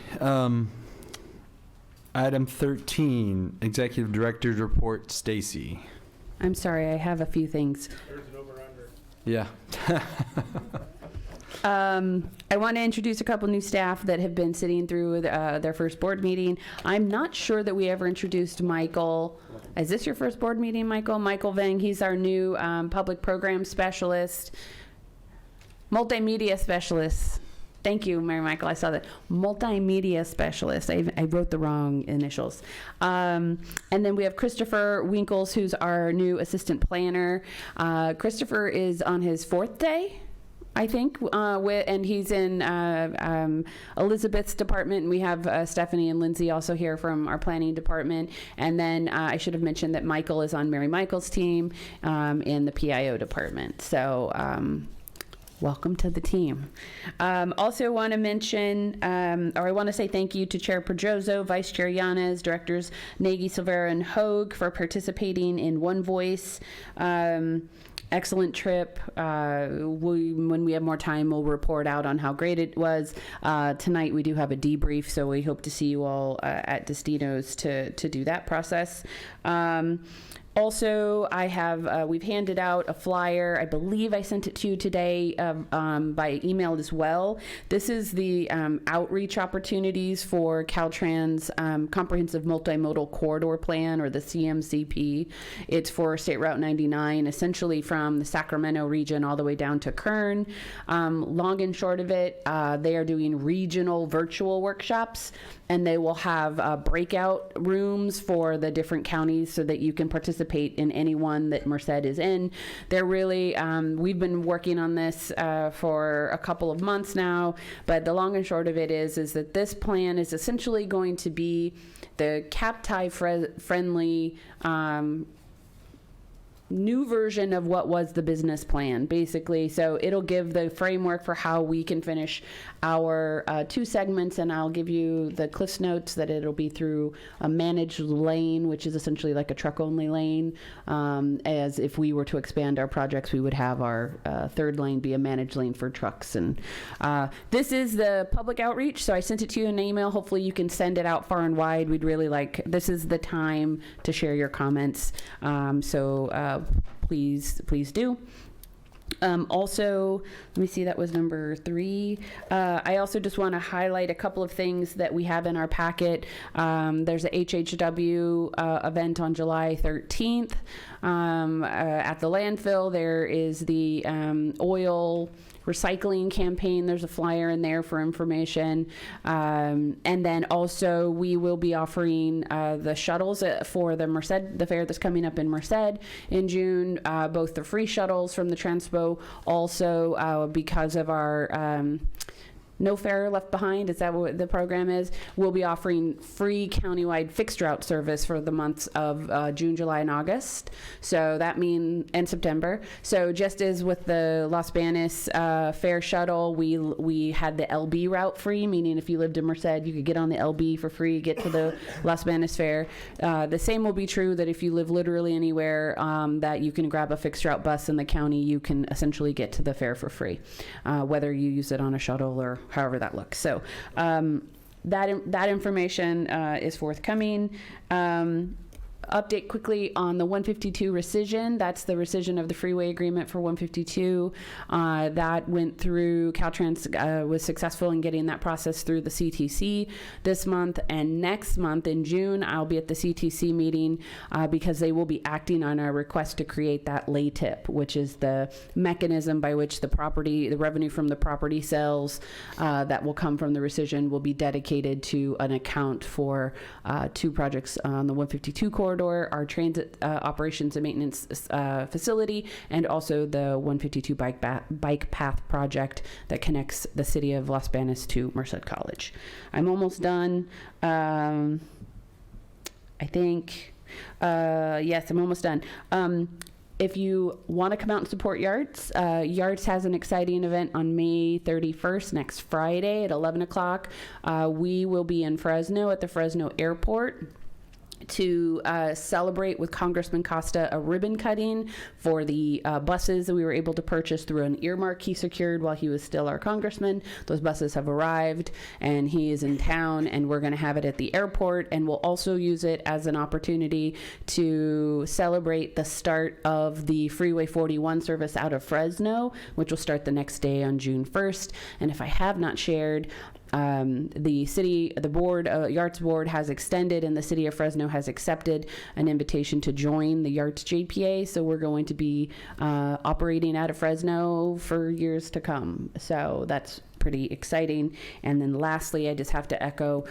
item 13, Executive Director's Report, Stacy. I'm sorry, I have a few things. Yeah. I want to introduce a couple new staff that have been sitting through their first board meeting. I'm not sure that we ever introduced Michael. Is this your first board meeting, Michael? Michael Veng, he's our new public program specialist, multimedia specialist. Thank you, Mary Michael. I saw that. Multimedia specialist. I wrote the wrong initials. And then we have Christopher Winkles, who's our new assistant planner. Christopher is on his 4th day, I think, and he's in Elizabeth's department. And we have Stephanie and Lindsay also here from our planning department. And then I should have mentioned that Michael is on Mary Michael's team in the PIO department. So welcome to the team. Also want to mention, or I want to say thank you to Chair Pedroso, Vice Chair Yanez, Directors Nagy, Silvera, and Hogue for participating in One Voice. Excellent trip. When we have more time, we'll report out on how great it was. Tonight we do have a debrief, so we hope to see you all at Destino's to do that process. Also, I have, we've handed out a flyer. I believe I sent it to you today by email as well. This is the outreach opportunities for Caltrans Comprehensive Multimodal Corridor Plan, or the CMCP. It's for State Route 99, essentially from the Sacramento region all the way down to Kern. Long and short of it, they are doing regional virtual workshops, and they will have breakout rooms for the different counties so that you can participate in any one that Merced is in. They're really, we've been working on this for a couple of months now, but the long and short of it is that this plan is essentially going to be the CAPTI friendly new version of what was the business plan, basically. So it'll give the framework for how we can finish our 2 segments, and I'll give you the Cliffs Notes that it'll be through a managed lane, which is essentially like a truck-only lane. As if we were to expand our projects, we would have our 3rd lane be a managed lane for trucks. And this is the public outreach, so I sent it to you in an email. Hopefully you can send it out far and wide. We'd really like, this is the time to share your comments. Please do. Also, let me see, that was number 3. I also just want to highlight a couple of things that we have in our packet. There's a HHW event on July 13th at the landfill. There is the oil recycling campaign. There's a flyer in there for information. And then also we will be offering the shuttles for the Merced, the fair that's coming up in Merced in June, both the free shuttles from the Transpo, also because of our No Fare Left Behind, is that what the program is? We'll be offering free countywide fixed route service for the months of June, July, and August. So that means, and September. So just as with the Las Banas Fair shuttle, we had the LB route free, meaning if you lived in Merced, you could get on the LB for free, get to the Las Banas Fair. The same will be true that if you live literally anywhere that you can grab a fixed route bus in the county, you can essentially get to the fair for free, whether you use it on a shuttle or however that looks. So that information is forthcoming. Update quickly on the 152 rescission. That's the rescission of the freeway agreement for 152. That went through, Caltrans was successful in getting that process through the CTC this month. And next month in June, I'll be at the CTC meeting because they will be acting on a request to create that LATIP, which is the mechanism by which the revenue from the property sales that will come from the rescission will be dedicated to an account for 2 projects on the 152 corridor, our transit operations and maintenance facility, and also the 152 bike path project that connects the city of Las Banas to Merced College. I'm almost done. I think, yes, I'm almost done. If you want to come out and support YARTS, YARTS has an exciting event on May 31st, next Friday at 11 o'clock. We will be in Fresno at the Fresno Airport to celebrate with Congressman Costa a ribbon cutting for the buses that we were able to purchase through an earmark he secured while he was still our congressman. Those buses have arrived and he is in town, and we're going to have it at the airport, and we'll also use it as an opportunity to celebrate the start of the Freeway 41 service out of Fresno, which will start the next day on June 1st. And if I have not shared, the board, YARTS board has extended, and the city of Fresno has accepted an invitation to join the YARTS JPA. So we're going to be operating out of Fresno for years to come. So that's pretty exciting. And then lastly, I just have to echo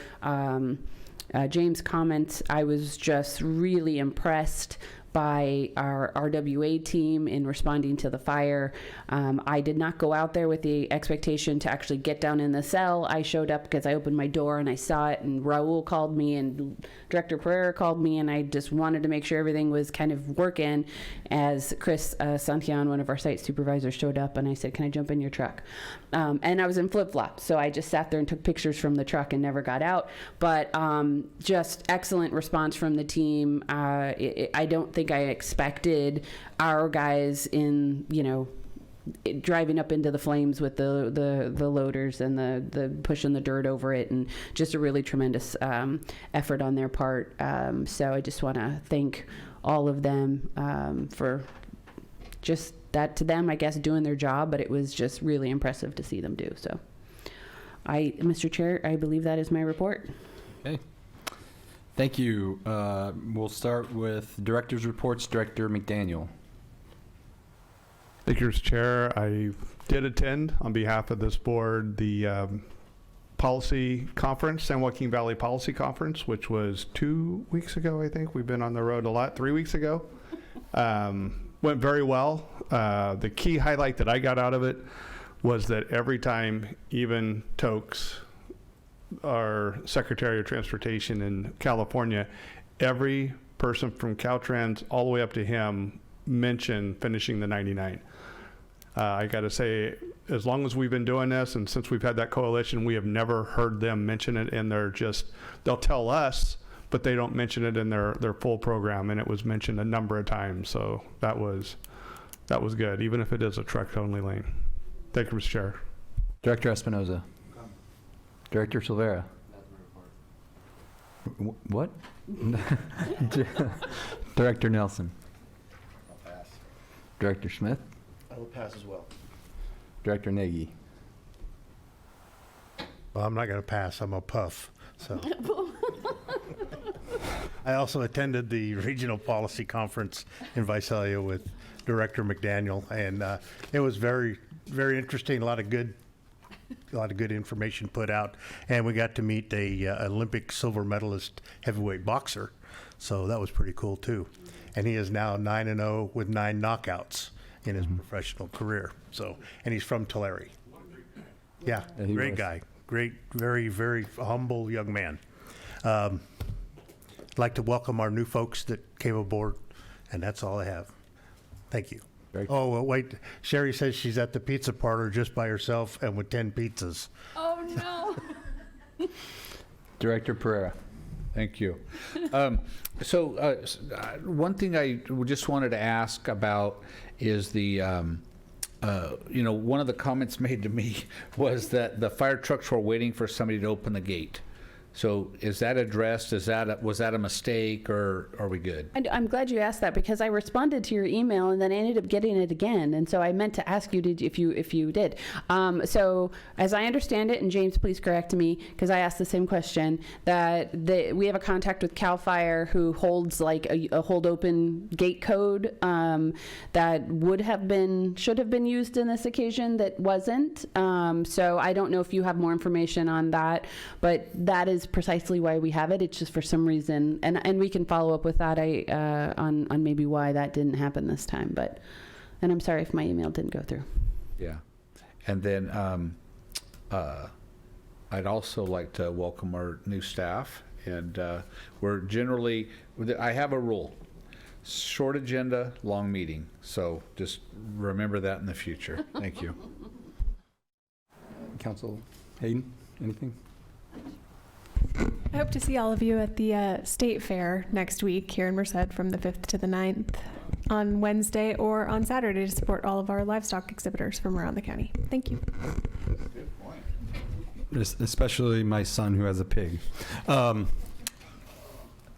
James' comments. I was just really impressed by our RWA team in responding to the fire. I did not go out there with the expectation to actually get down in the cell. I showed up because I opened my door and I saw it, and Raul called me and Director Pereira called me, and I just wanted to make sure everything was kind of working as Chris Santillan, one of our site supervisors, showed up, and I said, "Can I jump in your truck?" And I was in flip-flops, so I just sat there and took pictures from the truck and never got out. But just excellent response from the team. I don't think I expected our guys in, driving up into the flames with the loaders and the pushing the dirt over it, and just a really tremendous effort on their part. So I just want to thank all of them for just that, to them, I guess, doing their job, but it was just really impressive to see them do. So Mr. Chair, I believe that is my report. Okay. Thank you. We'll start with director's reports. Director McDaniel. Thank you, Mr. Chair. I did attend on behalf of this board the policy conference, San Joaquin Valley Policy Conference, which was 2 weeks ago, I think. We've been on the road a lot, 3 weeks ago. Went very well. The key highlight that I got out of it was that every time, even Tokes, our Secretary of Transportation in California, every person from Caltrans all the way up to him mentioned finishing the 99. I got to say, as long as we've been doing this and since we've had that coalition, we have never heard them mention it in their they'll tell us, but they don't mention it in their full program, and it was mentioned a number of times. So that was good, even if it is a truck-only lane. Thank you, Mr. Chair. Director Espinoza. Director Silvera. What? Director Nelson. I'll pass. Director Smith. I will pass as well. Director Nagy. Well, I'm not going to pass. I'm a puff. So I also attended the regional policy conference in Visalia with Director McDaniel, and it was very, very interesting. A lot of good information put out, and we got to meet a Olympic silver medalist heavyweight boxer. So that was pretty cool too. And he is now 9-0 with 9 knockouts in his professional career. So, and he's from Tulare. Yeah, great guy. Great, very, very humble young man. I'd like to welcome our new folks that came aboard, and that's all I have. Thank you. Oh, well, wait. Sherry says she's at the pizza parlor just by herself and with 10 pizzas. Oh, no. Director Pereira. Thank you. One thing I just wanted to ask about is the, one of the comments made to me was that the fire trucks were waiting for somebody to open the gate. So is that addressed? Was that a mistake, or are we good? And I'm glad you asked that, because I responded to your email and then I ended up getting it again, and so I meant to ask you if you did. So as I understand it, and James, please correct me, because I asked the same question, that we have a contact with CAL FIRE who holds like a hold open gate code that should have been used in this occasion that wasn't. So I don't know if you have more information on that, but that is precisely why we have it. It's just for some reason, and we can follow up with that on maybe why that didn't happen this time. And I'm sorry if my email didn't go through. Yeah, and then I'd also like to welcome our new staff, and I have a rule: short agenda, long meeting. So just remember that in the future. Thank you. Council Hayden, anything? I hope to see all of you at the State Fair next week here in Merced from the 5th to the 9th on Wednesday or on Saturday to support all of our livestock exhibitors from around the county. Thank you. Good point. Especially my son who has a pig.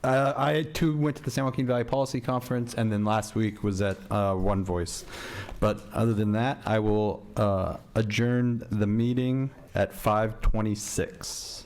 I too went to the San Joaquin Valley Policy Conference, and then last week was at One Voice. But other than that, I will adjourn the meeting at 5:26.